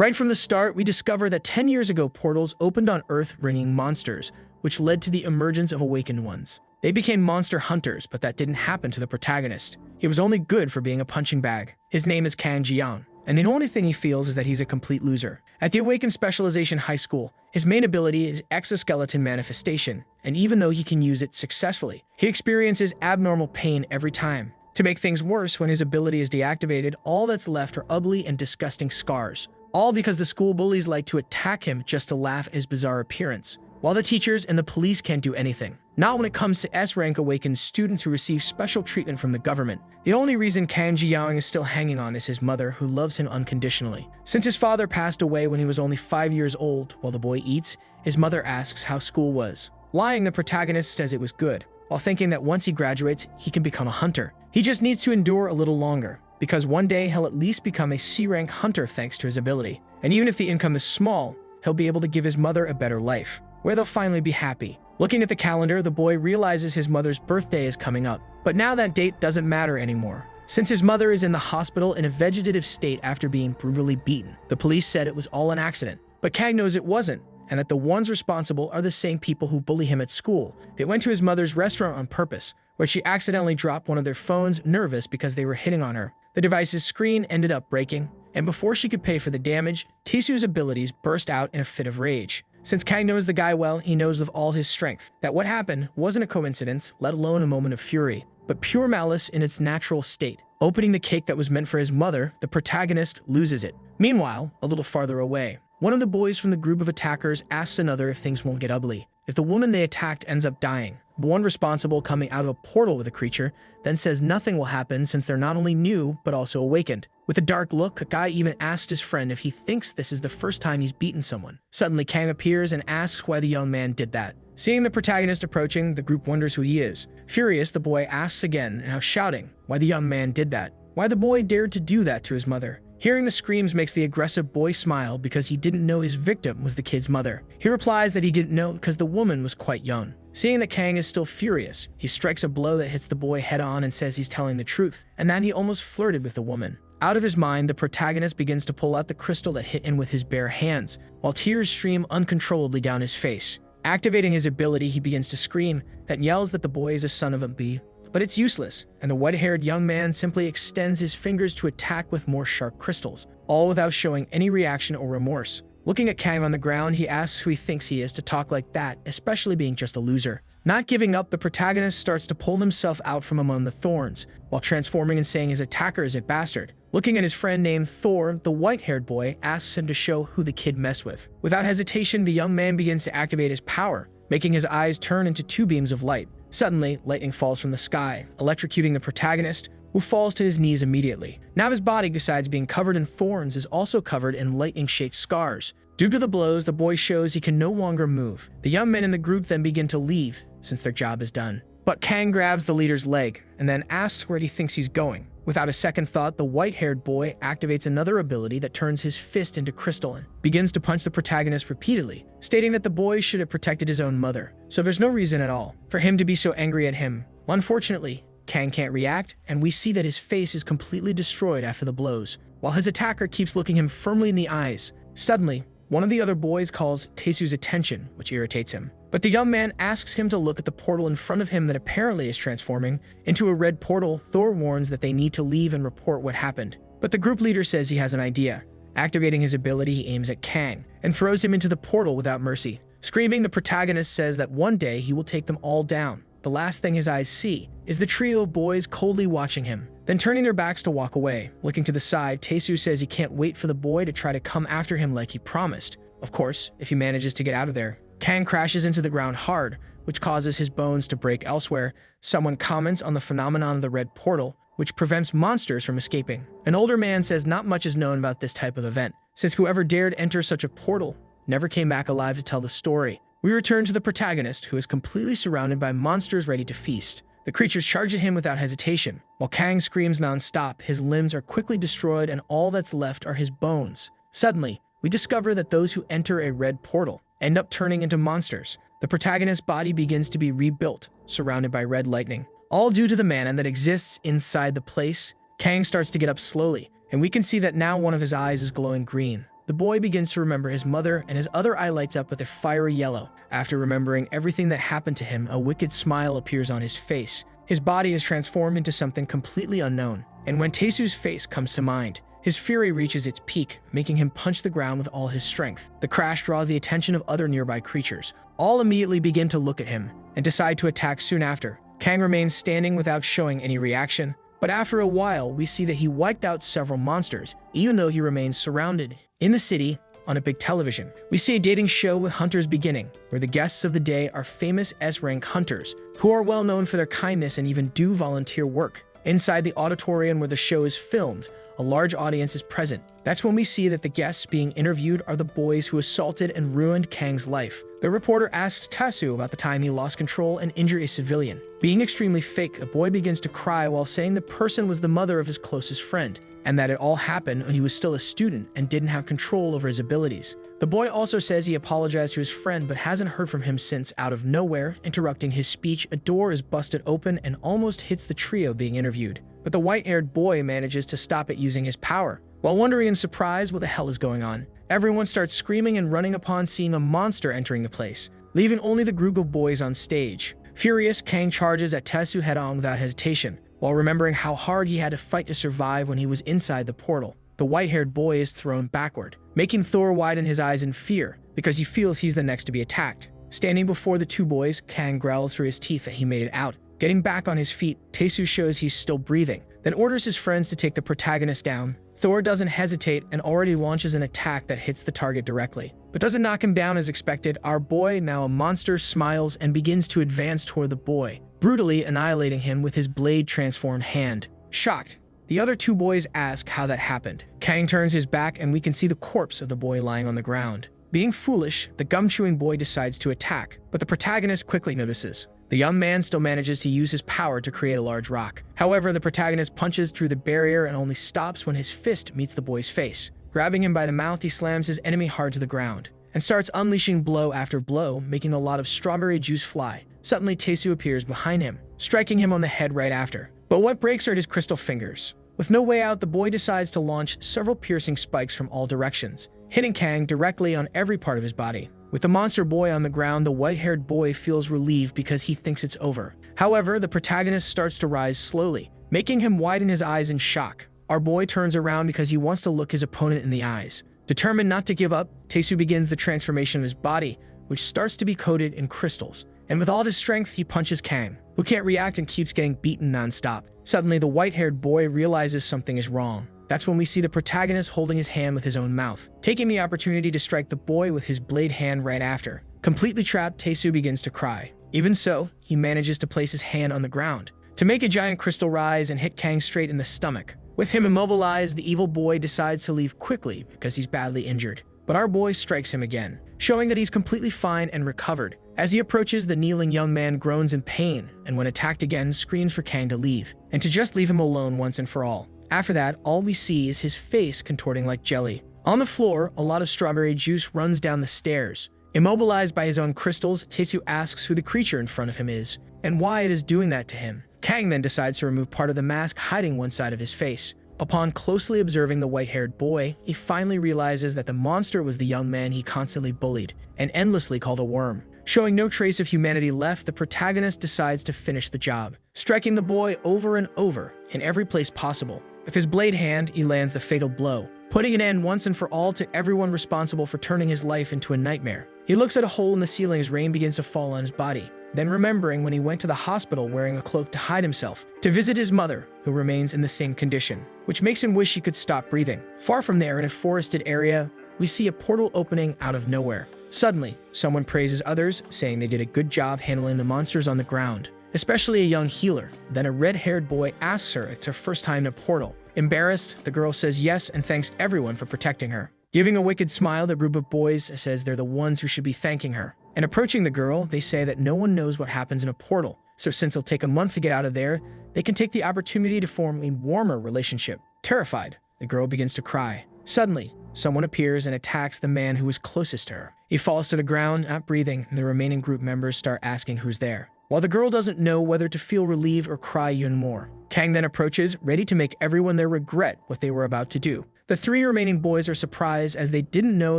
Right from the start, we discover that 10 years ago portals opened on Earth bringing monsters, which led to the emergence of awakened ones. They became monster hunters, but that didn't happen to the protagonist. He was only good for being a punching bag. His name is Kang Jiang, and the only thing he feels is that he's a complete loser. At the Awakened Specialization High School, his main ability is exoskeleton manifestation, and even though he can use it successfully, he experiences abnormal pain every time. To make things worse, when his ability is deactivated, all that's left are ugly and disgusting scars. All because the school bullies like to attack him just to laugh at his bizarre appearance, while the teachers and the police can't do anything. Not when it comes to S-rank awakened students who receive special treatment from the government. The only reason Kang Jiang is still hanging on is his mother, who loves him unconditionally. Since his father passed away when he was only 5 years old, while the boy eats, his mother asks how school was. Lying, the protagonist says it was good, while thinking that once he graduates, he can become a hunter. He just needs to endure a little longer, because one day he'll at least become a C-rank hunter thanks to his ability. And even if the income is small, he'll be able to give his mother a better life, where they'll finally be happy. Looking at the calendar, the boy realizes his mother's birthday is coming up. But now that date doesn't matter anymore, since his mother is in the hospital in a vegetative state after being brutally beaten. The police said it was all an accident, but Kang knows it wasn't, and that the ones responsible are the same people who bully him at school. They went to his mother's restaurant on purpose, where she accidentally dropped one of their phones, nervous because they were hitting on her. The device's screen ended up breaking, and before she could pay for the damage, Tisu's abilities burst out in a fit of rage. Since Kang knows the guy well, he knows with all his strength that what happened wasn't a coincidence, let alone a moment of fury, but pure malice in its natural state. Opening the cake that was meant for his mother, the protagonist loses it. Meanwhile, a little farther away, one of the boys from the group of attackers asks another if things won't get ugly. If the woman they attacked ends up dying, the one responsible coming out of a portal with a creature then says nothing will happen since they're not only new, but also awakened. With a dark look, a guy even asks his friend if he thinks this is the first time he's beaten someone. Suddenly, Kang appears and asks why the young man did that. Seeing the protagonist approaching, the group wonders who he is. Furious, the boy asks again, now shouting, why the young man did that. Why the boy dared to do that to his mother. Hearing the screams makes the aggressive boy smile because he didn't know his victim was the kid's mother. He replies that he didn't know because the woman was quite young. Seeing that Kang is still furious, he strikes a blow that hits the boy head on and says he's telling the truth, and that he almost flirted with the woman. Out of his mind, the protagonist begins to pull out the crystal that hit him with his bare hands, while tears stream uncontrollably down his face. Activating his ability, he begins to scream, that yells that the boy is a son of a bee. But it's useless, and the white-haired young man simply extends his fingers to attack with more sharp crystals, all without showing any reaction or remorse. Looking at Kang on the ground, he asks who he thinks he is to talk like that, especially being just a loser. Not giving up, the protagonist starts to pull himself out from among the thorns, while transforming and saying his attacker is a bastard. Looking at his friend named Thor, the white-haired boy asks him to show who the kid messed with. Without hesitation, the young man begins to activate his power, making his eyes turn into two beams of light. Suddenly, lightning falls from the sky, electrocuting the protagonist, who falls to his knees immediately. Now his body, besides being covered in thorns, is also covered in lightning-shaped scars. Due to the blows, the boy shows he can no longer move. The young men in the group then begin to leave, since their job is done. But Kang grabs the leader's leg, and then asks where he thinks he's going. Without a second thought, the white-haired boy activates another ability that turns his fist into crystal and begins to punch the protagonist repeatedly, stating that the boy should have protected his own mother. So there's no reason at all for him to be so angry at him. Unfortunately, Kang can't react, and we see that his face is completely destroyed after the blows, while his attacker keeps looking him firmly in the eyes. Suddenly, one of the other boys calls Taesu's attention, which irritates him. But the young man asks him to look at the portal in front of him that apparently is transforming into a red portal. Thor warns that they need to leave and report what happened. But the group leader says he has an idea. Activating his ability, he aims at Kang and throws him into the portal without mercy. Screaming, the protagonist says that one day he will take them all down. The last thing his eyes see is the trio of boys coldly watching him, then turning their backs to walk away. Looking to the side, Taesu says he can't wait for the boy to try to come after him like he promised. Of course, if he manages to get out of there. Kang crashes into the ground hard, which causes his bones to break elsewhere. Someone comments on the phenomenon of the red portal, which prevents monsters from escaping. An older man says not much is known about this type of event, since whoever dared enter such a portal never came back alive to tell the story. We return to the protagonist, who is completely surrounded by monsters ready to feast. The creatures charge at him without hesitation. While Kang screams non-stop, his limbs are quickly destroyed and all that's left are his bones. Suddenly, we discover that those who enter a red portal end up turning into monsters. The protagonist's body begins to be rebuilt, surrounded by red lightning. All due to the mana that exists inside the place. Kang starts to get up slowly, and we can see that now one of his eyes is glowing green. the boy begins to remember his mother, and his other eye lights up with a fiery yellow. After remembering everything that happened to him, a wicked smile appears on his face. His body is transformed into something completely unknown. And when Taesu's face comes to mind, his fury reaches its peak, making him punch the ground with all his strength. The crash draws the attention of other nearby creatures. All immediately begin to look at him and decide to attack soon after. Kang remains standing without showing any reaction, but after a while, we see that he wiped out several monsters, even though he remains surrounded. In the city, on a big television, we see a dating show with hunters beginning, where the guests of the day are famous S-rank hunters, who are well known for their kindness and even do volunteer work. Inside the auditorium where the show is filmed, a large audience is present. That's when we see that the guests being interviewed are the boys who assaulted and ruined Kang's life. The reporter asks Taesu about the time he lost control and injured a civilian. Being extremely fake, the boy begins to cry while saying the person was the mother of his closest friend, and that it all happened when he was still a student and didn't have control over his abilities. The boy also says he apologized to his friend but hasn't heard from him since. Out of nowhere, interrupting his speech, a door is busted open and almost hits the trio being interviewed. But the white-haired boy manages to stop it using his power. While wondering in surprise what the hell is going on, everyone starts screaming and running upon seeing a monster entering the place, leaving only the group of boys on stage. Furious, Kang charges at Taesu head-on without hesitation, while remembering how hard he had to fight to survive when he was inside the portal. The white-haired boy is thrown backward, making Thor widen his eyes in fear because he feels he's the next to be attacked. Standing before the two boys, Kang growls through his teeth that he made it out. Getting back on his feet, Taesu shows he's still breathing, then orders his friends to take the protagonist down. Thor doesn't hesitate and already launches an attack that hits the target directly, but doesn't knock him down as expected. Our boy, now a monster, smiles and begins to advance toward the boy, brutally annihilating him with his blade-transformed hand. Shocked, the other two boys ask how that happened. Kang turns his back and we can see the corpse of the boy lying on the ground. Being foolish, the gum-chewing boy decides to attack, but the protagonist quickly notices. The young man still manages to use his power to create a large rock. However, the protagonist punches through the barrier and only stops when his fist meets the boy's face. Grabbing him by the mouth, he slams his enemy hard to the ground and starts unleashing blow after blow, making a lot of strawberry juice fly. Suddenly, Taesu appears behind him, striking him on the head right after. But what breaks are his crystal fingers. With no way out, the boy decides to launch several piercing spikes from all directions, hitting Kang directly on every part of his body. With the monster boy on the ground, the white-haired boy feels relieved because he thinks it's over. However, the protagonist starts to rise slowly, making him widen his eyes in shock. Our boy turns around because he wants to look his opponent in the eyes. Determined not to give up, Taesu begins the transformation of his body, which starts to be coated in crystals. And with all his strength, he punches Kang, who can't react and keeps getting beaten non-stop. Suddenly, the white-haired boy realizes something is wrong. That's when we see the protagonist holding his hand with his own mouth, taking the opportunity to strike the boy with his blade hand right after. Completely trapped, Taesu begins to cry. Even so, he manages to place his hand on the ground to make a giant crystal rise and hit Kang straight in the stomach. With him immobilized, the evil boy decides to leave quickly because he's badly injured. But our boy strikes him again, showing that he's completely fine and recovered. As he approaches, the kneeling young man groans in pain and when attacked again, screams for Kang to leave and to just leave him alone once and for all. After that, all we see is his face contorting like jelly. On the floor, a lot of strawberry juice runs down the stairs. Immobilized by his own crystals, Taesu asks who the creature in front of him is and why it is doing that to him. Kang then decides to remove part of the mask hiding one side of his face. Upon closely observing the white-haired boy, he finally realizes that the monster was the young man he constantly bullied and endlessly called a worm. Showing no trace of humanity left, the protagonist decides to finish the job, striking the boy over and over in every place possible. With his blade hand, he lands the fatal blow, putting an end once and for all to everyone responsible for turning his life into a nightmare. He looks at a hole in the ceiling as rain begins to fall on his body, then remembering when he went to the hospital wearing a cloak to hide himself, to visit his mother, who remains in the same condition, which makes him wish he could stop breathing. Far from there, in a forested area, we see a portal opening out of nowhere. Suddenly, someone praises others, saying they did a good job handling the monsters on the ground, especially a young healer. Then a red-haired boy asks her if it's her first time in a portal. Embarrassed, the girl says yes and thanks everyone for protecting her. Giving a wicked smile, the group of boys says they're the ones who should be thanking her. And approaching the girl, they say that no one knows what happens in a portal, so since it'll take a month to get out of there, they can take the opportunity to form a warmer relationship. Terrified, the girl begins to cry. Suddenly, someone appears and attacks the man who is closest to her. He falls to the ground, not breathing, and the remaining group members start asking who's there, while the girl doesn't know whether to feel relieved or cry even more. Kang then approaches, ready to make everyone there regret what they were about to do. The three remaining boys are surprised as they didn't know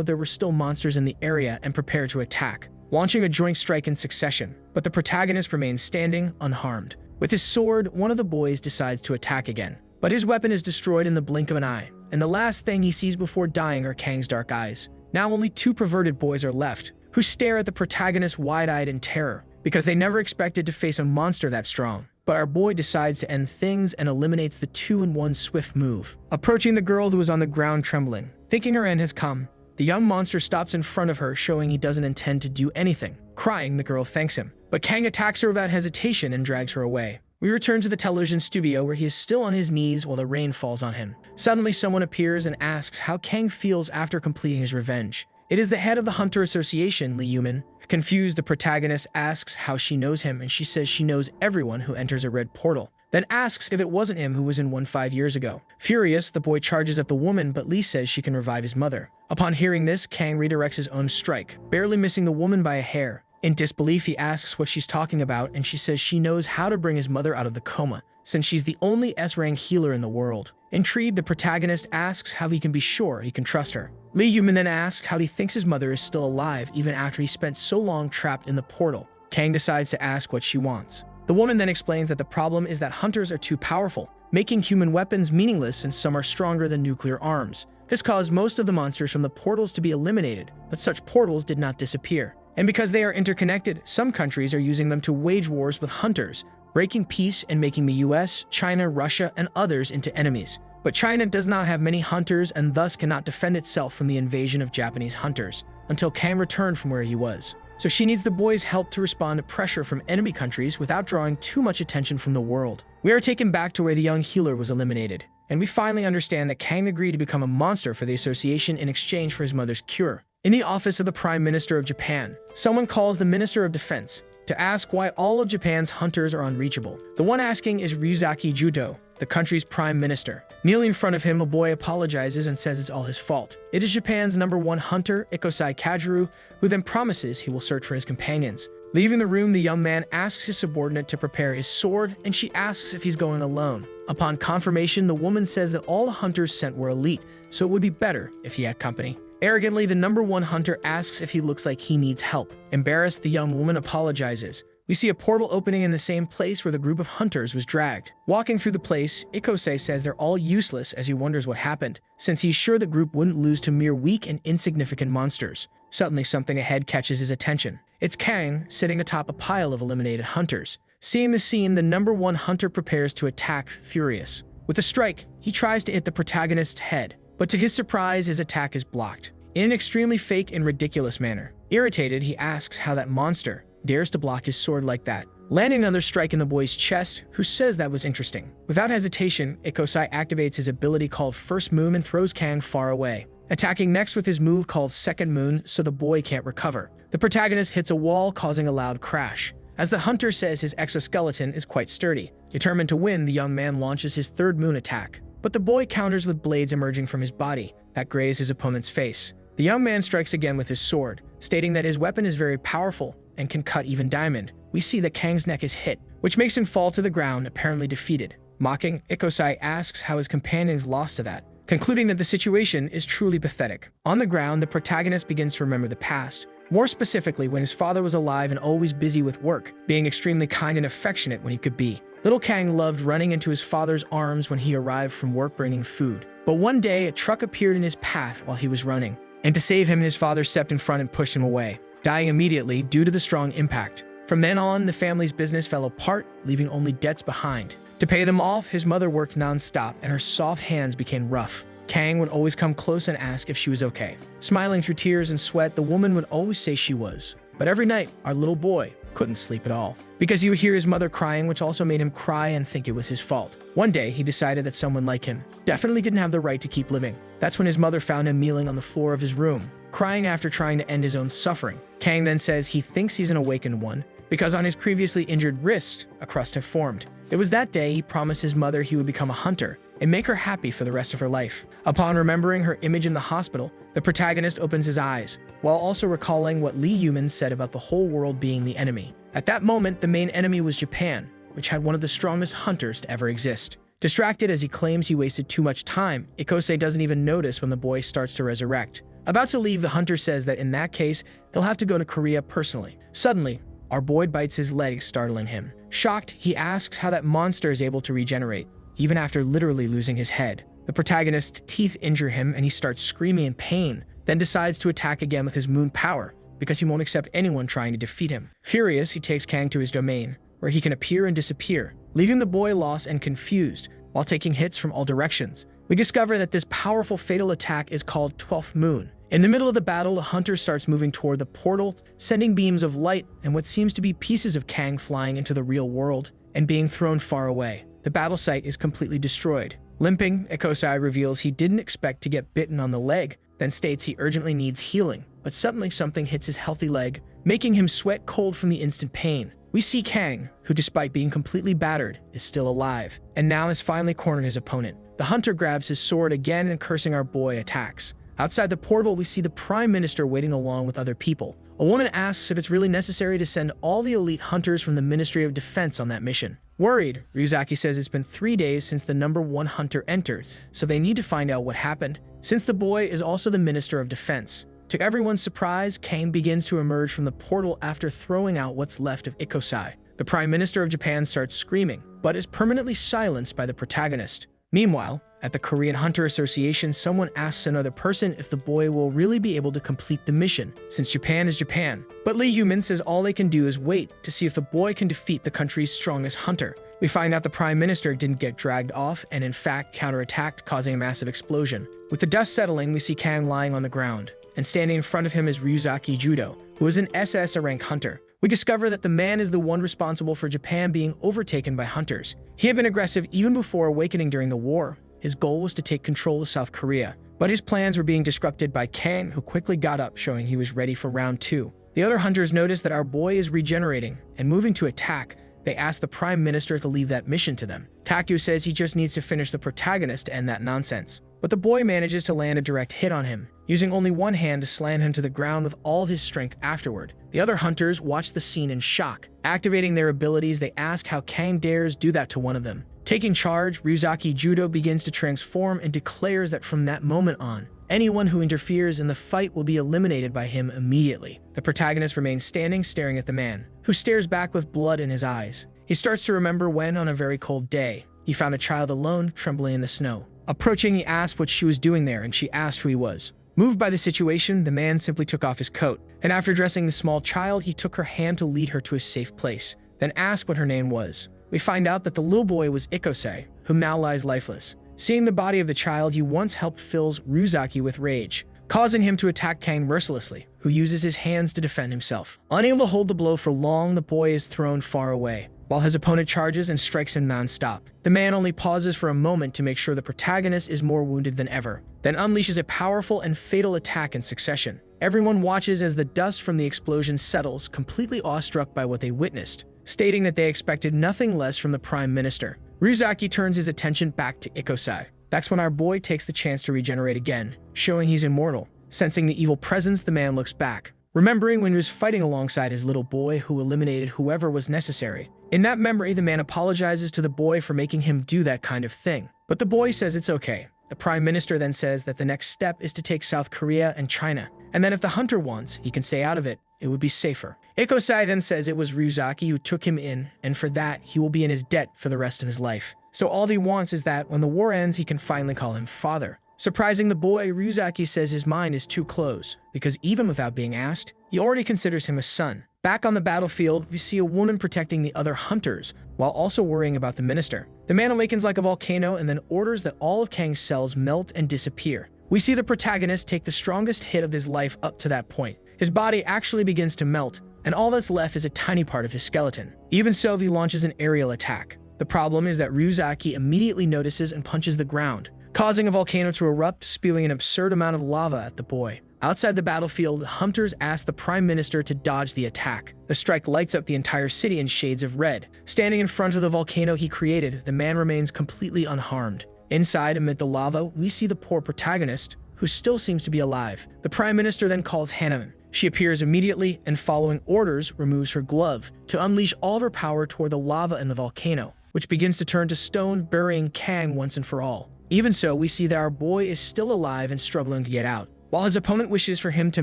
there were still monsters in the area and prepare to attack, launching a joint strike in succession. But the protagonist remains standing, unharmed. With his sword, one of the boys decides to attack again. But his weapon is destroyed in the blink of an eye, and the last thing he sees before dying are Kang's dark eyes. Now only two perverted boys are left, who stare at the protagonist wide-eyed in terror, because they never expected to face a monster that strong. But our boy decides to end things and eliminates the two in one swift move. Approaching the girl who was on the ground trembling, thinking her end has come, the young monster stops in front of her, showing he doesn't intend to do anything. Crying, the girl thanks him, but Kang attacks her without hesitation and drags her away. We return to the television studio where he is still on his knees while the rain falls on him. Suddenly someone appears and asks how Kang feels after completing his revenge. It is the head of the Hunter Association, Lee Yumin. Confused, the protagonist asks how she knows him, and she says she knows everyone who enters a red portal, then asks if it wasn't him who was in one 5 years ago. Furious, the boy charges at the woman, but Lee says she can revive his mother. Upon hearing this, Kang redirects his own strike, barely missing the woman by a hair. In disbelief, he asks what she's talking about, and she says she knows how to bring his mother out of the coma, since she's the only S-rank healer in the world. Intrigued, the protagonist asks how he can be sure he can trust her. Lee Yumin then asks how he thinks his mother is still alive even after he spent so long trapped in the portal. Kang decides to ask what she wants. The woman then explains that the problem is that hunters are too powerful, making human weapons meaningless since some are stronger than nuclear arms. This caused most of the monsters from the portals to be eliminated, but such portals did not disappear. And because they are interconnected, some countries are using them to wage wars with hunters, breaking peace and making the US, China, Russia, and others into enemies. But China does not have many hunters and thus cannot defend itself from the invasion of Japanese hunters, until Kang returned from where he was. So she needs the boys' help to respond to pressure from enemy countries without drawing too much attention from the world. We are taken back to where the young healer was eliminated, and we finally understand that Kang agreed to become a monster for the association in exchange for his mother's cure. In the office of the Prime Minister of Japan, someone calls the Minister of Defense to ask why all of Japan's hunters are unreachable. The one asking is Ryuzaki Judo, the country's prime minister. Kneeling in front of him, a boy apologizes and says it's all his fault. It is Japan's #1 hunter, Ikosai Kajuru, who then promises he will search for his companions. Leaving the room, the young man asks his subordinate to prepare his sword, and she asks if he's going alone. Upon confirmation, the woman says that all the hunters sent were elite, so it would be better if he had company. Arrogantly, the #1 hunter asks if he looks like he needs help. Embarrassed, the young woman apologizes. We see a portal opening in the same place where the group of hunters was dragged. Walking through the place, Ikosai says they're all useless as he wonders what happened, since he's sure the group wouldn't lose to mere weak and insignificant monsters. Suddenly, something ahead catches his attention. It's Kang, sitting atop a pile of eliminated hunters. Seeing the scene, the #1 hunter prepares to attack, furious. With a strike, he tries to hit the protagonist's head, but to his surprise, his attack is blocked in an extremely fake and ridiculous manner. Irritated, he asks how that monster dares to block his sword like that, landing another strike in the boy's chest, who says that was interesting. Without hesitation, Ikosai activates his ability called First Moon and throws Kang far away, attacking next with his move called Second Moon so the boy can't recover. The protagonist hits a wall, causing a loud crash. As the hunter says his exoskeleton is quite sturdy. Determined to win, the young man launches his Third Moon attack, but the boy counters with blades emerging from his body that graze his opponent's face. The young man strikes again with his sword, stating that his weapon is very powerful and can cut even diamond. We see that Kang's neck is hit, which makes him fall to the ground, apparently defeated. Mocking, Ikosai asks how his companions lost to that, concluding that the situation is truly pathetic. On the ground, the protagonist begins to remember the past, more specifically when his father was alive and always busy with work, being extremely kind and affectionate when he could be. Little Kang loved running into his father's arms when he arrived from work bringing food. But one day, a truck appeared in his path while he was running, and to save him, his father stepped in front and pushed him away, dying immediately due to the strong impact. From then on, the family's business fell apart, leaving only debts behind. To pay them off, his mother worked non-stop, and her soft hands became rough. Kang would always come close and ask if she was okay. Smiling through tears and sweat, the woman would always say she was. But every night, our little boy couldn't sleep at all, because he would hear his mother crying, which also made him cry and think it was his fault. One day, he decided that someone like him definitely didn't have the right to keep living. That's when his mother found him kneeling on the floor of his room, crying after trying to end his own suffering. Kang then says he thinks he's an awakened one, because on his previously injured wrist, a crust had formed. It was that day he promised his mother he would become a hunter and make her happy for the rest of her life. Upon remembering her image in the hospital, the protagonist opens his eyes, while also recalling what Lee Yumin said about the whole world being the enemy. At that moment, the main enemy was Japan, which had one of the strongest hunters to ever exist. Distracted as he claims he wasted too much time, Ikose doesn't even notice when the boy starts to resurrect. About to leave, the hunter says that in that case, he'll have to go to Korea personally. Suddenly, our boy bites his leg, startling him. Shocked, he asks how that monster is able to regenerate, even after literally losing his head. The protagonist's teeth injure him and he starts screaming in pain, then decides to attack again with his moon power, because he won't accept anyone trying to defeat him. Furious, he takes Kang to his domain, where he can appear and disappear, leaving the boy lost and confused, while taking hits from all directions. We discover that this powerful fatal attack is called 12th Moon. In the middle of the battle, the hunter starts moving toward the portal, sending beams of light and what seems to be pieces of Kang flying into the real world and being thrown far away. The battle site is completely destroyed. Limping, Ikosai reveals he didn't expect to get bitten on the leg, then states he urgently needs healing, but suddenly something hits his healthy leg, making him sweat cold from the instant pain. We see Kang, who despite being completely battered, is still alive, and now has finally cornered his opponent. The hunter grabs his sword again and cursing our boy attacks. Outside the portal, we see the Prime Minister waiting along with other people. A woman asks if it's really necessary to send all the elite hunters from the Ministry of Defense on that mission. Worried, Ryuzaki says it's been 3 days since the #1 hunter entered, so they need to find out what happened, since the boy is also the Minister of Defense. To everyone's surprise, Kang begins to emerge from the portal after throwing out what's left of Ikosai. The Prime Minister of Japan starts screaming, but is permanently silenced by the protagonist. Meanwhile, at the Korean Hunter Association, someone asks another person if the boy will really be able to complete the mission, since Japan is Japan. But Lee Human says all they can do is wait to see if the boy can defeat the country's strongest hunter. We find out the Prime Minister didn't get dragged off and in fact counterattacked, causing a massive explosion. With the dust settling, we see Kang lying on the ground, and standing in front of him is Ryuzaki Judo, who is an SS rank hunter. We discover that the man is the one responsible for Japan being overtaken by hunters. He had been aggressive even before awakening during the war. His goal was to take control of South Korea, but his plans were being disrupted by Kang, who quickly got up, showing he was ready for round 2. The other hunters notice that our boy is regenerating, and moving to attack, they ask the Prime Minister to leave that mission to them. Takyu says he just needs to finish the protagonist to end that nonsense. But the boy manages to land a direct hit on him, using only one hand to slam him to the ground with all of his strength afterward. The other hunters watch the scene in shock. Activating their abilities, they ask how Kang dares do that to one of them. Taking charge, Ryuzaki Judo begins to transform and declares that from that moment on, anyone who interferes in the fight will be eliminated by him immediately. The protagonist remains standing, staring at the man, who stares back with blood in his eyes. He starts to remember when, on a very cold day, he found a child alone, trembling in the snow. Approaching, he asked what she was doing there, and she asked who he was. Moved by the situation, the man simply took off his coat, and after dressing the small child, he took her hand to lead her to a safe place, then asked what her name was. We find out that the little boy was Ikosai, whom now lies lifeless. Seeing the body of the child he once helped fills Ryuzaki with rage, causing him to attack Kang mercilessly, who uses his hands to defend himself. Unable to hold the blow for long, the boy is thrown far away, while his opponent charges and strikes him non-stop. The man only pauses for a moment to make sure the protagonist is more wounded than ever, then unleashes a powerful and fatal attack in succession. Everyone watches as the dust from the explosion settles, completely awestruck by what they witnessed, stating that they expected nothing less from the Prime Minister. Ryuzaki turns his attention back to Ikosai. That's when our boy takes the chance to regenerate again, showing he's immortal. Sensing the evil presence, the man looks back, remembering when he was fighting alongside his little boy who eliminated whoever was necessary. In that memory, the man apologizes to the boy for making him do that kind of thing. But the boy says it's okay. The Prime Minister then says that the next step is to take South Korea and China, and then if the hunter wants, he can stay out of it. It would be safer. Ikosai then says it was Ryuzaki who took him in, and for that, he will be in his debt for the rest of his life. So all he wants is that when the war ends, he can finally call him father. Surprising the boy, Ryuzaki says his mind is too close, because even without being asked, he already considers him a son. Back on the battlefield, we see a woman protecting the other hunters, while also worrying about the minister. The man awakens like a volcano and then orders that all of Kang's cells melt and disappear. We see the protagonist take the strongest hit of his life up to that point. His body actually begins to melt, and all that's left is a tiny part of his skeleton. Even so, he launches an aerial attack. The problem is that Ryuzaki immediately notices and punches the ground, causing a volcano to erupt, spewing an absurd amount of lava at the boy. Outside the battlefield, hunters ask the Prime Minister to dodge the attack. The strike lights up the entire city in shades of red. Standing in front of the volcano he created, the man remains completely unharmed. Inside, amid the lava, we see the poor protagonist, who still seems to be alive. The Prime Minister then calls Hanuman. She appears immediately and, following orders, removes her glove to unleash all of her power toward the lava in the volcano. which begins to turn to stone, burying Kang once and for all. Even so, we see that our boy is still alive and struggling to get out, while his opponent wishes for him to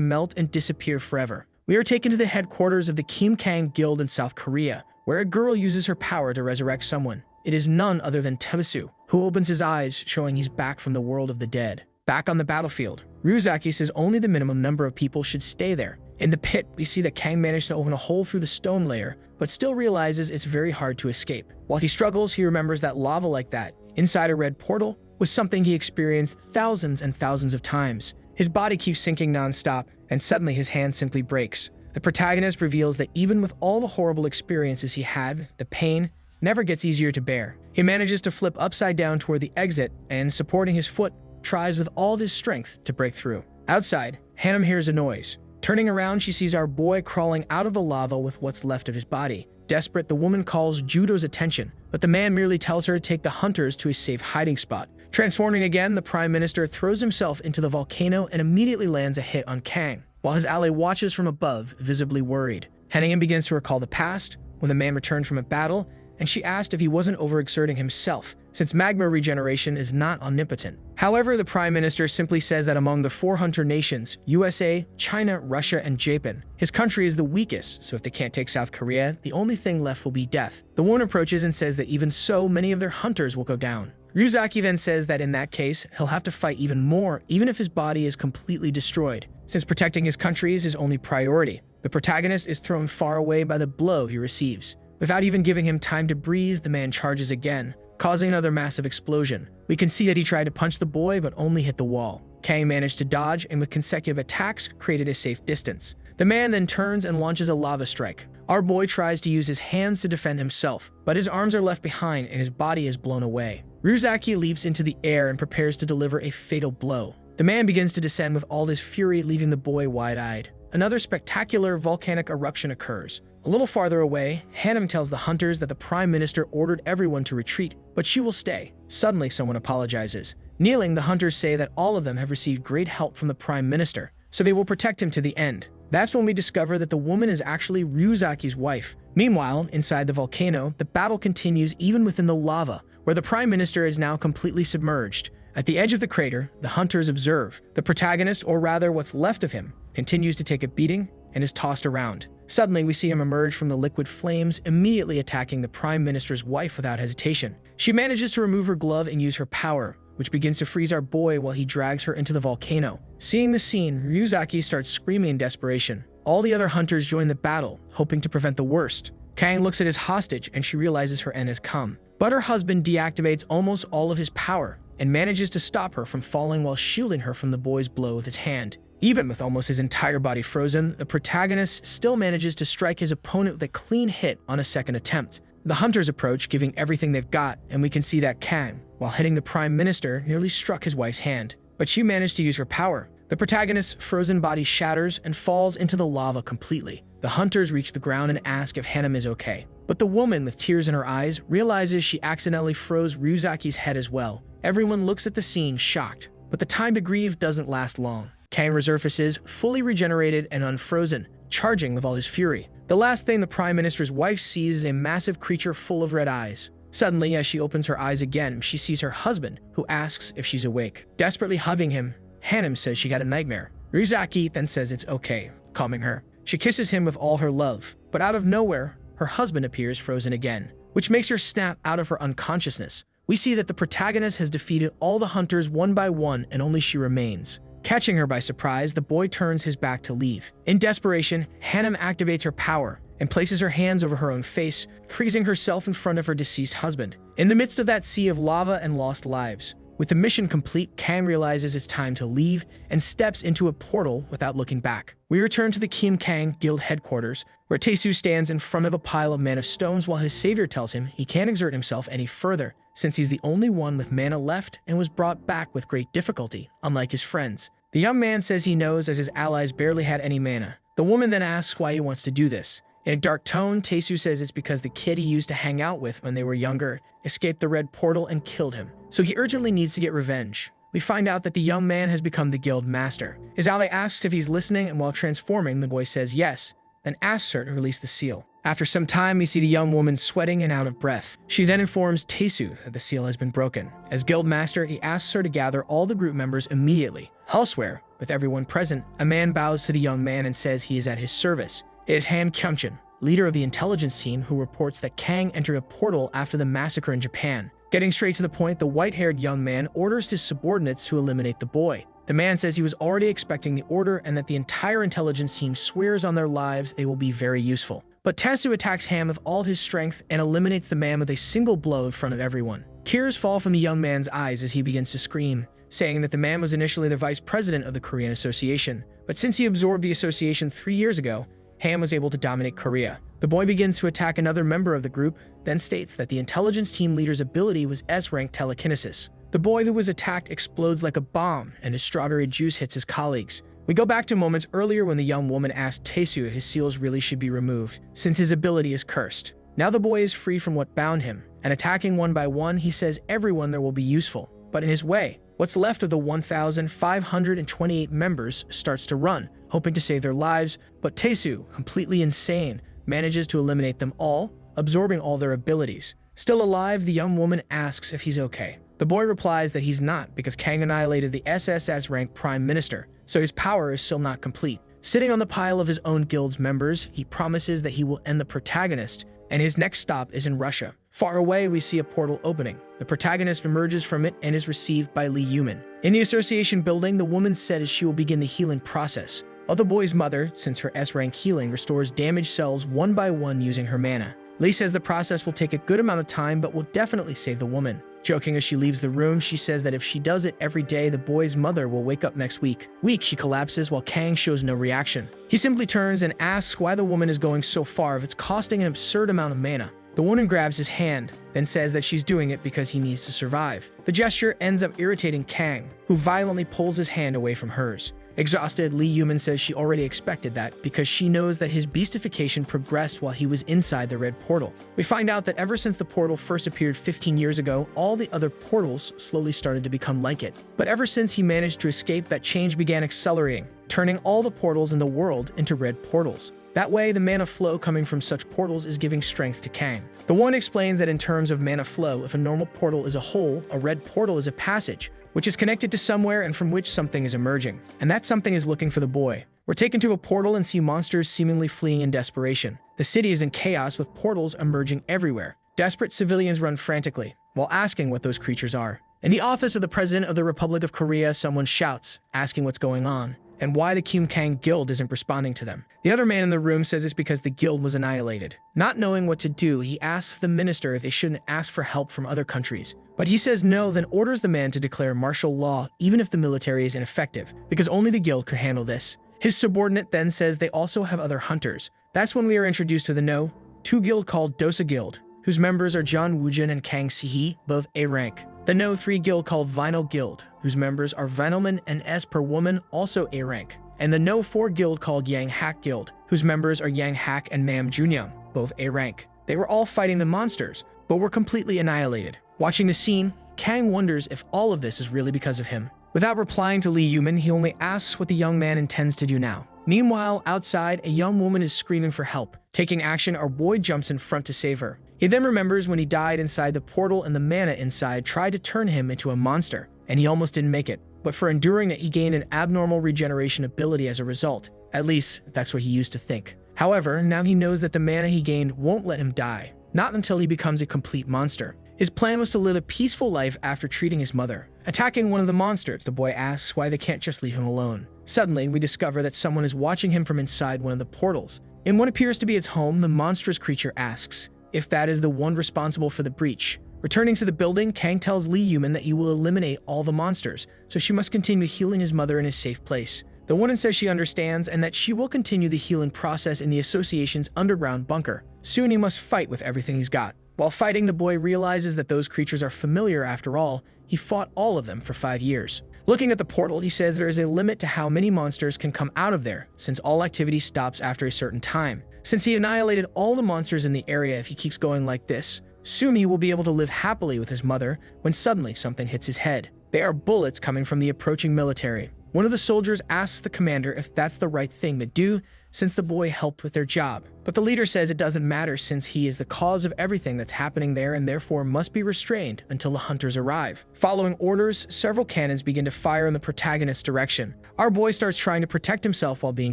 melt and disappear forever. We are taken to the headquarters of the Kim Kang Guild in South Korea, where a girl uses her power to resurrect someone. It is none other than Tebasu, who opens his eyes, showing he's back from the world of the dead. Back on the battlefield, Ryuzaki says only the minimum number of people should stay there. In the pit, we see that Kang managed to open a hole through the stone layer, but still realizes it's very hard to escape. While he struggles, he remembers that lava like that, inside a red portal, was something he experienced thousands and thousands of times. His body keeps sinking non-stop, and suddenly his hand simply breaks. The protagonist reveals that even with all the horrible experiences he had, the pain never gets easier to bear. He manages to flip upside down toward the exit, and supporting his foot, tries with all of his strength to break through. Outside, Hanum hears a noise. Turning around, she sees our boy crawling out of the lava with what's left of his body. Desperate, the woman calls Judo's attention, but the man merely tells her to take the hunters to a safe hiding spot. Transforming again, the Prime Minister throws himself into the volcano and immediately lands a hit on Kang, while his ally watches from above, visibly worried. Hanum begins to recall the past, when the man returned from a battle, and she asked if he wasn't overexerting himself, since magma regeneration is not omnipotent. However, the Prime Minister simply says that among the 4 hunter nations, USA, China, Russia, and Japan, his country is the weakest, so if they can't take South Korea, the only thing left will be death. The woman approaches and says that even so, many of their hunters will go down. Ryuzaki then says that in that case, he'll have to fight even more, even if his body is completely destroyed, since protecting his country is his only priority. The protagonist is thrown far away by the blow he receives. Without even giving him time to breathe, the man charges again, causing another massive explosion. We can see that he tried to punch the boy, but only hit the wall. Kang managed to dodge, and with consecutive attacks, created a safe distance. The man then turns and launches a lava strike. Our boy tries to use his hands to defend himself, but his arms are left behind and his body is blown away. Ryuzaki leaps into the air and prepares to deliver a fatal blow. The man begins to descend with all his fury, leaving the boy wide-eyed. Another spectacular volcanic eruption occurs. A little farther away, Hanum tells the hunters that the Prime Minister ordered everyone to retreat, but she will stay. Suddenly, someone apologizes. Kneeling, the hunters say that all of them have received great help from the Prime Minister, so they will protect him to the end. That's when we discover that the woman is actually Ryuzaki's wife. Meanwhile, inside the volcano, the battle continues even within the lava, where the Prime Minister is now completely submerged. At the edge of the crater, the hunters observe. The protagonist, or rather what's left of him, continues to take a beating and is tossed around. Suddenly, we see him emerge from the liquid flames, immediately attacking the Prime Minister's wife without hesitation. She manages to remove her glove and use her power, which begins to freeze our boy while he drags her into the volcano. Seeing the scene, Ryuzaki starts screaming in desperation. All the other hunters join the battle, hoping to prevent the worst. Kang looks at his hostage and she realizes her end has come. But her husband deactivates almost all of his power and manages to stop her from falling while shielding her from the boy's blow with his hand. Even with almost his entire body frozen, the protagonist still manages to strike his opponent with a clean hit on a second attempt. The hunters approach, giving everything they've got, and we can see that Kang, while hitting the Prime Minister, nearly struck his wife's hand. But she managed to use her power. The protagonist's frozen body shatters and falls into the lava completely. The hunters reach the ground and ask if Hanum is okay. But the woman, with tears in her eyes, realizes she accidentally froze Ryuzaki's head as well. Everyone looks at the scene, shocked. But the time to grieve doesn't last long. Kang resurfaces, fully regenerated and unfrozen, charging with all his fury. The last thing the Prime Minister's wife sees is a massive creature full of red eyes. Suddenly, as she opens her eyes again, she sees her husband, who asks if she's awake. Desperately hugging him, Hanum says she got a nightmare. Ryuzaki then says it's okay, calming her. She kisses him with all her love, but out of nowhere, her husband appears frozen again, which makes her snap out of her unconsciousness. We see that the protagonist has defeated all the hunters one by one and only she remains. Catching her by surprise, the boy turns his back to leave. In desperation, Hanum activates her power and places her hands over her own face, freezing herself in front of her deceased husband. In the midst of that sea of lava and lost lives, with the mission complete, Kang realizes it's time to leave and steps into a portal without looking back. We return to the Kim Kang Guild headquarters, where Taesu stands in front of a pile of mana stones while his savior tells him he can't exert himself any further, since he's the only one with mana left and was brought back with great difficulty, unlike his friends. The young man says he knows as his allies barely had any mana. The woman then asks why he wants to do this. In a dark tone, Taesu says it's because the kid he used to hang out with when they were younger escaped the red portal and killed him, so he urgently needs to get revenge. We find out that the young man has become the guild master. His ally asks if he's listening, and while transforming, the boy says yes, then asks her to release the seal. After some time, we see the young woman sweating and out of breath. She then informs Taesu that the seal has been broken. As guildmaster, he asks her to gather all the group members immediately. Elsewhere, with everyone present, a man bows to the young man and says he is at his service. It is Han Kyung-chin, leader of the intelligence team, who reports that Kang entered a portal after the massacre in Japan. Getting straight to the point, the white-haired young man orders his subordinates to eliminate the boy. The man says he was already expecting the order and that the entire intelligence team swears on their lives they will be very useful. But Taesu attacks Ham with all his strength and eliminates the man with a single blow in front of everyone. Tears fall from the young man's eyes as he begins to scream, saying that the man was initially the vice president of the Korean Association, but since he absorbed the association 3 years ago, Ham was able to dominate Korea. The boy begins to attack another member of the group, then states that the intelligence team leader's ability was S-rank telekinesis. The boy who was attacked explodes like a bomb, and his strawberry juice hits his colleagues. We go back to moments earlier when the young woman asked Taesu if his seals really should be removed, since his ability is cursed. Now the boy is free from what bound him, and attacking one by one, he says everyone there will be useful. But in his way, what's left of the 1,528 members starts to run, hoping to save their lives, but Taesu, completely insane, manages to eliminate them all, absorbing all their abilities. Still alive, the young woman asks if he's okay. The boy replies that he's not because Kang annihilated the SSS-rank Prime Minister, so his power is still not complete. Sitting on the pile of his own guild's members, he promises that he will end the protagonist, and his next stop is in Russia. Far away, we see a portal opening. The protagonist emerges from it and is received by Lee Yumin. In the association building, the woman says she will begin the healing process. The boy's mother, since her S-rank healing, restores damaged cells one by one using her mana. Lee says the process will take a good amount of time, but will definitely save the woman. Joking as she leaves the room, she says that if she does it every day, the boy's mother will wake up next week. She collapses while Kang shows no reaction. He simply turns and asks why the woman is going so far if it's costing an absurd amount of mana. The woman grabs his hand, then says that she's doing it because he needs to survive. The gesture ends up irritating Kang, who violently pulls his hand away from hers. Exhausted, Lee Yumin says she already expected that because she knows that his beastification progressed while he was inside the red portal. We find out that ever since the portal first appeared 15 years ago, all the other portals slowly started to become like it. But ever since he managed to escape, that change began accelerating, turning all the portals in the world into red portals. That way, the mana flow coming from such portals is giving strength to Kang. The one explains that in terms of mana flow, if a normal portal is a hole, a red portal is a passage, which is connected to somewhere and from which something is emerging. And that something is looking for the boy. We're taken to a portal and see monsters seemingly fleeing in desperation. The city is in chaos with portals emerging everywhere. Desperate civilians run frantically, while asking what those creatures are. In the office of the President of the Republic of Korea, someone shouts, asking what's going on, and why the Kim Kang Guild isn't responding to them. The other man in the room says it's because the guild was annihilated. Not knowing what to do, he asks the minister if they shouldn't ask for help from other countries. But he says no, then orders the man to declare martial law even if the military is ineffective, because only the guild could handle this. His subordinate then says they also have other hunters. That's when we are introduced to the two guild called Dosa Guild, whose members are John Woojin and Kang Si-hee, both A rank. The 3 guild called Vinyl Guild, whose members are Vinylman and S per woman, also A rank. And the 4 guild called Yang Hak Guild, whose members are Yang Hak and Mam Junyoung, both A rank. They were all fighting the monsters, but were completely annihilated. Watching the scene, Kang wonders if all of this is really because of him. Without replying to Lee Yumin, he only asks what the young man intends to do now. Meanwhile, outside, a young woman is screaming for help. Taking action, our boy jumps in front to save her. He then remembers when he died inside the portal and the mana inside tried to turn him into a monster, and he almost didn't make it. But for enduring it, he gained an abnormal regeneration ability as a result. At least, that's what he used to think. However, now he knows that the mana he gained won't let him die, not until he becomes a complete monster. His plan was to live a peaceful life after treating his mother. Attacking one of the monsters, the boy asks why they can't just leave him alone. Suddenly, we discover that someone is watching him from inside one of the portals. In what appears to be its home, the monstrous creature asks if that is the one responsible for the breach. Returning to the building, Kang tells Lee Yumin that he will eliminate all the monsters, so she must continue healing his mother in a safe place. The woman says she understands and that she will continue the healing process in the association's underground bunker. Soon he must fight with everything he's got. While fighting, the boy realizes that those creatures are familiar after all. He fought all of them for 5 years. Looking at the portal, he says there is a limit to how many monsters can come out of there, since all activity stops after a certain time. Since he annihilated all the monsters in the area, if he keeps going like this, soon he will be able to live happily with his mother when suddenly something hits his head. They are bullets coming from the approaching military. One of the soldiers asks the commander if that's the right thing to do since the boy helped with their job. But the leader says it doesn't matter since he is the cause of everything that's happening there and therefore must be restrained until the hunters arrive. Following orders, several cannons begin to fire in the protagonist's direction. Our boy starts trying to protect himself while being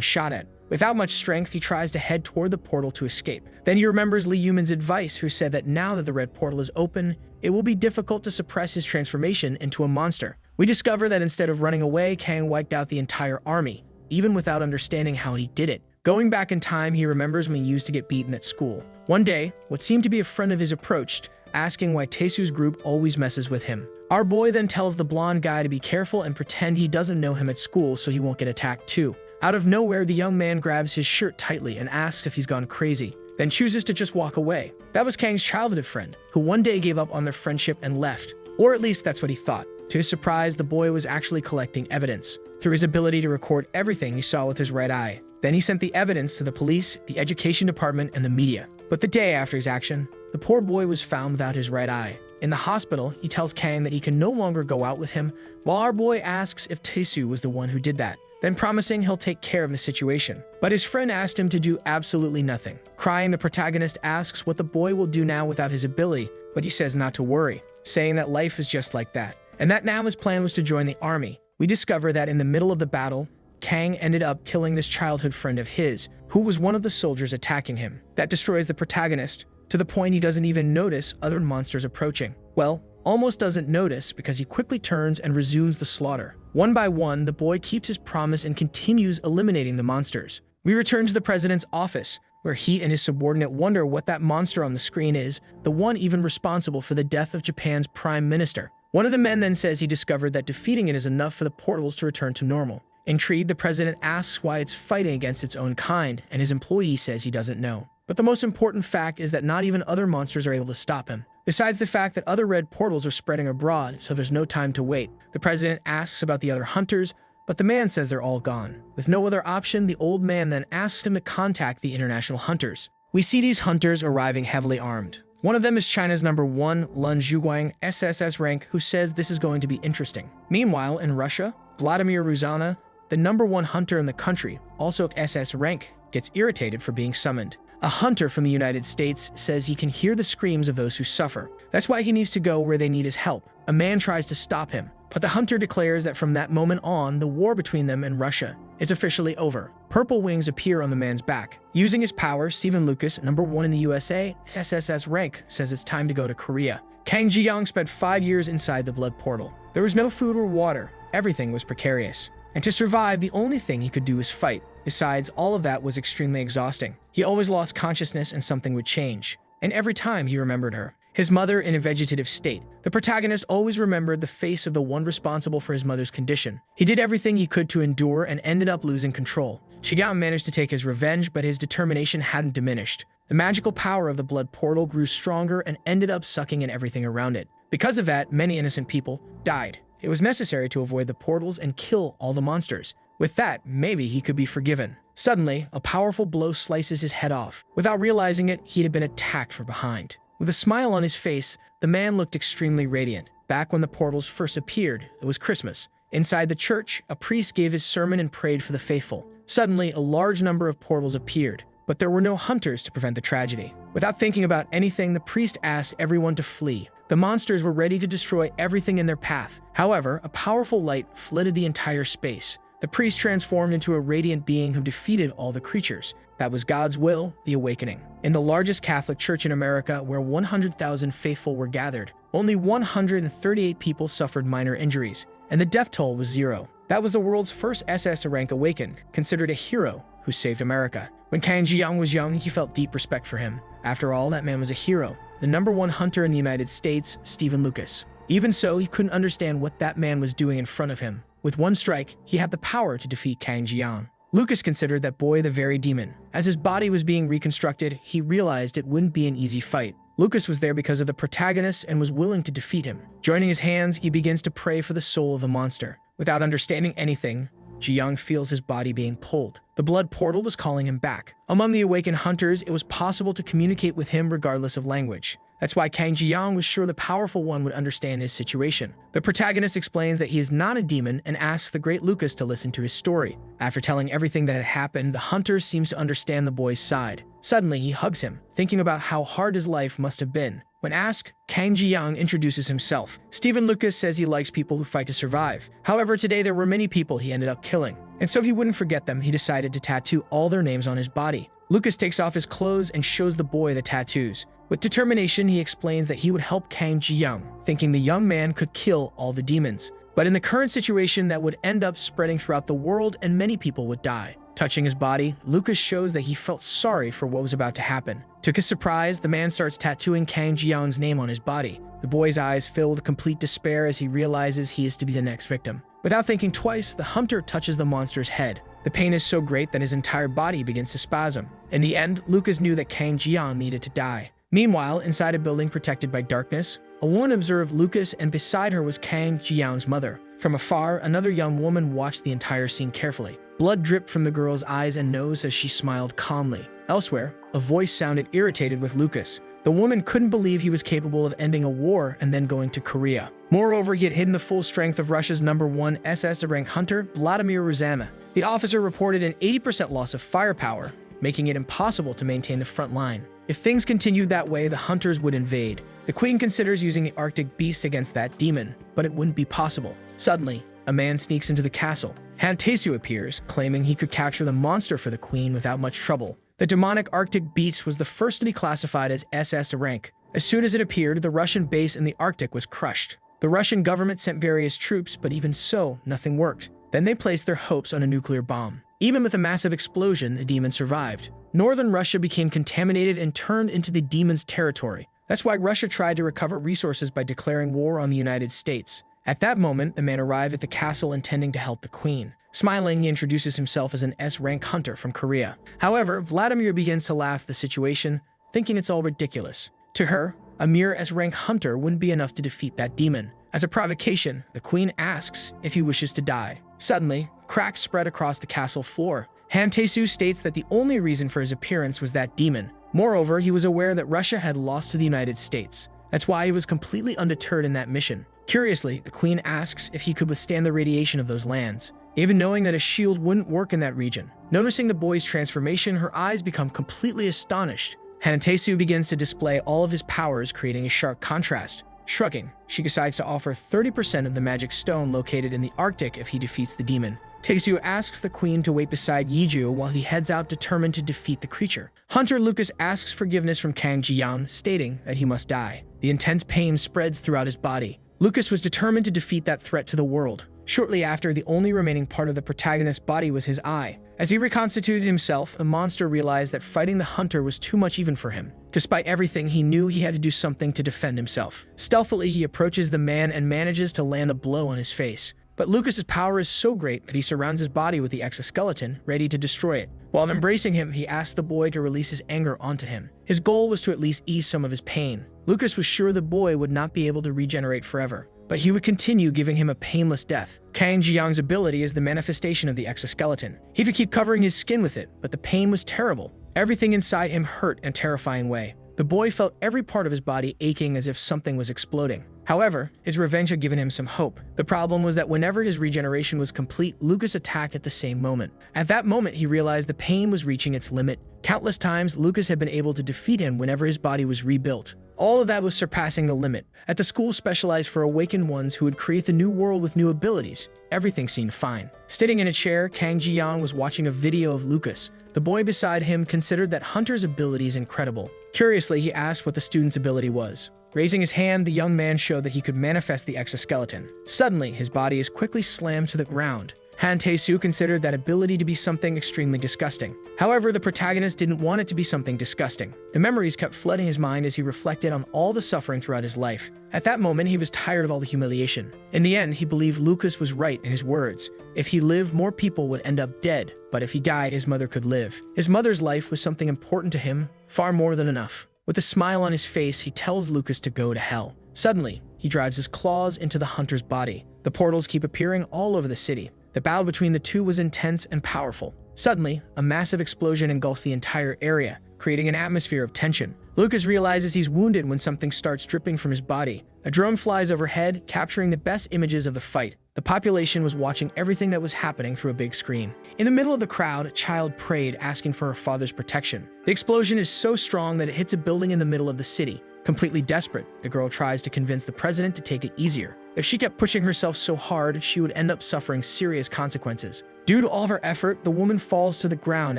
shot at. Without much strength, he tries to head toward the portal to escape. Then he remembers Lee Yuman's advice, who said that now that the red portal is open, it will be difficult to suppress his transformation into a monster. We discover that instead of running away, Kang wiped out the entire army, even without understanding how he did it. Going back in time, he remembers when he used to get beaten at school. One day, what seemed to be a friend of his approached, asking why Taesu's group always messes with him. Our boy then tells the blonde guy to be careful and pretend he doesn't know him at school so he won't get attacked too. Out of nowhere, the young man grabs his shirt tightly and asks if he's gone crazy, then chooses to just walk away. That was Kang's childhood friend, who one day gave up on their friendship and left. Or at least that's what he thought. To his surprise, the boy was actually collecting evidence through his ability to record everything he saw with his right eye. Then he sent the evidence to the police, the education department, and the media. But the day after his action, the poor boy was found without his right eye. In the hospital, he tells Kang that he can no longer go out with him, while our boy asks if Taesu was the one who did that, then promising he'll take care of the situation. But his friend asked him to do absolutely nothing. Crying, the protagonist asks what the boy will do now without his ability, but he says not to worry, saying that life is just like that, and that now his plan was to join the army. We discover that in the middle of the battle, Kang ended up killing this childhood friend of his, who was one of the soldiers attacking him. That destroys the protagonist, to the point he doesn't even notice other monsters approaching. Well, almost doesn't notice because he quickly turns and resumes the slaughter. One by one, the boy keeps his promise and continues eliminating the monsters. We return to the president's office, where he and his subordinate wonder what that monster on the screen is, the one even responsible for the death of Japan's prime minister. One of the men then says he discovered that defeating it is enough for the portals to return to normal. Intrigued, the president asks why it's fighting against its own kind, and his employee says he doesn't know. But the most important fact is that not even other monsters are able to stop him. Besides the fact that other red portals are spreading abroad, so there's no time to wait. The president asks about the other hunters, but the man says they're all gone. With no other option, the old man then asks him to contact the international hunters. We see these hunters arriving heavily armed. One of them is China's #1, Lun Zhuguang, SSS rank, who says this is going to be interesting. Meanwhile, in Russia, Vladimir Ruzana, the #1 hunter in the country, also SS rank, gets irritated for being summoned. A hunter from the United States says he can hear the screams of those who suffer. That's why he needs to go where they need his help. A man tries to stop him, but the hunter declares that from that moment on, the war between them and Russia is officially over. Purple wings appear on the man's back. Using his power, Stephen Lucas, #1 in the USA, SSS rank, says it's time to go to Korea. Kang Ji-young spent 5 years inside the blood portal. There was no food or water. Everything was precarious. And to survive, the only thing he could do was fight. Besides, all of that was extremely exhausting. He always lost consciousness and something would change. And every time he remembered her. His mother in a vegetative state. The protagonist always remembered the face of the one responsible for his mother's condition. He did everything he could to endure and ended up losing control. Shigeon managed to take his revenge, but his determination hadn't diminished. The magical power of the blood portal grew stronger and ended up sucking in everything around it. Because of that, many innocent people died. It was necessary to avoid the portals and kill all the monsters. With that, maybe he could be forgiven. Suddenly, a powerful blow slices his head off. Without realizing it, he had been attacked from behind. With a smile on his face, the man looked extremely radiant. Back when the portals first appeared, it was Christmas. Inside the church, a priest gave his sermon and prayed for the faithful. Suddenly, a large number of portals appeared, but there were no hunters to prevent the tragedy. Without thinking about anything, the priest asked everyone to flee. The monsters were ready to destroy everything in their path. However, a powerful light flooded the entire space. The priest transformed into a radiant being who defeated all the creatures. That was God's will, the awakening. In the largest Catholic church in America, where 100,000 faithful were gathered, only 138 people suffered minor injuries, and the death toll was 0. That was the world's first SS rank awakened, considered a hero who saved America. When Kang Ji-young was young, he felt deep respect for him. After all, that man was a hero. The #1 hunter in the United States, Stephen Lucas. Even so, he couldn't understand what that man was doing in front of him. With one strike, he had the power to defeat Kang Ji-young. Lucas considered that boy the very demon. As his body was being reconstructed, he realized it wouldn't be an easy fight. Lucas was there because of the protagonist and was willing to defeat him. Joining his hands, he begins to pray for the soul of the monster. Without understanding anything, Ji-young feels his body being pulled. The blood portal was calling him back. Among the awakened hunters, it was possible to communicate with him regardless of language. That's why Kang Ji-young was sure the powerful one would understand his situation. The protagonist explains that he is not a demon and asks the great Lucas to listen to his story. After telling everything that had happened, the hunter seems to understand the boy's side. Suddenly, he hugs him, thinking about how hard his life must have been. When asked, Kang Ji-young introduces himself. Stephen Lucas says he likes people who fight to survive. However, today there were many people he ended up killing. And so he wouldn't forget them, he decided to tattoo all their names on his body. Lucas takes off his clothes and shows the boy the tattoos. With determination, he explains that he would help Kang Ji-young, thinking the young man could kill all the demons. But in the current situation, that would end up spreading throughout the world and many people would die. Touching his body, Lucas shows that he felt sorry for what was about to happen. To his surprise, the man starts tattooing Kang Ji-young's name on his body. The boy's eyes fill with complete despair as he realizes he is to be the next victim. Without thinking twice, the hunter touches the monster's head. The pain is so great that his entire body begins to spasm. In the end, Lucas knew that Kang Ji-young needed to die. Meanwhile, inside a building protected by darkness, a woman observed Lucas, and beside her was Kang Ji-young's mother. From afar, another young woman watched the entire scene carefully. Blood dripped from the girl's eyes and nose as she smiled calmly. Elsewhere, a voice sounded irritated with Lucas. The woman couldn't believe he was capable of ending a war and then going to Korea. Moreover, he had hidden the full strength of Russia's #1 SS rank hunter, Vladimir Ruzana. The officer reported an 80% loss of firepower, making it impossible to maintain the front line. If things continued that way, the hunters would invade. The queen considers using the Arctic beast against that demon, but it wouldn't be possible. Suddenly, a man sneaks into the castle. Han Tae-soo appears, claiming he could capture the monster for the queen without much trouble. The demonic Arctic beast was the first to be classified as SS rank. As soon as it appeared, the Russian base in the Arctic was crushed. The Russian government sent various troops, but even so, nothing worked. Then they placed their hopes on a nuclear bomb. Even with a massive explosion, the demon survived. Northern Russia became contaminated and turned into the demon's territory. That's why Russia tried to recover resources by declaring war on the United States. At that moment, the man arrived at the castle intending to help the queen. Smiling, he introduces himself as an S-rank hunter from Korea. However, Vladimir begins to laugh at the situation, thinking it's all ridiculous. To her, a mere S-rank hunter wouldn't be enough to defeat that demon. As a provocation, the queen asks if he wishes to die. Suddenly, cracks spread across the castle floor. Han Tae-soo states that the only reason for his appearance was that demon. Moreover, he was aware that Russia had lost to the United States. That's why he was completely undeterred in that mission. Curiously, the queen asks if he could withstand the radiation of those lands, even knowing that a shield wouldn't work in that region. Noticing the boy's transformation, her eyes become completely astonished. Han Tae-soo begins to display all of his powers, creating a sharp contrast. Shrugging, she decides to offer 30% of the magic stone located in the Arctic if he defeats the demon. Tae-soo asks the queen to wait beside Yeju while he heads out determined to defeat the creature. Hunter Lucas asks forgiveness from Kang Ji-young, stating that he must die. The intense pain spreads throughout his body. Lucas was determined to defeat that threat to the world. Shortly after, the only remaining part of the protagonist's body was his eye. As he reconstituted himself, the monster realized that fighting the hunter was too much even for him. Despite everything, he knew he had to do something to defend himself. Stealthily, he approaches the man and manages to land a blow on his face. But Lucas's power is so great that he surrounds his body with the exoskeleton, ready to destroy it. While embracing him, he asks the boy to release his anger onto him. His goal was to at least ease some of his pain. Lucas was sure the boy would not be able to regenerate forever, but he would continue giving him a painless death. Kang Ji-young's ability is the manifestation of the exoskeleton. He could keep covering his skin with it, but the pain was terrible. Everything inside him hurt in a terrifying way. The boy felt every part of his body aching as if something was exploding. However, his revenge had given him some hope. The problem was that whenever his regeneration was complete, Lucas attacked at the same moment. At that moment, he realized the pain was reaching its limit. Countless times, Lucas had been able to defeat him whenever his body was rebuilt. All of that was surpassing the limit. At the school specialized for awakened ones who would create the new world with new abilities, everything seemed fine. Sitting in a chair, Kang Ji-young was watching a video of Lucas. The boy beside him considered that Hunter's ability is incredible. Curiously, he asked what the student's ability was. Raising his hand, the young man showed that he could manifest the exoskeleton. Suddenly, his body is quickly slammed to the ground. Han Tae-soo considered that ability to be something extremely disgusting. However, the protagonist didn't want it to be something disgusting. The memories kept flooding his mind as he reflected on all the suffering throughout his life. At that moment, he was tired of all the humiliation. In the end, he believed Lucas was right in his words. If he lived, more people would end up dead, but if he died, his mother could live. His mother's life was something important to him, far more than enough. With a smile on his face, he tells Lucas to go to hell. Suddenly, he drives his claws into the hunter's body. The portals keep appearing all over the city. The battle between the two was intense and powerful. Suddenly, a massive explosion engulfs the entire area. creating an atmosphere of tension. Lucas realizes he's wounded when something starts dripping from his body. A drone flies overhead, capturing the best images of the fight. The population was watching everything that was happening through a big screen. In the middle of the crowd, a child prayed, asking for her father's protection. The explosion is so strong that it hits a building in the middle of the city. Completely desperate, the girl tries to convince the president to take it easier. If she kept pushing herself so hard, she would end up suffering serious consequences. Due to all of her effort, the woman falls to the ground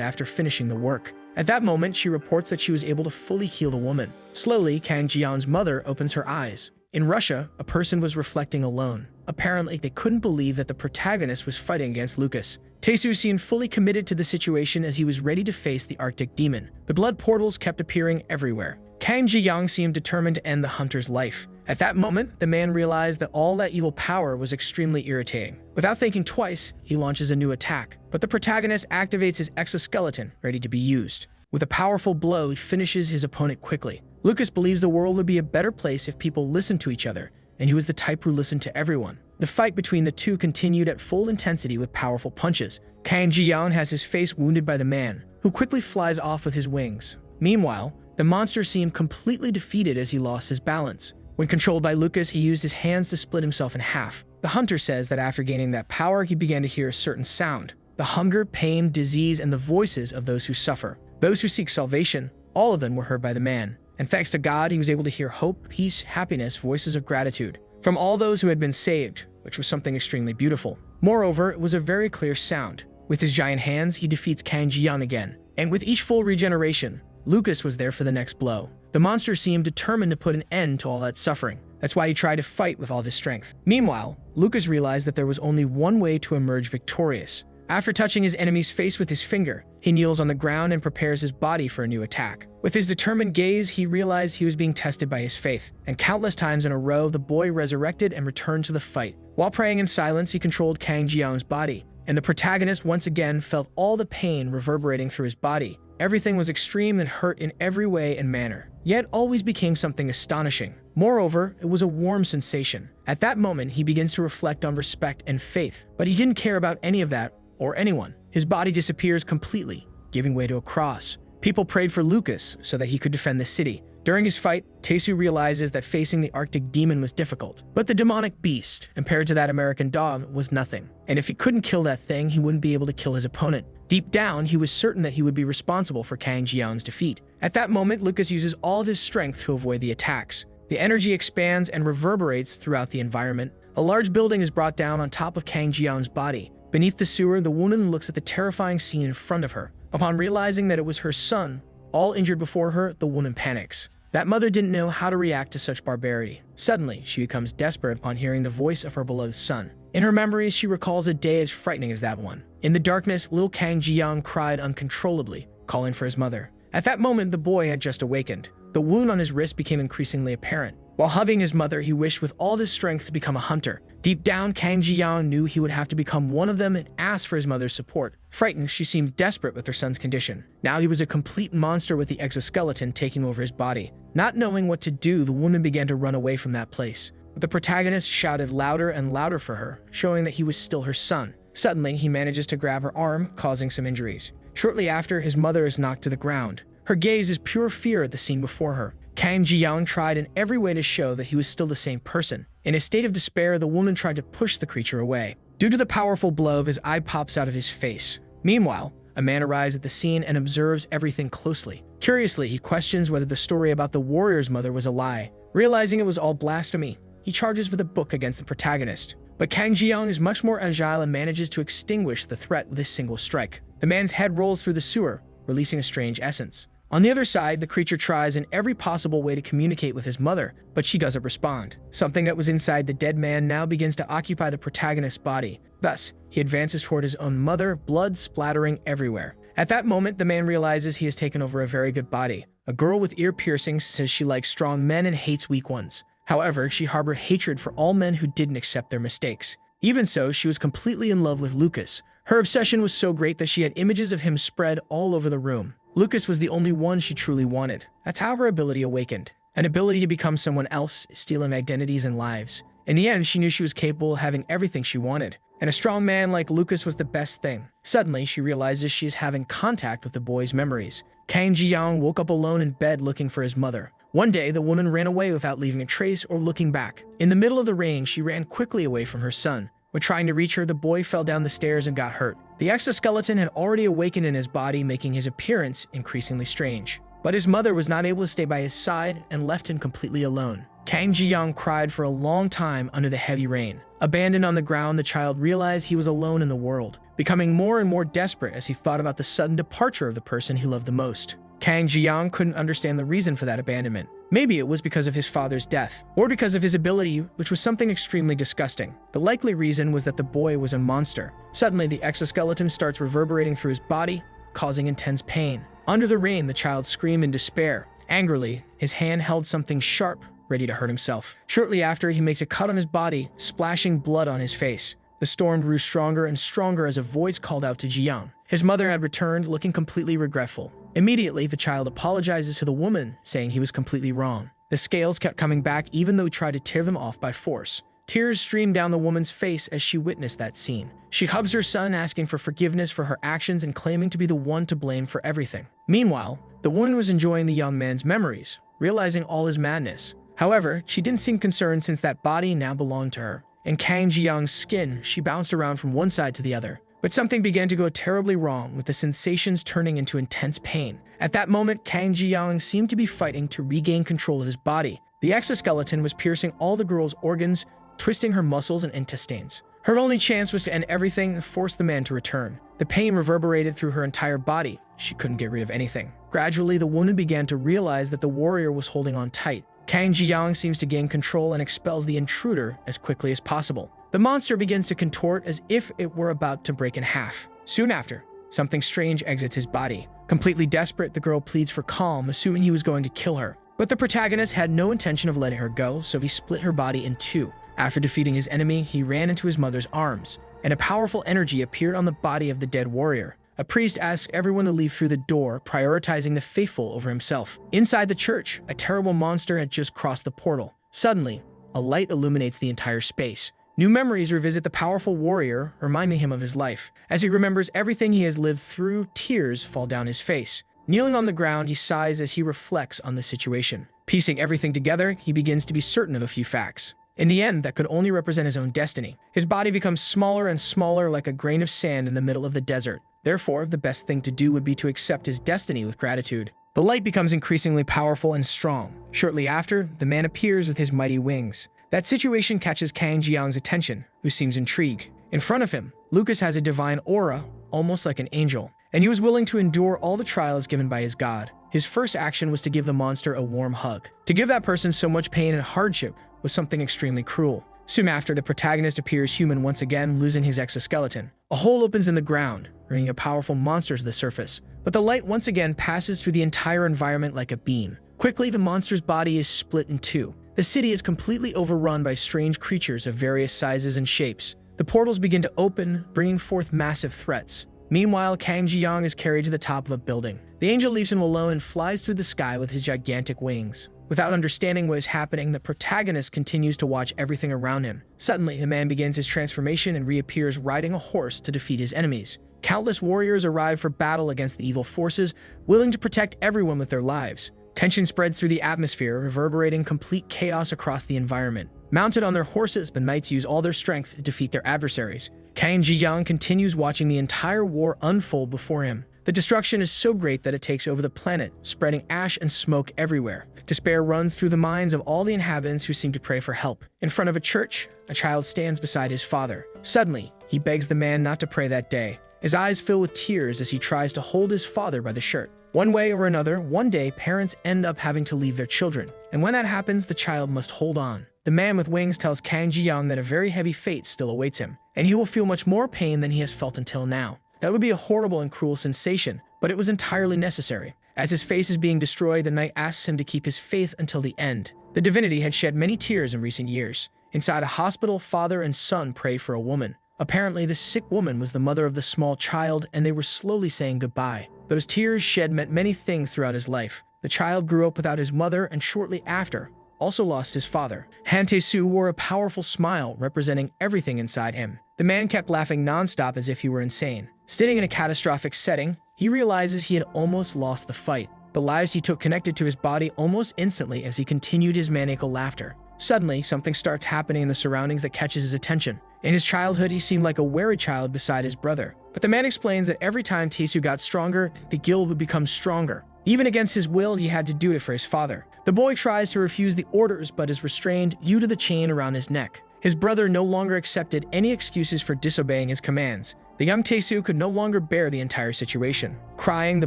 after finishing the work. At that moment, she reports that she was able to fully heal the woman. Slowly, Kang Ji-yeon's mother opens her eyes. In Russia, a person was reflecting alone. Apparently, they couldn't believe that the protagonist was fighting against Lucas. Tae-soo seemed fully committed to the situation as he was ready to face the Arctic demon. The blood portals kept appearing everywhere. Kang Ji-yeon seemed determined to end the hunter's life. At that moment, the man realized that all that evil power was extremely irritating. Without thinking twice, he launches a new attack. But the protagonist activates his exoskeleton, ready to be used. With a powerful blow, he finishes his opponent quickly. Lucas believes the world would be a better place if people listened to each other, and he was the type who listened to everyone. The fight between the two continued at full intensity with powerful punches. Kang Ji-yeon has his face wounded by the man, who quickly flies off with his wings. Meanwhile, the monster seemed completely defeated as he lost his balance. When controlled by Lucas, he used his hands to split himself in half. The hunter says that after gaining that power, he began to hear a certain sound. The hunger, pain, disease, and the voices of those who suffer. Those who seek salvation, all of them were heard by the man. And thanks to God, he was able to hear hope, peace, happiness, voices of gratitude from all those who had been saved, which was something extremely beautiful. Moreover, it was a very clear sound. With his giant hands, he defeats Kang Ji-yeon again. And with each full regeneration, Lucas was there for the next blow. The monster seemed determined to put an end to all that suffering. That's why he tried to fight with all of his strength. Meanwhile, Lucas realized that there was only one way to emerge victorious. After touching his enemy's face with his finger, he kneels on the ground and prepares his body for a new attack. With his determined gaze, he realized he was being tested by his faith, and countless times in a row, the boy resurrected and returned to the fight. While praying in silence, he controlled Kang Ji-yeon's body, and the protagonist once again felt all the pain reverberating through his body. Everything was extreme and hurt in every way and manner, yet always became something astonishing. Moreover, it was a warm sensation. At that moment, he begins to reflect on respect and faith, but he didn't care about any of that or anyone. His body disappears completely, giving way to a cross. People prayed for Lucas so that he could defend the city. During his fight, Tae-soo realizes that facing the Arctic demon was difficult, but the demonic beast, compared to that American dog, was nothing. And if he couldn't kill that thing, he wouldn't be able to kill his opponent. Deep down, he was certain that he would be responsible for Kang Ji-yeon's defeat. At that moment, Lucas uses all of his strength to avoid the attacks. The energy expands and reverberates throughout the environment. A large building is brought down on top of Kang Ji-yeon's body. Beneath the sewer, the woman looks at the terrifying scene in front of her. Upon realizing that it was her son, all injured before her, the woman panics. That mother didn't know how to react to such barbarity. Suddenly, she becomes desperate upon hearing the voice of her beloved son. In her memories, she recalls a day as frightening as that one. In the darkness, little Kang Ji-yeon cried uncontrollably, calling for his mother. At that moment, the boy had just awakened. The wound on his wrist became increasingly apparent. While hugging his mother, he wished with all his strength to become a hunter. Deep down, Kang Ji-yeon knew he would have to become one of them and asked for his mother's support. Frightened, she seemed desperate with her son's condition. Now he was a complete monster with the exoskeleton taking over his body. Not knowing what to do, the woman began to run away from that place. But the protagonist shouted louder and louder for her, showing that he was still her son. Suddenly, he manages to grab her arm, causing some injuries. Shortly after, his mother is knocked to the ground. Her gaze is pure fear at the scene before her. Kang Ji-yeon tried in every way to show that he was still the same person. In a state of despair, the woman tried to push the creature away. Due to the powerful blow, his eye pops out of his face. Meanwhile, a man arrives at the scene and observes everything closely. Curiously, he questions whether the story about the warrior's mother was a lie. Realizing it was all blasphemy, he charges with a book against the protagonist. But Kang Ji-yeon is much more agile and manages to extinguish the threat with a single strike. The man's head rolls through the sewer, releasing a strange essence. On the other side, the creature tries in every possible way to communicate with his mother, but she doesn't respond. Something that was inside the dead man now begins to occupy the protagonist's body. Thus, he advances toward his own mother, blood splattering everywhere. At that moment, the man realizes he has taken over a very good body. A girl with ear piercings says she likes strong men and hates weak ones. However, she harbored hatred for all men who didn't accept their mistakes. Even so, she was completely in love with Lucas. Her obsession was so great that she had images of him spread all over the room. Lucas was the only one she truly wanted. That's how her ability awakened. An ability to become someone else, stealing identities and lives. In the end, she knew she was capable of having everything she wanted. and a strong man like Lucas was the best thing. Suddenly, she realizes she is having contact with the boy's memories. Kang Ji-young woke up alone in bed looking for his mother. One day, the woman ran away without leaving a trace or looking back. In the middle of the rain, she ran quickly away from her son. When trying to reach her, the boy fell down the stairs and got hurt. The exoskeleton had already awakened in his body, making his appearance increasingly strange. But his mother was not able to stay by his side and left him completely alone. Kang Ji-young cried for a long time under the heavy rain. Abandoned on the ground, the child realized he was alone in the world, becoming more and more desperate as he thought about the sudden departure of the person he loved the most. Kang Ji-young couldn't understand the reason for that abandonment. Maybe it was because of his father's death, or because of his ability, which was something extremely disgusting. The likely reason was that the boy was a monster. Suddenly, the exoskeleton starts reverberating through his body, causing intense pain. Under the rain, the child screamed in despair. Angrily, his hand held something sharp, ready to hurt himself. Shortly after, he makes a cut on his body, splashing blood on his face. The storm grew stronger and stronger as a voice called out to Ji-young. His mother had returned, looking completely regretful. Immediately, the child apologizes to the woman, saying he was completely wrong. The scales kept coming back even though he tried to tear them off by force. Tears streamed down the woman's face as she witnessed that scene. She hugs her son, asking for forgiveness for her actions and claiming to be the one to blame for everything. Meanwhile, the woman was enjoying the young man's memories, realizing all his madness. However, she didn't seem concerned since that body now belonged to her. In Kang Ji-young's skin, she bounced around from one side to the other. But something began to go terribly wrong, with the sensations turning into intense pain. At that moment, Kang Ji-young seemed to be fighting to regain control of his body. The exoskeleton was piercing all the girl's organs, twisting her muscles and intestines. Her only chance was to end everything and force the man to return. The pain reverberated through her entire body. She couldn't get rid of anything. Gradually, the woman began to realize that the warrior was holding on tight. Kang Ji-young seems to gain control and expels the intruder as quickly as possible. The monster begins to contort as if it were about to break in half. Soon after, something strange exits his body. Completely desperate, the girl pleads for calm, assuming he was going to kill her. But the protagonist had no intention of letting her go, so he split her body in two. After defeating his enemy, he ran into his mother's arms, and a powerful energy appeared on the body of the dead warrior. A priest asked everyone to leave through the door, prioritizing the faithful over himself. Inside the church, a terrible monster had just crossed the portal. Suddenly, a light illuminates the entire space. New memories revisit the powerful warrior, reminding him of his life. As he remembers everything he has lived through, tears fall down his face. Kneeling on the ground, he sighs as he reflects on the situation. Piecing everything together, he begins to be certain of a few facts. In the end, that could only represent his own destiny. His body becomes smaller and smaller, like a grain of sand in the middle of the desert. Therefore, the best thing to do would be to accept his destiny with gratitude. The light becomes increasingly powerful and strong. Shortly after, the man appears with his mighty wings. That situation catches Kang Ji-young's attention, who seems intrigued. In front of him, Lucas has a divine aura, almost like an angel, and he was willing to endure all the trials given by his god. His first action was to give the monster a warm hug. To give that person so much pain and hardship was something extremely cruel. Soon after, the protagonist appears human once again, losing his exoskeleton. A hole opens in the ground, bringing a powerful monster to the surface. But the light once again passes through the entire environment like a beam. Quickly, the monster's body is split in two. The city is completely overrun by strange creatures of various sizes and shapes. The portals begin to open, bringing forth massive threats. Meanwhile, Kang Ji-young is carried to the top of a building. The angel leaves him alone and flies through the sky with his gigantic wings. Without understanding what is happening, the protagonist continues to watch everything around him. Suddenly, the man begins his transformation and reappears riding a horse to defeat his enemies. Countless warriors arrive for battle against the evil forces, willing to protect everyone with their lives. Tension spreads through the atmosphere, reverberating complete chaos across the environment. Mounted on their horses, the knights use all their strength to defeat their adversaries. Kang Ji-young continues watching the entire war unfold before him. The destruction is so great that it takes over the planet, spreading ash and smoke everywhere. Despair runs through the minds of all the inhabitants who seem to pray for help. In front of a church, a child stands beside his father. Suddenly, he begs the man not to pray that day. His eyes fill with tears as he tries to hold his father by the shirt. One way or another, one day, parents end up having to leave their children. And when that happens, the child must hold on. The man with wings tells Kang Ji-young that a very heavy fate still awaits him, and he will feel much more pain than he has felt until now. That would be a horrible and cruel sensation, but it was entirely necessary. As his face is being destroyed, the knight asks him to keep his faith until the end. The divinity had shed many tears in recent years. Inside a hospital, father and son pray for a woman. Apparently, the sick woman was the mother of the small child, and they were slowly saying goodbye. Those tears shed meant many things throughout his life. The child grew up without his mother, and shortly after, also lost his father. Han Tae-soo wore a powerful smile representing everything inside him. The man kept laughing nonstop as if he were insane. Sitting in a catastrophic setting, he realizes he had almost lost the fight. The lives he took connected to his body almost instantly as he continued his maniacal laughter. Suddenly, something starts happening in the surroundings that catches his attention. In his childhood, he seemed like a wary child beside his brother. But the man explains that every time Taesu got stronger, the guild would become stronger. Even against his will, he had to do it for his father. The boy tries to refuse the orders but is restrained due to the chain around his neck. His brother no longer accepted any excuses for disobeying his commands. The young Taesu could no longer bear the entire situation. Crying, the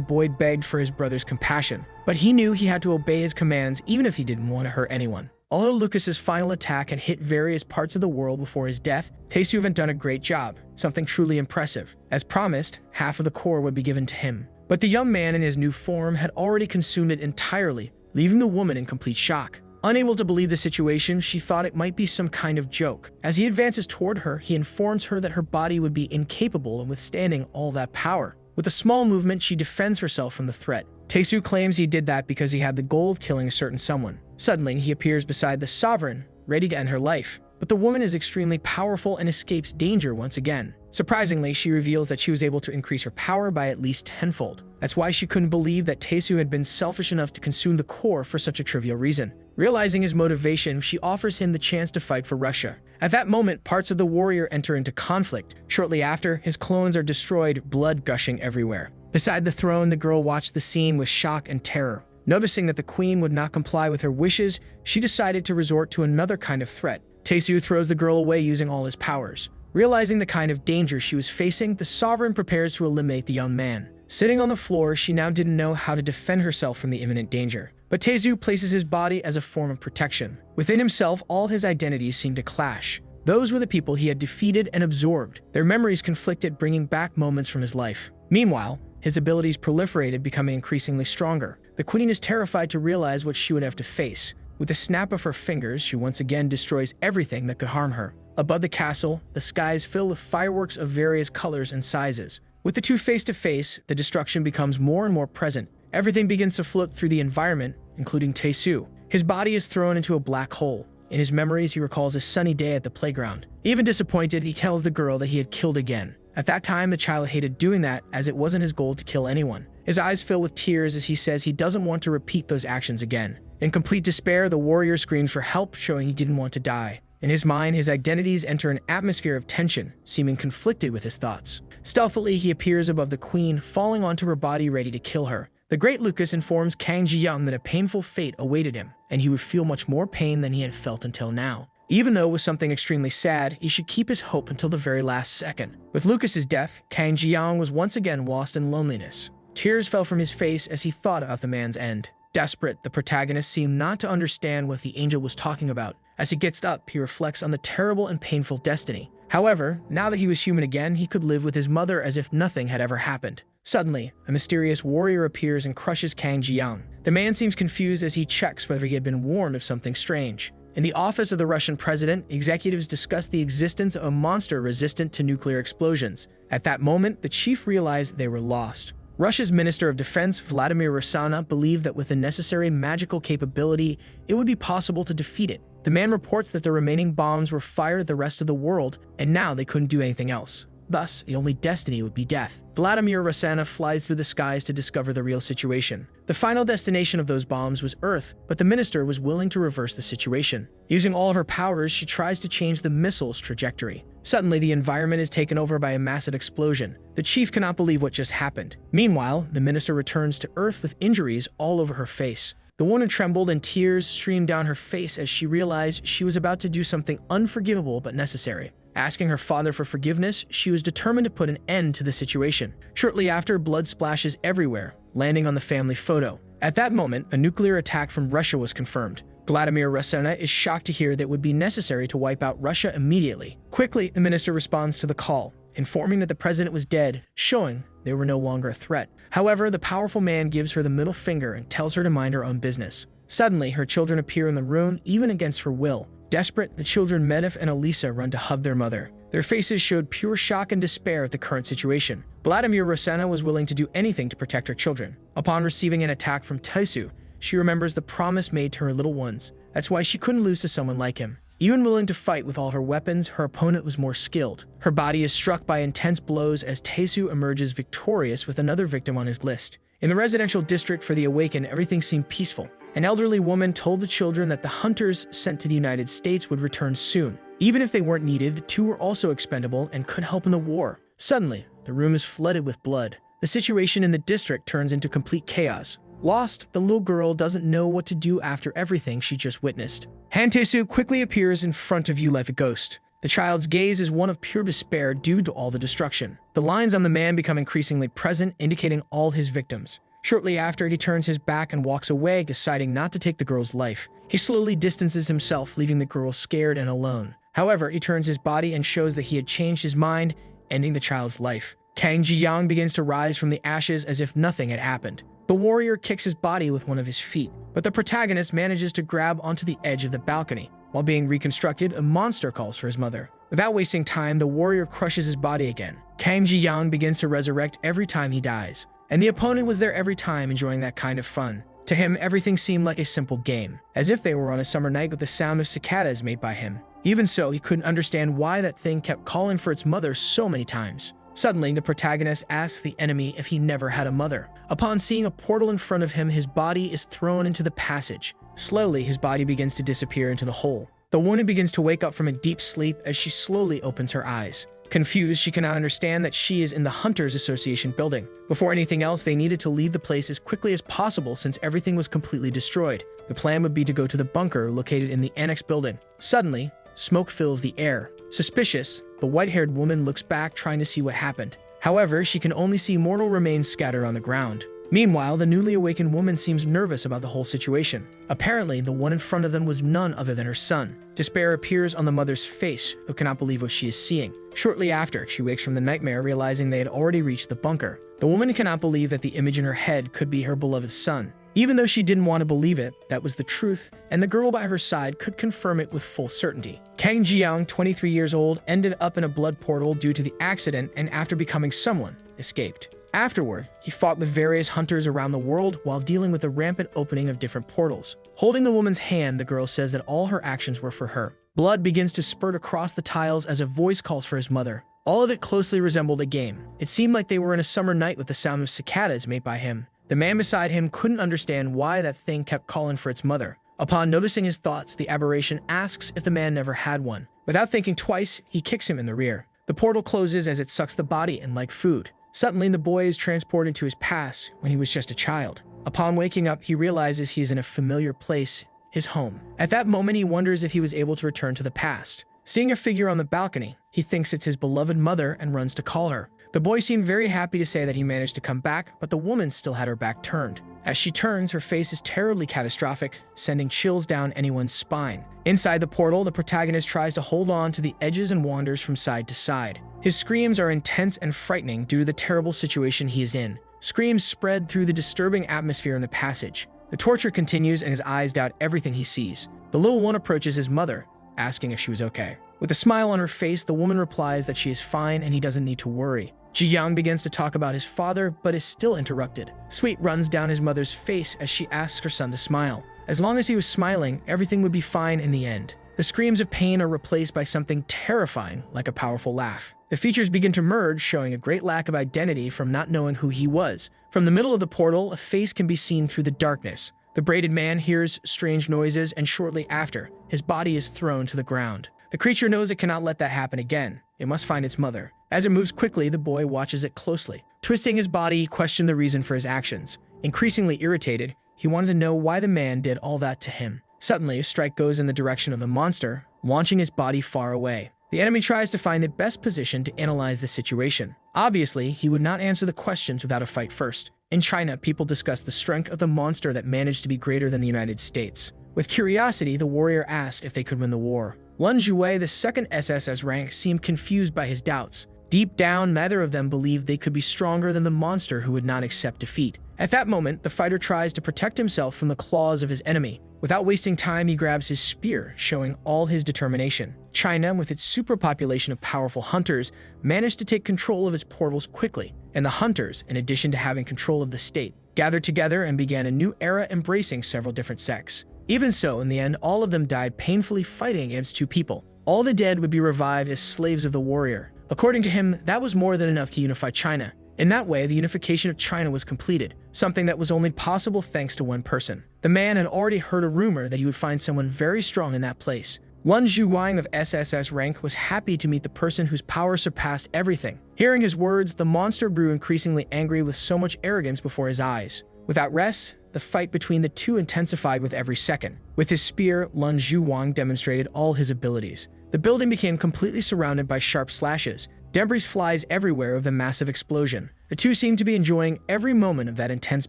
boy begged for his brother's compassion, but he knew he had to obey his commands even if he didn't want to hurt anyone. Although Lucas's final attack had hit various parts of the world before his death, Taesu had done a great job, something truly impressive. As promised, half of the core would be given to him. But the young man in his new form had already consumed it entirely, leaving the woman in complete shock. Unable to believe the situation, she thought it might be some kind of joke. As he advances toward her, he informs her that her body would be incapable of withstanding all that power. With a small movement, she defends herself from the threat. Taesu claims he did that because he had the goal of killing a certain someone. Suddenly, he appears beside the sovereign, ready to end her life. But the woman is extremely powerful and escapes danger once again. Surprisingly, she reveals that she was able to increase her power by at least tenfold. That's why she couldn't believe that Taesu had been selfish enough to consume the core for such a trivial reason. Realizing his motivation, she offers him the chance to fight for Russia. At that moment, parts of the warrior enter into conflict. Shortly after, his clones are destroyed, blood gushing everywhere. Beside the throne, the girl watched the scene with shock and terror. Noticing that the queen would not comply with her wishes, she decided to resort to another kind of threat. Taesu throws the girl away using all his powers. Realizing the kind of danger she was facing, the sovereign prepares to eliminate the young man. Sitting on the floor, she now didn't know how to defend herself from the imminent danger. But Taesu places his body as a form of protection. Within himself, all his identities seemed to clash. Those were the people he had defeated and absorbed. Their memories conflicted, bringing back moments from his life. Meanwhile, his abilities proliferated, becoming increasingly stronger. The queen is terrified to realize what she would have to face. With a snap of her fingers, she once again destroys everything that could harm her. Above the castle, the skies fill with fireworks of various colors and sizes. With the two face to face, the destruction becomes more and more present. Everything begins to float through the environment, including Taesu. His body is thrown into a black hole. In his memories, he recalls a sunny day at the playground. Even disappointed, he tells the girl that he had killed again. At that time, the child hated doing that, as it wasn't his goal to kill anyone. His eyes fill with tears as he says he doesn't want to repeat those actions again. In complete despair, the warrior screams for help, showing he didn't want to die. In his mind, his identities enter an atmosphere of tension, seeming conflicted with his thoughts. Stealthily, he appears above the queen, falling onto her body ready to kill her. The great Lucas informs Kang Ji-young that a painful fate awaited him, and he would feel much more pain than he had felt until now. Even though it was something extremely sad, he should keep his hope until the very last second. With Lucas's death, Kang Ji-young was once again lost in loneliness. Tears fell from his face as he thought about the man's end. Desperate, the protagonist seemed not to understand what the angel was talking about. As he gets up, he reflects on the terrible and painful destiny. However, now that he was human again, he could live with his mother as if nothing had ever happened. Suddenly, a mysterious warrior appears and crushes Kang Ji-young. The man seems confused as he checks whether he had been warned of something strange. In the office of the Russian president, executives discuss the existence of a monster resistant to nuclear explosions. At that moment, the chief realized they were lost. Russia's Minister of Defense, Vladimir Rossana, believed that with the necessary magical capability, it would be possible to defeat it. The man reports that the remaining bombs were fired at the rest of the world, and now they couldn't do anything else. Thus, the only destiny would be death. Vladimir Rossana flies through the skies to discover the real situation. The final destination of those bombs was Earth, but the minister was willing to reverse the situation. Using all of her powers, she tries to change the missile's trajectory. Suddenly, the environment is taken over by a massive explosion. The chief cannot believe what just happened. Meanwhile, the minister returns to Earth with injuries all over her face. The woman trembled and tears streamed down her face as she realized she was about to do something unforgivable but necessary. Asking her father for forgiveness, she was determined to put an end to the situation. Shortly after, blood splashes everywhere, landing on the family photo. At that moment, a nuclear attack from Russia was confirmed. Vladimir Rossana is shocked to hear that it would be necessary to wipe out Russia immediately. Quickly, the minister responds to the call, informing that the president was dead, showing they were no longer a threat. However, the powerful man gives her the middle finger and tells her to mind her own business. Suddenly, her children appear in the room, even against her will. Desperate, the children Medivh and Elisa run to hug their mother. Their faces showed pure shock and despair at the current situation. Vladimir Rossana was willing to do anything to protect her children. Upon receiving an attack from Taesu, she remembers the promise made to her little ones. That's why she couldn't lose to someone like him. Even willing to fight with all her weapons, her opponent was more skilled. Her body is struck by intense blows as Taesu emerges victorious with another victim on his list. In the residential district for the Awakened, everything seemed peaceful. An elderly woman told the children that the hunters sent to the United States would return soon. Even if they weren't needed, the two were also expendable and could help in the war. Suddenly, the room is flooded with blood. The situation in the district turns into complete chaos. Lost, the little girl doesn't know what to do after everything she just witnessed. Han Tae-soo quickly appears in front of you like a ghost. The child's gaze is one of pure despair due to all the destruction. The lines on the man become increasingly present, indicating all his victims. Shortly after, he turns his back and walks away, deciding not to take the girl's life. He slowly distances himself, leaving the girl scared and alone. However, he turns his body and shows that he had changed his mind, ending the child's life. Kang Ji-young begins to rise from the ashes as if nothing had happened. The warrior kicks his body with one of his feet, but the protagonist manages to grab onto the edge of the balcony. While being reconstructed, a monster calls for his mother. Without wasting time, the warrior crushes his body again. Kang Ji-young begins to resurrect every time he dies, and the opponent was there every time, enjoying that kind of fun. To him, everything seemed like a simple game, as if they were on a summer night with the sound of cicadas made by him. Even so, he couldn't understand why that thing kept calling for its mother so many times. Suddenly, the protagonist asks the enemy if he never had a mother. Upon seeing a portal in front of him, his body is thrown into the passage. Slowly, his body begins to disappear into the hole. The woman begins to wake up from a deep sleep as she slowly opens her eyes. Confused, she cannot understand that she is in the Hunters Association building. Before anything else, they needed to leave the place as quickly as possible since everything was completely destroyed. The plan would be to go to the bunker located in the annex building. Suddenly, smoke fills the air. Suspicious, the white-haired woman looks back trying to see what happened. However, she can only see mortal remains scattered on the ground. Meanwhile, the newly awakened woman seems nervous about the whole situation. Apparently, the one in front of them was none other than her son. Despair appears on the mother's face, who cannot believe what she is seeing. Shortly after, she wakes from the nightmare, realizing they had already reached the bunker. The woman cannot believe that the image in her head could be her beloved son. Even though she didn't want to believe it, that was the truth, and the girl by her side could confirm it with full certainty. Kang Ji-young, 23 years old, ended up in a blood portal due to the accident and after becoming someone, escaped. Afterward, he fought with various hunters around the world while dealing with the rampant opening of different portals. Holding the woman's hand, the girl says that all her actions were for her. Blood begins to spurt across the tiles as a voice calls for his mother. All of it closely resembled a game. It seemed like they were in a summer night with the sound of cicadas made by him. The man beside him couldn't understand why that thing kept calling for its mother. Upon noticing his thoughts, the aberration asks if the man never had one. Without thinking twice, he kicks him in the rear. The portal closes as it sucks the body in like food. Suddenly, the boy is transported to his past when he was just a child. Upon waking up, he realizes he is in a familiar place, his home. At that moment, he wonders if he was able to return to the past. Seeing a figure on the balcony, he thinks it's his beloved mother and runs to call her. The boy seemed very happy to say that he managed to come back, but the woman still had her back turned. As she turns, her face is terribly catastrophic, sending chills down anyone's spine. Inside the portal, the protagonist tries to hold on to the edges and wanders from side to side. His screams are intense and frightening due to the terrible situation he is in. Screams spread through the disturbing atmosphere in the passage. The torture continues and his eyes doubt everything he sees. The little one approaches his mother, asking if she was okay. With a smile on her face, the woman replies that she is fine and he doesn't need to worry. Ji-young begins to talk about his father, but is still interrupted. Sweat runs down his mother's face as she asks her son to smile. As long as he was smiling, everything would be fine in the end. The screams of pain are replaced by something terrifying, like a powerful laugh. The features begin to merge, showing a great lack of identity from not knowing who he was. From the middle of the portal, a face can be seen through the darkness. The braided man hears strange noises, and shortly after, his body is thrown to the ground. The creature knows it cannot let that happen again. It must find its mother. As it moves quickly, the boy watches it closely. Twisting his body, he questioned the reason for his actions. Increasingly irritated, he wanted to know why the man did all that to him. Suddenly, a strike goes in the direction of the monster, launching his body far away. The enemy tries to find the best position to analyze the situation. Obviously, he would not answer the questions without a fight first. In China, people discuss the strength of the monster that managed to be greater than the United States. With curiosity, the warrior asked if they could win the war. Lun Jue, the second SSS rank, seemed confused by his doubts. Deep down, neither of them believed they could be stronger than the monster who would not accept defeat. At that moment, the fighter tries to protect himself from the claws of his enemy. Without wasting time, he grabs his spear, showing all his determination. China, with its superpopulation of powerful hunters, managed to take control of its portals quickly, and the hunters, in addition to having control of the state, gathered together and began a new era embracing several different sects. Even so, in the end, all of them died painfully fighting against two people. All the dead would be revived as slaves of the warrior. According to him, that was more than enough to unify China. In that way, the unification of China was completed, something that was only possible thanks to one person. The man had already heard a rumor that he would find someone very strong in that place. Lun Zhuwang of SSS rank was happy to meet the person whose power surpassed everything. Hearing his words, the monster grew increasingly angry with so much arrogance before his eyes. Without rest, the fight between the two intensified with every second. With his spear, Lun Zhuwang demonstrated all his abilities. The building became completely surrounded by sharp slashes. Debris flies everywhere of the massive explosion. The two seemed to be enjoying every moment of that intense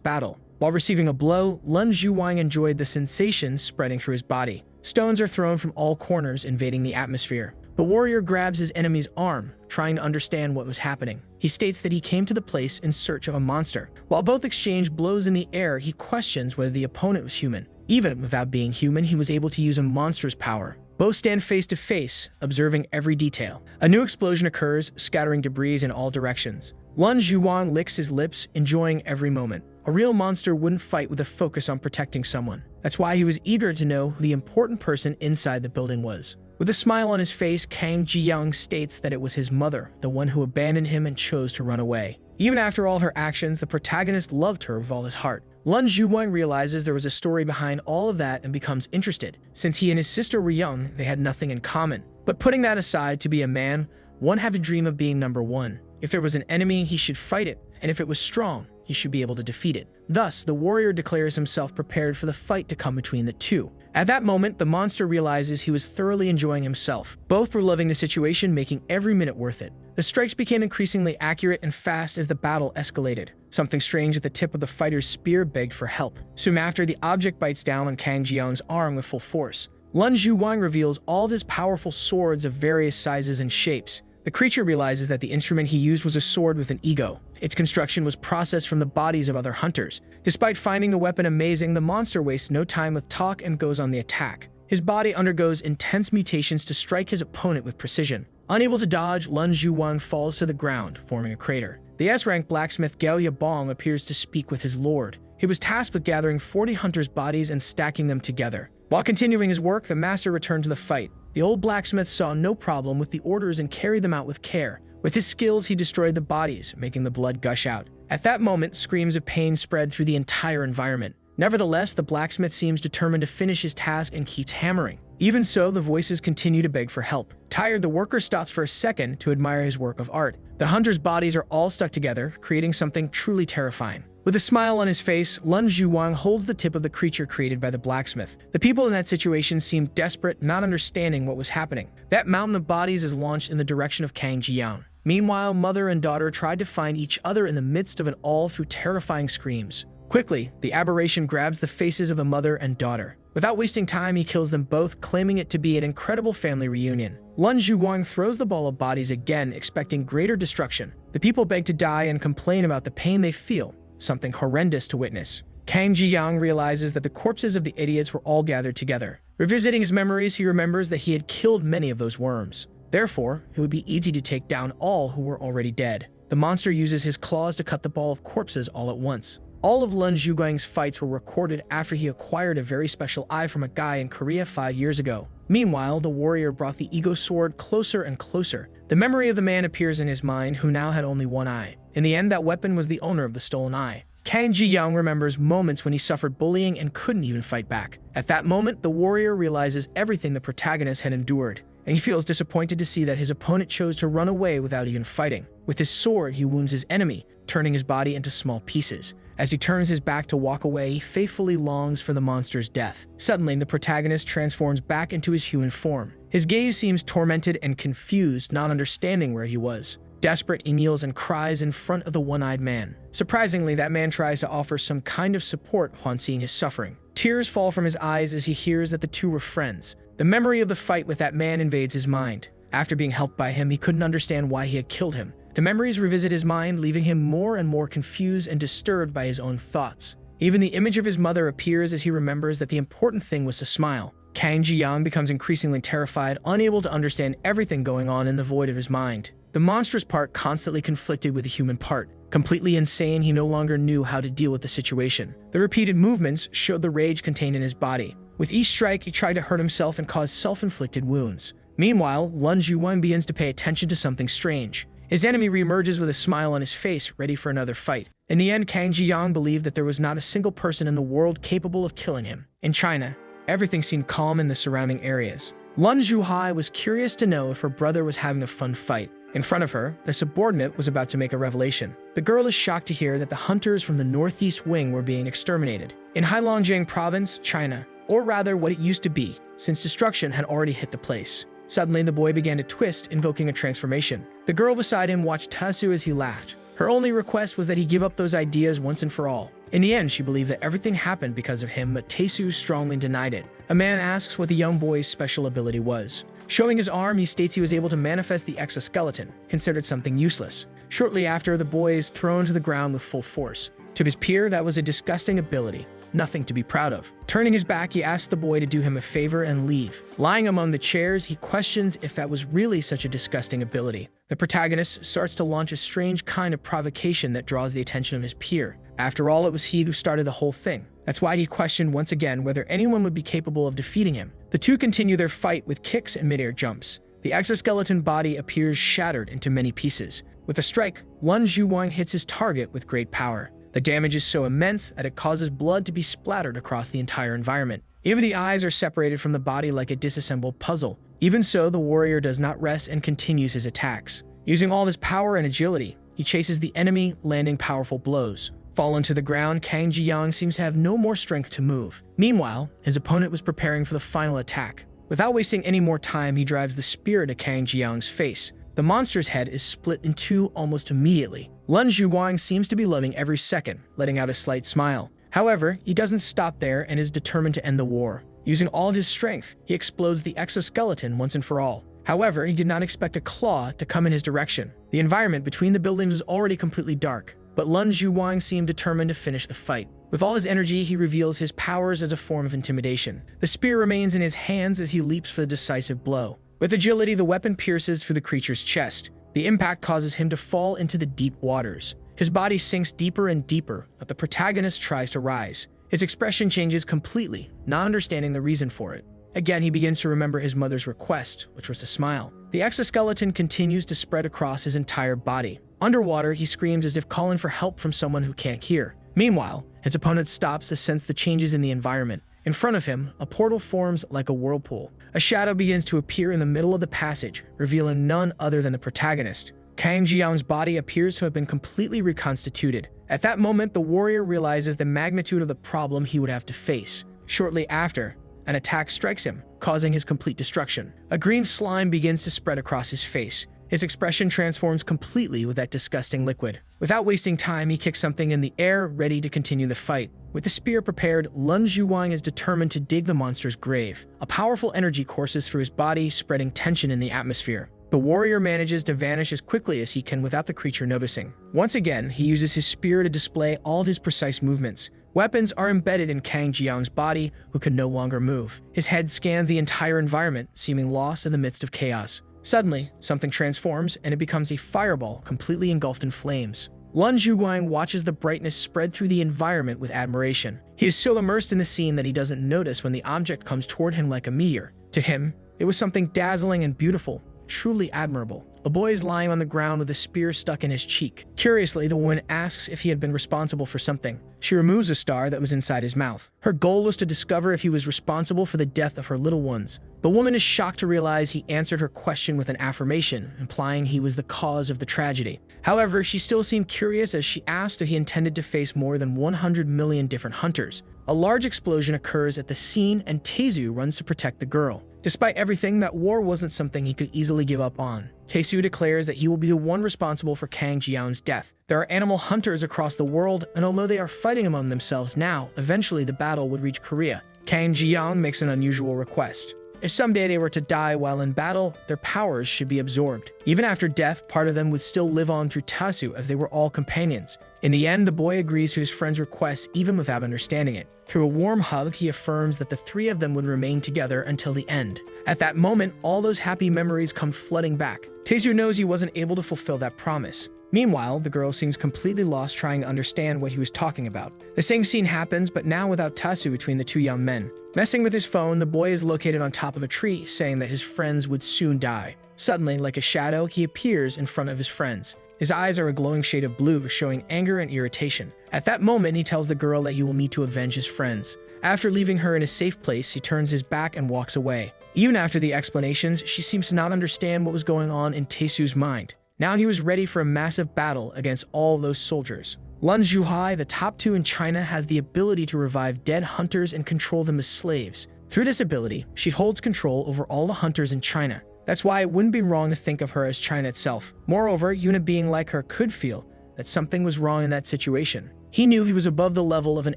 battle. While receiving a blow, Lun Zhuwang enjoyed the sensations spreading through his body. Stones are thrown from all corners, invading the atmosphere. The warrior grabs his enemy's arm, trying to understand what was happening. He states that he came to the place in search of a monster. While both exchange blows in the air, he questions whether the opponent was human. Even without being human, he was able to use a monster's power. Both stand face to face, observing every detail. A new explosion occurs, scattering debris in all directions. Lun Zhuwang licks his lips, enjoying every moment. A real monster wouldn't fight with a focus on protecting someone. That's why he was eager to know who the important person inside the building was. With a smile on his face, Kang Jiyang states that it was his mother, the one who abandoned him and chose to run away. Even after all her actions, the protagonist loved her with all his heart. Lun Zhuwang realizes there was a story behind all of that and becomes interested. Since he and his sister were young, they had nothing in common. But putting that aside, to be a man, one had to dream of being number one. If there was an enemy, he should fight it, and if it was strong, he should be able to defeat it. Thus, the warrior declares himself prepared for the fight to come between the two. At that moment, the monster realizes he was thoroughly enjoying himself. Both were loving the situation, making every minute worth it. The strikes became increasingly accurate and fast as the battle escalated. Something strange at the tip of the fighter's spear begged for help. Soon after, the object bites down on Kang Jiang's arm with full force. Lun Zhuwang reveals all of his powerful swords of various sizes and shapes. The creature realizes that the instrument he used was a sword with an ego. Its construction was processed from the bodies of other hunters. Despite finding the weapon amazing, the monster wastes no time with talk and goes on the attack. His body undergoes intense mutations to strike his opponent with precision. Unable to dodge, Lun Zhuwang falls to the ground, forming a crater. The S-rank blacksmith Gao Yabong appears to speak with his lord. He was tasked with gathering 40 hunters' bodies and stacking them together. While continuing his work, the master returned to the fight. The old blacksmith saw no problem with the orders and carried them out with care. With his skills, he destroyed the bodies, making the blood gush out. At that moment, screams of pain spread through the entire environment. Nevertheless, the blacksmith seems determined to finish his task and keeps hammering. Even so, the voices continue to beg for help. Tired, the worker stops for a second to admire his work of art. The hunters' bodies are all stuck together, creating something truly terrifying. With a smile on his face, Lun Zhuwang holds the tip of the creature created by the blacksmith. The people in that situation seemed desperate, not understanding what was happening. That mountain of bodies is launched in the direction of Kang Jiang. Meanwhile, mother and daughter tried to find each other in the midst of it all through terrifying screams. Quickly, the aberration grabs the faces of the mother and daughter. Without wasting time, he kills them both, claiming it to be an incredible family reunion. Lun Zhuwang throws the ball of bodies again, expecting greater destruction. The people beg to die and complain about the pain they feel, something horrendous to witness. Kang Jiang realizes that the corpses of the idiots were all gathered together. Revisiting his memories, he remembers that he had killed many of those worms. Therefore, it would be easy to take down all who were already dead. The monster uses his claws to cut the ball of corpses all at once. All of Lun Zhuwang's fights were recorded after he acquired a very special eye from a guy in Korea 5 years ago. Meanwhile, the warrior brought the ego sword closer and closer. The memory of the man appears in his mind, who now had only one eye. In the end, that weapon was the owner of the stolen eye. Kang Jiang remembers moments when he suffered bullying and couldn't even fight back. At that moment, the warrior realizes everything the protagonist had endured, and he feels disappointed to see that his opponent chose to run away without even fighting. With his sword, he wounds his enemy, turning his body into small pieces. As he turns his back to walk away, he faithfully longs for the monster's death. Suddenly, the protagonist transforms back into his human form. His gaze seems tormented and confused, not understanding where he was. Desperate, he kneels and cries in front of the one-eyed man. Surprisingly, that man tries to offer some kind of support upon seeing his suffering. Tears fall from his eyes as he hears that the two were friends. The memory of the fight with that man invades his mind. After being helped by him, he couldn't understand why he had killed him. The memories revisit his mind, leaving him more and more confused and disturbed by his own thoughts. Even the image of his mother appears as he remembers that the important thing was to smile. Kang Jiang becomes increasingly terrified, unable to understand everything going on in the void of his mind. The monstrous part constantly conflicted with the human part. Completely insane, he no longer knew how to deal with the situation. The repeated movements showed the rage contained in his body. With each strike, he tried to hurt himself and cause self-inflicted wounds. Meanwhile, Lun Zhuwang begins to pay attention to something strange. His enemy reemerges with a smile on his face, ready for another fight. In the end, Kang Jiyang believed that there was not a single person in the world capable of killing him. In China, everything seemed calm in the surrounding areas. Lun Zhuhai was curious to know if her brother was having a fun fight. In front of her, the subordinate was about to make a revelation. The girl is shocked to hear that the hunters from the northeast wing were being exterminated. In Heilongjiang province, China, or rather what it used to be, since destruction had already hit the place. Suddenly, the boy began to twist, invoking a transformation. The girl beside him watched Tasu as he laughed. Her only request was that he give up those ideas once and for all. In the end, she believed that everything happened because of him, but Tasu strongly denied it. A man asks what the young boy's special ability was. Showing his arm, he states he was able to manifest the exoskeleton, considered something useless. Shortly after, the boy is thrown to the ground with full force. To his peer, that was a disgusting ability, nothing to be proud of. Turning his back, he asks the boy to do him a favor and leave. Lying among the chairs, he questions if that was really such a disgusting ability. The protagonist starts to launch a strange kind of provocation that draws the attention of his peer. After all, it was he who started the whole thing. That's why he questioned once again whether anyone would be capable of defeating him. The two continue their fight with kicks and mid-air jumps. The exoskeleton body appears shattered into many pieces. With a strike, Lun Zhuwang hits his target with great power. The damage is so immense that it causes blood to be splattered across the entire environment. Even the eyes are separated from the body like a disassembled puzzle. Even so, the warrior does not rest and continues his attacks. Using all his power and agility, he chases the enemy, landing powerful blows. Fallen to the ground, Kang Jiyang seems to have no more strength to move. Meanwhile, his opponent was preparing for the final attack. Without wasting any more time, he drives the spear into Kang Jiyang's face. The monster's head is split in two almost immediately. Lun Zhuwang seems to be loving every second, letting out a slight smile. However, he doesn't stop there and is determined to end the war. Using all of his strength, he explodes the exoskeleton once and for all. However, he did not expect a claw to come in his direction. The environment between the buildings was already completely dark, but Lun Zhuwang seemed determined to finish the fight. With all his energy, he reveals his powers as a form of intimidation. The spear remains in his hands as he leaps for the decisive blow. With agility, the weapon pierces through the creature's chest. The impact causes him to fall into the deep waters. His body sinks deeper and deeper, but the protagonist tries to rise. His expression changes completely, not understanding the reason for it. Again, he begins to remember his mother's request, which was to smile. The exoskeleton continues to spread across his entire body. Underwater, he screams as if calling for help from someone who can't hear. Meanwhile, his opponent stops to sense the changes in the environment. In front of him, a portal forms like a whirlpool. A shadow begins to appear in the middle of the passage, revealing none other than the protagonist. Kang Jiyang's body appears to have been completely reconstituted. At that moment, the warrior realizes the magnitude of the problem he would have to face. Shortly after, an attack strikes him, causing his complete destruction. A green slime begins to spread across his face. His expression transforms completely with that disgusting liquid. Without wasting time, he kicks something in the air, ready to continue the fight. With the spear prepared, Lun Zhuwang is determined to dig the monster's grave. A powerful energy courses through his body, spreading tension in the atmosphere. The warrior manages to vanish as quickly as he can without the creature noticing. Once again, he uses his spear to display all of his precise movements. Weapons are embedded in Kang Jiyang's body, who can no longer move. His head scans the entire environment, seeming lost in the midst of chaos. Suddenly, something transforms, and it becomes a fireball completely engulfed in flames. Lun Zhuwang watches the brightness spread through the environment with admiration. He is so immersed in the scene that he doesn't notice when the object comes toward him like a meteor. To him, it was something dazzling and beautiful, truly admirable. A boy is lying on the ground with a spear stuck in his cheek. Curiously, the woman asks if he had been responsible for something. She removes a star that was inside his mouth. Her goal was to discover if he was responsible for the death of her little ones. The woman is shocked to realize he answered her question with an affirmation, implying he was the cause of the tragedy. However, she still seemed curious as she asked if he intended to face more than 100 million different hunters. A large explosion occurs at the scene and Taesu runs to protect the girl. Despite everything, that war wasn't something he could easily give up on. Taesu declares that he will be the one responsible for Kang Jiyang's death. There are animal hunters across the world, and although they are fighting among themselves now, eventually the battle would reach Korea. Kang Jiyang makes an unusual request. If someday they were to die while in battle, their powers should be absorbed. Even after death, part of them would still live on through Taesu as they were all companions. In the end, the boy agrees to his friend's request even without understanding it. Through a warm hug, he affirms that the three of them would remain together until the end. At that moment, all those happy memories come flooding back. Taesu knows he wasn't able to fulfill that promise. Meanwhile, the girl seems completely lost trying to understand what he was talking about. The same scene happens, but now without Tasu between the two young men. Messing with his phone, the boy is located on top of a tree, saying that his friends would soon die. Suddenly, like a shadow, he appears in front of his friends. His eyes are a glowing shade of blue, showing anger and irritation. At that moment, he tells the girl that he will need to avenge his friends. After leaving her in a safe place, he turns his back and walks away. Even after the explanations, she seems to not understand what was going on in Taesu's mind. Now he was ready for a massive battle against all of those soldiers. Lun Zhuhai, the top 2 in China, has the ability to revive dead hunters and control them as slaves. Through this ability, she holds control over all the hunters in China. That's why it wouldn't be wrong to think of her as China itself. Moreover, even a being like her could feel that something was wrong in that situation. He knew he was above the level of an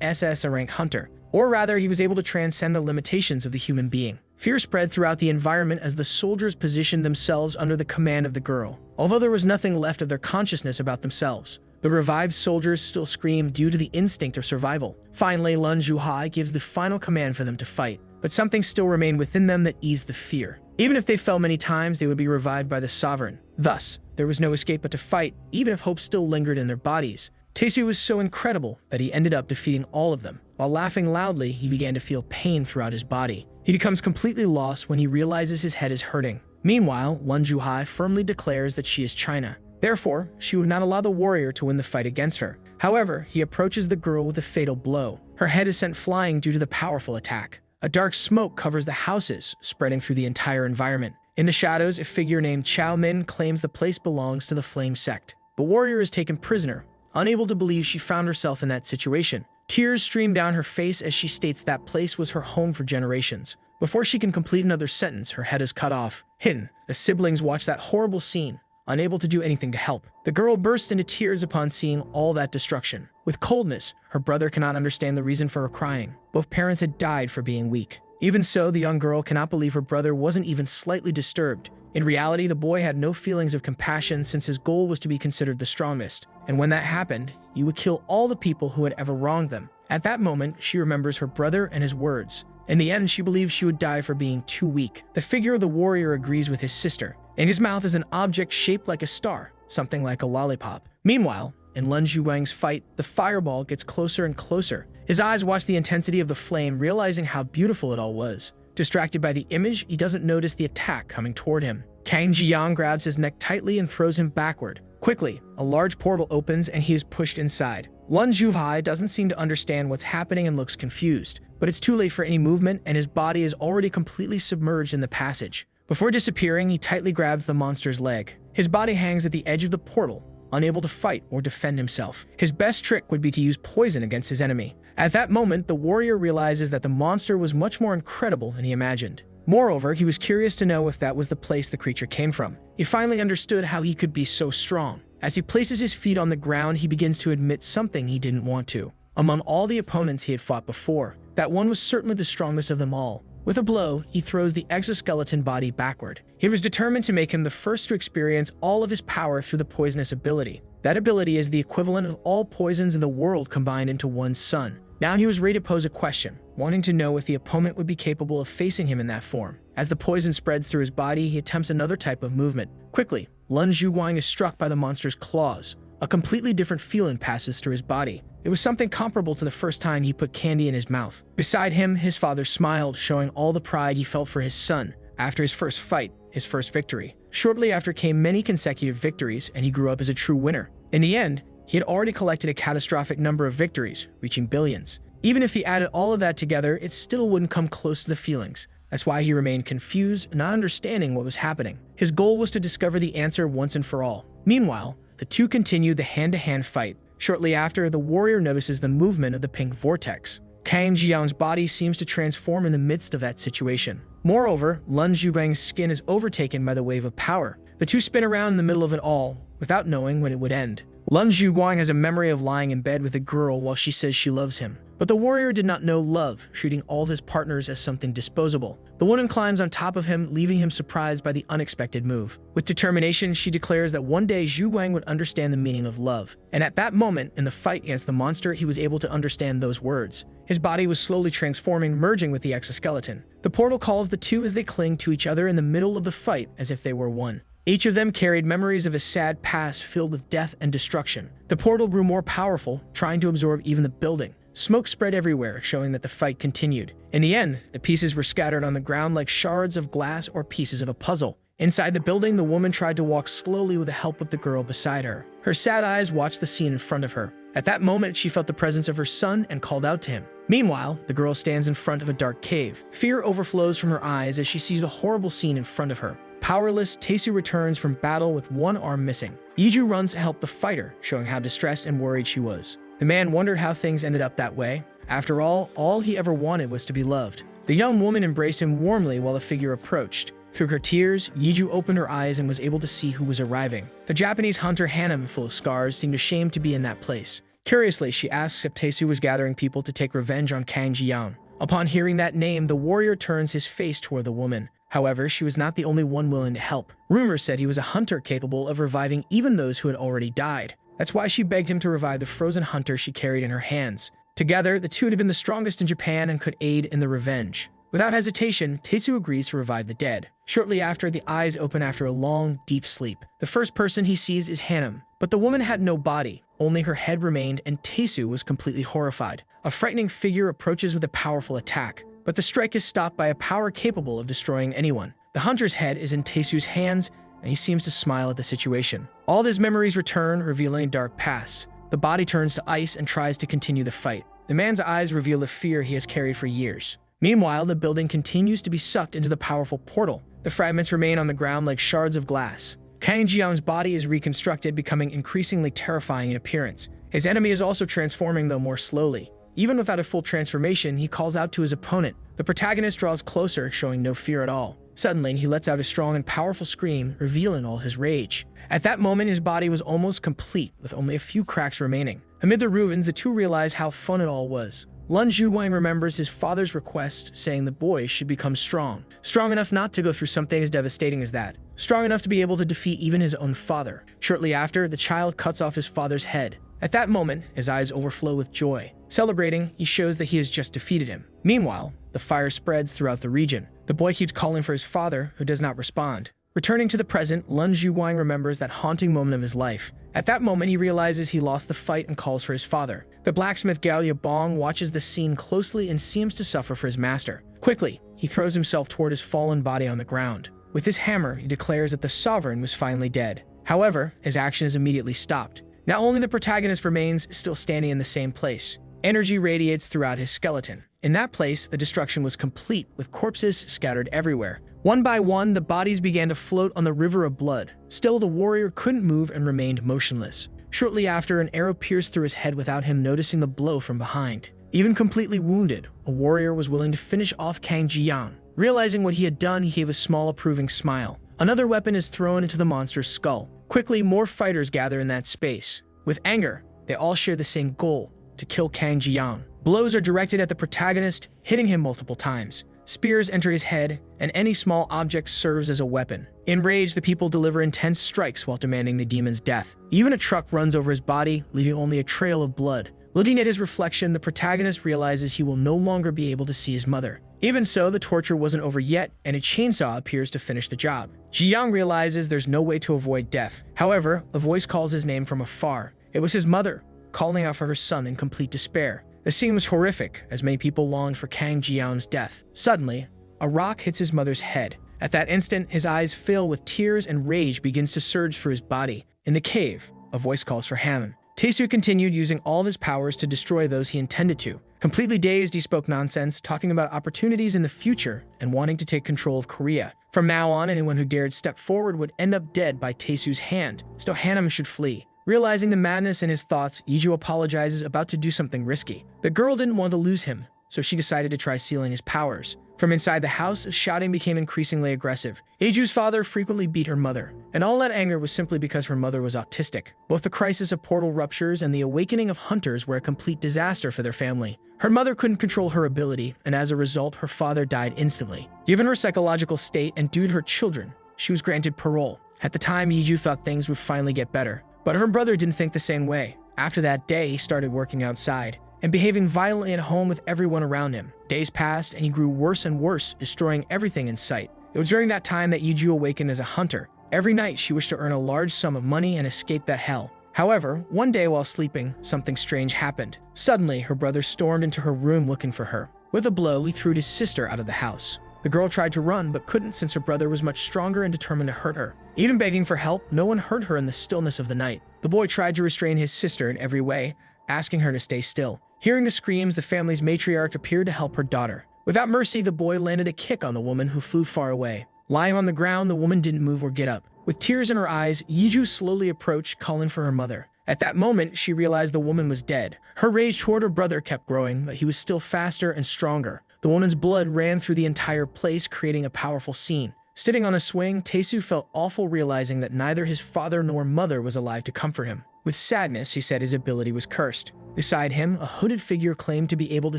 SS rank hunter, or rather, he was able to transcend the limitations of the human being. Fear spread throughout the environment as the soldiers positioned themselves under the command of the girl. Although there was nothing left of their consciousness about themselves, the revived soldiers still screamed due to the instinct of survival. Finally, Lun Zhuhai gives the final command for them to fight, but something still remained within them that eased the fear. Even if they fell many times, they would be revived by the sovereign. Thus, there was no escape but to fight, even if hope still lingered in their bodies. Taesu was so incredible that he ended up defeating all of them. While laughing loudly, he began to feel pain throughout his body. He becomes completely lost when he realizes his head is hurting. Meanwhile, Lun Zhuhai firmly declares that she is China. Therefore, she would not allow the warrior to win the fight against her. However, he approaches the girl with a fatal blow. Her head is sent flying due to the powerful attack. A dark smoke covers the houses, spreading through the entire environment. In the shadows, a figure named Chao Min claims the place belongs to the Flame Sect. The warrior is taken prisoner, unable to believe she found herself in that situation. Tears stream down her face as she states that place was her home for generations. Before she can complete another sentence, her head is cut off. Hidden, the siblings watch that horrible scene, unable to do anything to help. The girl bursts into tears upon seeing all that destruction. With coldness, her brother cannot understand the reason for her crying. Both parents had died for being weak. Even so, the young girl cannot believe her brother wasn't even slightly disturbed. In reality, the boy had no feelings of compassion since his goal was to be considered the strongest. And when that happened, he would kill all the people who had ever wronged them. At that moment, she remembers her brother and his words. In the end, she believes she would die for being too weak. The figure of the warrior agrees with his sister. In his mouth is an object shaped like a star, something like a lollipop. Meanwhile, in Lun Zhuwang's fight, the fireball gets closer and closer. His eyes watch the intensity of the flame, realizing how beautiful it all was. Distracted by the image, he doesn't notice the attack coming toward him. Kang Jiang grabs his neck tightly and throws him backward. Quickly, a large portal opens and he is pushed inside. Lun Zhuhai doesn't seem to understand what's happening and looks confused, but it's too late for any movement and his body is already completely submerged in the passage. Before disappearing, he tightly grabs the monster's leg. His body hangs at the edge of the portal, unable to fight or defend himself. His best trick would be to use poison against his enemy. At that moment, the warrior realizes that the monster was much more incredible than he imagined. Moreover, he was curious to know if that was the place the creature came from. He finally understood how he could be so strong. As he places his feet on the ground, he begins to admit something he didn't want to. Among all the opponents he had fought before, that one was certainly the strongest of them all. With a blow, he throws the exoskeleton body backward. He was determined to make him the first to experience all of his power through the poisonous ability. That ability is the equivalent of all poisons in the world combined into one sun. Now he was ready to pose a question, wanting to know if the opponent would be capable of facing him in that form. As the poison spreads through his body, he attempts another type of movement. Quickly, Lun Zhuguang is struck by the monster's claws. A completely different feeling passes through his body. It was something comparable to the first time he put candy in his mouth. Beside him, his father smiled, showing all the pride he felt for his son. After his first fight, his first victory. Shortly after came many consecutive victories, and he grew up as a true winner. In the end, he had already collected a catastrophic number of victories, reaching billions. Even if he added all of that together, it still wouldn't come close to the feelings. That's why he remained confused, not understanding what was happening. His goal was to discover the answer once and for all. Meanwhile, the two continued the hand-to-hand fight. Shortly after, the warrior notices the movement of the pink vortex. Kang Jiang's body seems to transform in the midst of that situation. Moreover, Lun Zhuguang's skin is overtaken by the wave of power. The two spin around in the middle of it all, without knowing when it would end. Lun Zhuguang has a memory of lying in bed with a girl while she says she loves him. But the warrior did not know love, treating all of his partners as something disposable. The woman climbs on top of him, leaving him surprised by the unexpected move. With determination, she declares that one day Zhu Guang would understand the meaning of love. And at that moment, in the fight against the monster, he was able to understand those words. His body was slowly transforming, merging with the exoskeleton. The portal calls the two as they cling to each other in the middle of the fight as if they were one. Each of them carried memories of a sad past filled with death and destruction. The portal grew more powerful, trying to absorb even the building. Smoke spread everywhere, showing that the fight continued. In the end, the pieces were scattered on the ground like shards of glass or pieces of a puzzle. Inside the building, the woman tried to walk slowly with the help of the girl beside her. Her sad eyes watched the scene in front of her. At that moment, she felt the presence of her son and called out to him. Meanwhile, the girl stands in front of a dark cave. Fear overflows from her eyes as she sees the horrible scene in front of her. Powerless, Taesu returns from battle with one arm missing. Yeju runs to help the fighter, showing how distressed and worried she was. The man wondered how things ended up that way. After all he ever wanted was to be loved. The young woman embraced him warmly while the figure approached. Through her tears, Yeju opened her eyes and was able to see who was arriving. The Japanese hunter Hanam, full of scars, seemed ashamed to be in that place. Curiously, she asks if Taesu was gathering people to take revenge on Kang Ji-young. Upon hearing that name, the warrior turns his face toward the woman. However, she was not the only one willing to help. Rumors said he was a hunter capable of reviving even those who had already died. That's why she begged him to revive the frozen hunter she carried in her hands. Together, the two had been the strongest in Japan and could aid in the revenge. Without hesitation, Taesu agrees to revive the dead. Shortly after, the eyes open after a long, deep sleep. The first person he sees is Hanam, but the woman had no body. Only her head remained, and Taesu was completely horrified. A frightening figure approaches with a powerful attack, but the strike is stopped by a power capable of destroying anyone. The hunter's head is in Taesu's hands, and he seems to smile at the situation. All his memories return, revealing a dark past. The body turns to ice and tries to continue the fight. The man's eyes reveal the fear he has carried for years. Meanwhile, the building continues to be sucked into the powerful portal. The fragments remain on the ground like shards of glass. Kang Ji-young's body is reconstructed, becoming increasingly terrifying in appearance. His enemy is also transforming, though more slowly. Even without a full transformation, he calls out to his opponent. The protagonist draws closer, showing no fear at all. Suddenly, he lets out a strong and powerful scream, revealing all his rage. At that moment, his body was almost complete, with only a few cracks remaining. Amid the ruins, the two realize how fun it all was. Lun Zhuguang remembers his father's request, saying the boy should become strong. Strong enough not to go through something as devastating as that. Strong enough to be able to defeat even his own father. Shortly after, the child cuts off his father's head. At that moment, his eyes overflow with joy. Celebrating, he shows that he has just defeated him. Meanwhile, the fire spreads throughout the region. The boy keeps calling for his father, who does not respond. Returning to the present, Lun Zhuguang remembers that haunting moment of his life. At that moment, he realizes he lost the fight and calls for his father. The blacksmith Gao Yabong watches the scene closely and seems to suffer for his master. Quickly, he throws himself toward his fallen body on the ground. With his hammer, he declares that the sovereign was finally dead. However, his action is immediately stopped. Now only the protagonist remains, still standing in the same place. Energy radiates throughout his skeleton. In that place, the destruction was complete, with corpses scattered everywhere. One by one, the bodies began to float on the river of blood. Still, the warrior couldn't move and remained motionless. Shortly after, an arrow pierced through his head without him noticing the blow from behind. Even completely wounded, a warrior was willing to finish off Kang Ji-young. Realizing what he had done, he gave a small approving smile. Another weapon is thrown into the monster's skull. Quickly, more fighters gather in that space. With anger, they all share the same goal, to kill Kang Ji-young. Blows are directed at the protagonist, hitting him multiple times. Spears enter his head, and any small object serves as a weapon. Enraged, the people deliver intense strikes while demanding the demon's death. Even a truck runs over his body, leaving only a trail of blood. Looking at his reflection, the protagonist realizes he will no longer be able to see his mother. Even so, the torture wasn't over yet, and a chainsaw appears to finish the job. Ji-young realizes there's no way to avoid death. However, a voice calls his name from afar. It was his mother, calling out for her son in complete despair. The scene was horrific, as many people longed for Kang Ji-young's death. Suddenly, a rock hits his mother's head. At that instant, his eyes fill with tears and rage begins to surge through his body. In the cave, a voice calls for Hammond. Taesu continued using all of his powers to destroy those he intended to. Completely dazed, he spoke nonsense, talking about opportunities in the future and wanting to take control of Korea. From now on, anyone who dared step forward would end up dead by Taesu's hand, so Hanam should flee. Realizing the madness in his thoughts, Yeju apologizes, about to do something risky. The girl didn't want to lose him, so she decided to try sealing his powers. From inside the house, shouting became increasingly aggressive. Yeju's father frequently beat her mother, and all that anger was simply because her mother was autistic. Both the crisis of portal ruptures and the awakening of hunters were a complete disaster for their family. Her mother couldn't control her ability, and as a result, her father died instantly. Given her psychological state and due to her children, she was granted parole. At the time, Yeju thought things would finally get better. But her brother didn't think the same way. After that day, he started working outside and behaving violently at home with everyone around him. Days passed, and he grew worse and worse, destroying everything in sight. It was during that time that Yeju awakened as a hunter. Every night, she wished to earn a large sum of money and escape that hell. However, one day while sleeping, something strange happened. Suddenly, her brother stormed into her room looking for her. With a blow, he threw his sister out of the house. The girl tried to run, but couldn't since her brother was much stronger and determined to hurt her. Even begging for help, no one heard her in the stillness of the night. The boy tried to restrain his sister in every way, asking her to stay still. Hearing the screams, the family's matriarch appeared to help her daughter. Without mercy, the boy landed a kick on the woman who flew far away. Lying on the ground, the woman didn't move or get up. With tears in her eyes, Yeju slowly approached, calling for her mother. At that moment, she realized the woman was dead. Her rage toward her brother kept growing, but he was still faster and stronger. The woman's blood ran through the entire place, creating a powerful scene. Sitting on a swing, Taesu felt awful, realizing that neither his father nor mother was alive to comfort him. With sadness, he said his ability was cursed. Beside him, a hooded figure claimed to be able to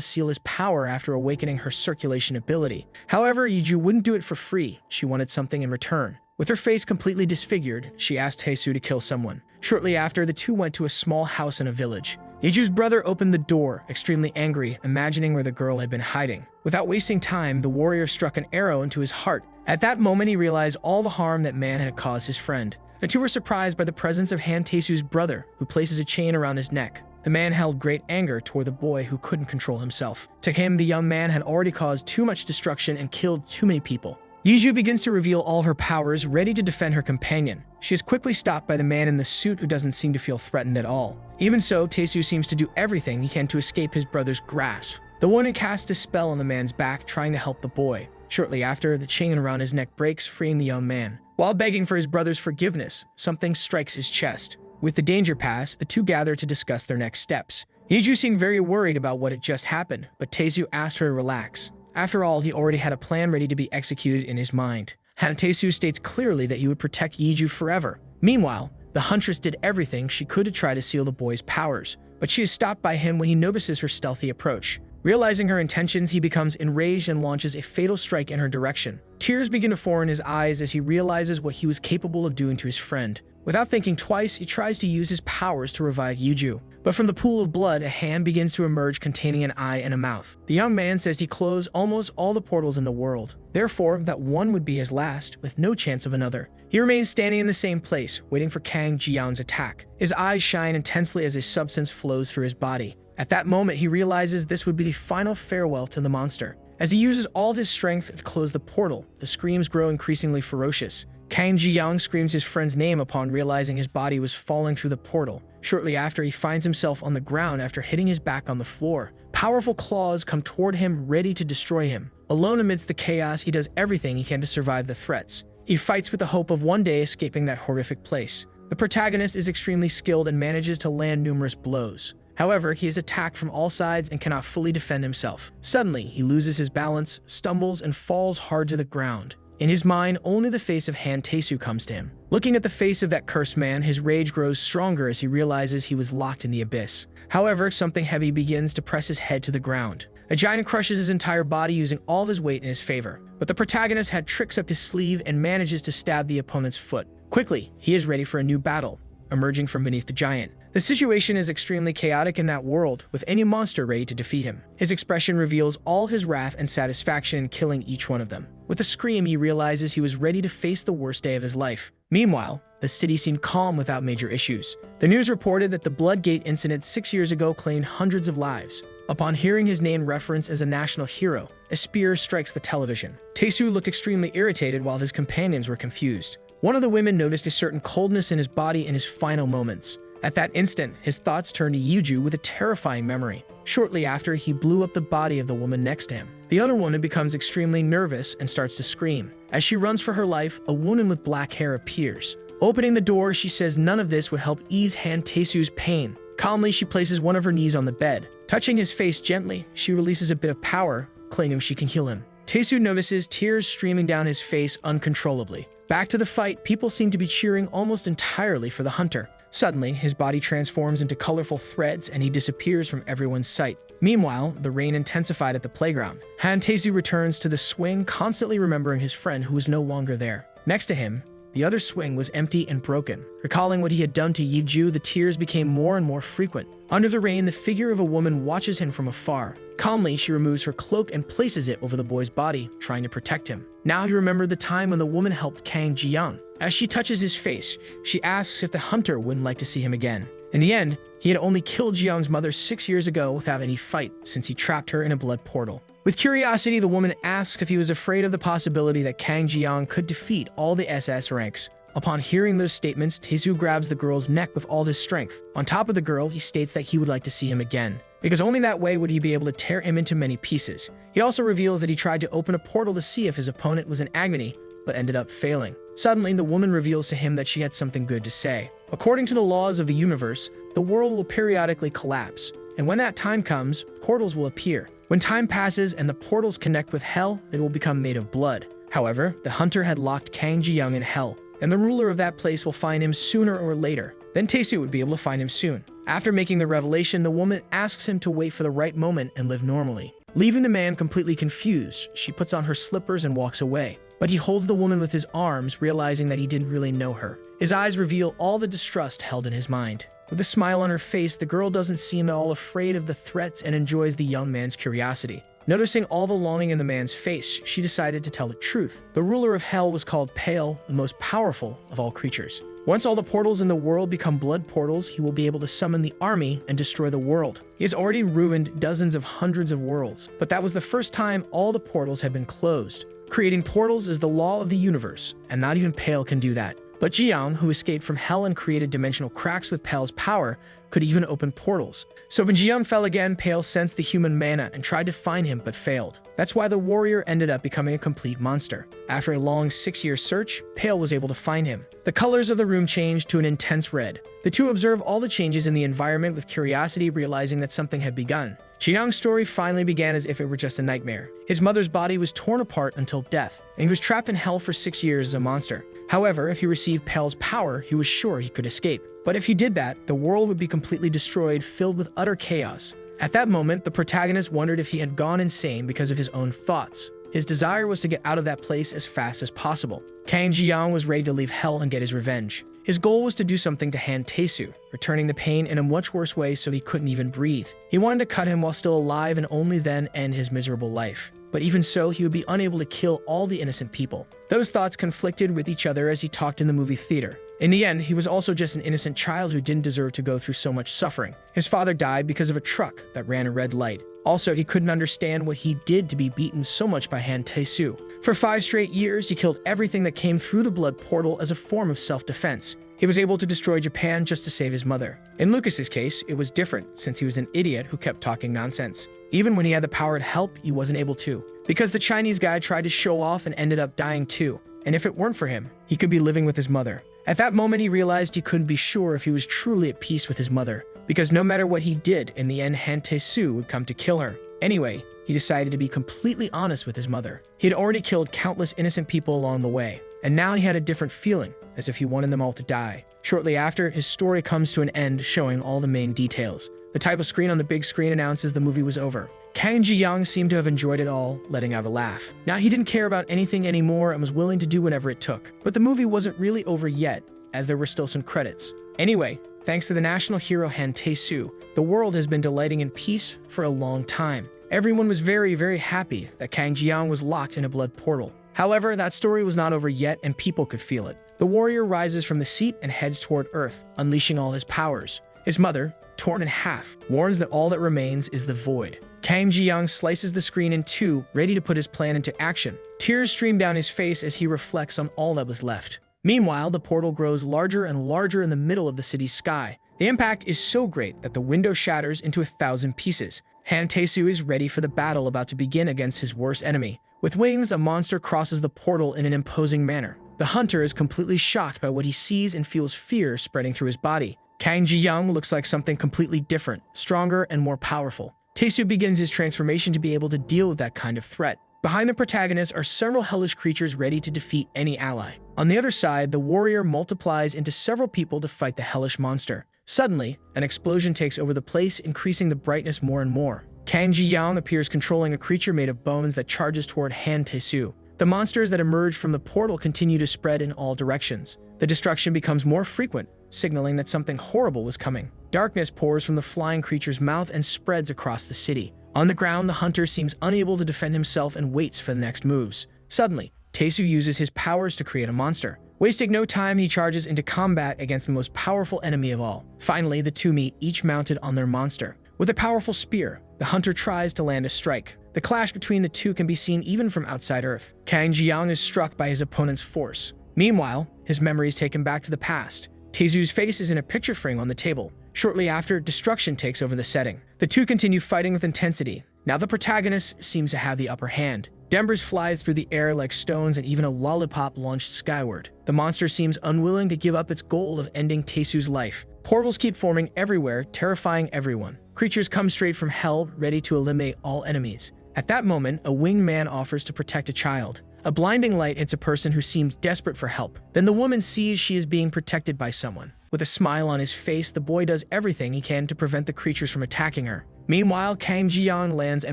seal his power after awakening her circulation ability. However, Yeju wouldn't do it for free. She wanted something in return. With her face completely disfigured, she asked Taesu to kill someone. Shortly after, the two went to a small house in a village. Yeju's brother opened the door, extremely angry, imagining where the girl had been hiding. Without wasting time, the warrior struck an arrow into his heart. At that moment, he realized all the harm that man had caused his friend. The two were surprised by the presence of Han Taesu's brother, who places a chain around his neck. The man held great anger toward the boy who couldn't control himself. To him, the young man had already caused too much destruction and killed too many people. Yeju begins to reveal all her powers, ready to defend her companion. She is quickly stopped by the man in the suit, who doesn't seem to feel threatened at all. Even so, Taesu seems to do everything he can to escape his brother's grasp. The woman casts a spell on the man's back, trying to help the boy. Shortly after, the chain around his neck breaks, freeing the young man. While begging for his brother's forgiveness, something strikes his chest. With the danger past, the two gather to discuss their next steps. Yeju seemed very worried about what had just happened, but Taesu asked her to relax. After all, he already had a plan ready to be executed in his mind. Han Taesu states clearly that he would protect Yeju forever. Meanwhile, the huntress did everything she could to try to seal the boy's powers, but she is stopped by him when he notices her stealthy approach. Realizing her intentions, he becomes enraged and launches a fatal strike in her direction. Tears begin to form in his eyes as he realizes what he was capable of doing to his friend. Without thinking twice, he tries to use his powers to revive Yeju. But from the pool of blood, a hand begins to emerge containing an eye and a mouth. The young man says he closed almost all the portals in the world. Therefore, that one would be his last, with no chance of another. He remains standing in the same place, waiting for Kang Jiyan's attack. His eyes shine intensely as a substance flows through his body. At that moment, he realizes this would be the final farewell to the monster. As he uses all of his strength to close the portal, the screams grow increasingly ferocious. Kang Jiyang screams his friend's name upon realizing his body was falling through the portal. Shortly after, he finds himself on the ground after hitting his back on the floor. Powerful claws come toward him, ready to destroy him. Alone amidst the chaos, he does everything he can to survive the threats. He fights with the hope of one day escaping that horrific place. The protagonist is extremely skilled and manages to land numerous blows. However, he is attacked from all sides and cannot fully defend himself. Suddenly, he loses his balance, stumbles, and falls hard to the ground. In his mind, only the face of Han Taesu comes to him. Looking at the face of that cursed man, his rage grows stronger as he realizes he was locked in the abyss. However, something heavy begins to press his head to the ground. A giant crushes his entire body, using all of his weight in his favor. But the protagonist had tricks up his sleeve and manages to stab the opponent's foot. Quickly, he is ready for a new battle, emerging from beneath the giant. The situation is extremely chaotic in that world, with any monster ready to defeat him. His expression reveals all his wrath and satisfaction in killing each one of them. With a scream, he realizes he was ready to face the worst day of his life. Meanwhile, the city seemed calm without major issues. The news reported that the Bloodgate incident 6 years ago claimed hundreds of lives. Upon hearing his name referenced as a national hero, a spear strikes the television. Taesu looked extremely irritated while his companions were confused. One of the women noticed a certain coldness in his body in his final moments. At that instant, his thoughts turned to Yeju with a terrifying memory. Shortly after, he blew up the body of the woman next to him. The other woman becomes extremely nervous and starts to scream. As she runs for her life, a woman with black hair appears. Opening the door, she says none of this would help ease Han Taesu's pain. Calmly, she places one of her knees on the bed. Touching his face gently, she releases a bit of power, claiming she can heal him. Taesu notices tears streaming down his face uncontrollably. Back to the fight, people seem to be cheering almost entirely for the hunter. Suddenly, his body transforms into colorful threads and he disappears from everyone's sight. Meanwhile, the rain intensified at the playground. Han Taesu returns to the swing, constantly remembering his friend who was no longer there. Next to him, the other swing was empty and broken. Recalling what he had done to Yeju, the tears became more and more frequent. Under the rain, the figure of a woman watches him from afar. Calmly, she removes her cloak and places it over the boy's body, trying to protect him. Now he remembered the time when the woman helped Kang Ji-young. As she touches his face, she asks if the hunter wouldn't like to see him again. In the end, he had only killed Ji-young's mother 6 years ago without any fight, since he trapped her in a blood portal. With curiosity, the woman asks if he was afraid of the possibility that Kang Ji-young could defeat all the SS ranks. Upon hearing those statements, Tae-soo grabs the girl's neck with all his strength. On top of the girl, he states that he would like to see him again, because only that way would he be able to tear him into many pieces. He also reveals that he tried to open a portal to see if his opponent was in agony, but ended up failing. Suddenly, the woman reveals to him that she had something good to say. According to the laws of the universe, the world will periodically collapse, and when that time comes, portals will appear. When time passes and the portals connect with hell, they will become made of blood. However, the hunter had locked Kang Ji-young in hell, and the ruler of that place will find him sooner or later. Then Tae-soo would be able to find him soon. After making the revelation, the woman asks him to wait for the right moment and live normally. Leaving the man completely confused, she puts on her slippers and walks away. But he holds the woman with his arms, realizing that he didn't really know her. His eyes reveal all the distrust held in his mind. With a smile on her face, the girl doesn't seem at all afraid of the threats and enjoys the young man's curiosity. Noticing all the longing in the man's face, she decided to tell the truth. The ruler of hell was called Pale, the most powerful of all creatures. Once all the portals in the world become blood portals, he will be able to summon the army and destroy the world. He has already ruined dozens of hundreds of worlds, but that was the first time all the portals had been closed. Creating portals is the law of the universe, and not even Pale can do that. But Ji-young, who escaped from hell and created dimensional cracks with Pale's power, could even open portals. So when Ji-young fell again, Pale sensed the human mana and tried to find him but failed. That's why the warrior ended up becoming a complete monster. After a long 6-year search, Pale was able to find him. The colors of the room changed to an intense red. The two observe all the changes in the environment with curiosity, realizing that something had begun. Ji-young's story finally began as if it were just a nightmare. His mother's body was torn apart until death, and he was trapped in hell for 6 years as a monster. However, if he received Pale's power, he was sure he could escape. But if he did that, the world would be completely destroyed, filled with utter chaos. At that moment, the protagonist wondered if he had gone insane because of his own thoughts. His desire was to get out of that place as fast as possible. Kang Ji-young was ready to leave hell and get his revenge. His goal was to do something to Han Tae-soo, returning the pain in a much worse way so he couldn't even breathe. He wanted to cut him while still alive and only then end his miserable life. But even so, he would be unable to kill all the innocent people. Those thoughts conflicted with each other as he talked in the movie theater. In the end, he was also just an innocent child who didn't deserve to go through so much suffering. His father died because of a truck that ran a red light. Also, he couldn't understand what he did to be beaten so much by Han Tae-soo. For 5 straight years, he killed everything that came through the blood portal as a form of self-defense. He was able to destroy Japan just to save his mother. In Lucas's case, it was different since he was an idiot who kept talking nonsense. Even when he had the power to help, he wasn't able to, because the Chinese guy tried to show off and ended up dying too. And if it weren't for him, he could be living with his mother. At that moment, he realized he couldn't be sure if he was truly at peace with his mother, because no matter what he did, in the end, Han Tae-soo would come to kill her. Anyway, he decided to be completely honest with his mother. He had already killed countless innocent people along the way, and now he had a different feeling, as if he wanted them all to die. Shortly after, his story comes to an end, showing all the main details. The type of screen on the big screen announces the movie was over. Kang Ji-young seemed to have enjoyed it all, letting out a laugh. Now he didn't care about anything anymore and was willing to do whatever it took. But the movie wasn't really over yet, as there were still some credits. Anyway, thanks to the national hero Han Tae-soo, the world has been delighting in peace for a long time. Everyone was very, very happy that Kang Ji-young was locked in a blood portal. However, that story was not over yet and people could feel it. The warrior rises from the seat and heads toward Earth, unleashing all his powers. His mother, torn in half, warns that all that remains is the void. Kang Ji-young slices the screen in two, ready to put his plan into action. Tears stream down his face as he reflects on all that was left. Meanwhile, the portal grows larger and larger in the middle of the city's sky. The impact is so great that the window shatters into 1,000 pieces. Han Tae-soo is ready for the battle about to begin against his worst enemy. With wings, the monster crosses the portal in an imposing manner. The hunter is completely shocked by what he sees and feels fear spreading through his body. Kang Ji-young looks like something completely different, stronger and more powerful. Tae-soo begins his transformation to be able to deal with that kind of threat. Behind the protagonist are several hellish creatures ready to defeat any ally. On the other side, the warrior multiplies into several people to fight the hellish monster. Suddenly, an explosion takes over the place, increasing the brightness more and more. Kang Ji-young appears controlling a creature made of bones that charges toward Han Tae-soo. The monsters that emerge from the portal continue to spread in all directions. The destruction becomes more frequent, signaling that something horrible was coming. Darkness pours from the flying creature's mouth and spreads across the city. On the ground, the hunter seems unable to defend himself and waits for the next moves. Suddenly, Taesu uses his powers to create a monster. Wasting no time, he charges into combat against the most powerful enemy of all. Finally, the two meet, each mounted on their monster. With a powerful spear, the hunter tries to land a strike. The clash between the two can be seen even from outside Earth. Kang Jiang is struck by his opponent's force. Meanwhile, his memories take him back to the past. Taesu's face is in a picture frame on the table. Shortly after, destruction takes over the setting. The two continue fighting with intensity. Now the protagonist seems to have the upper hand. Dembers flies through the air like stones and even a lollipop launched skyward. The monster seems unwilling to give up its goal of ending Taesu's life. Portals keep forming everywhere, terrifying everyone. Creatures come straight from hell, ready to eliminate all enemies. At that moment, a winged man offers to protect a child. A blinding light hits a person who seems desperate for help. Then the woman sees she is being protected by someone. With a smile on his face, the boy does everything he can to prevent the creatures from attacking her. Meanwhile, Kang Jiang lands a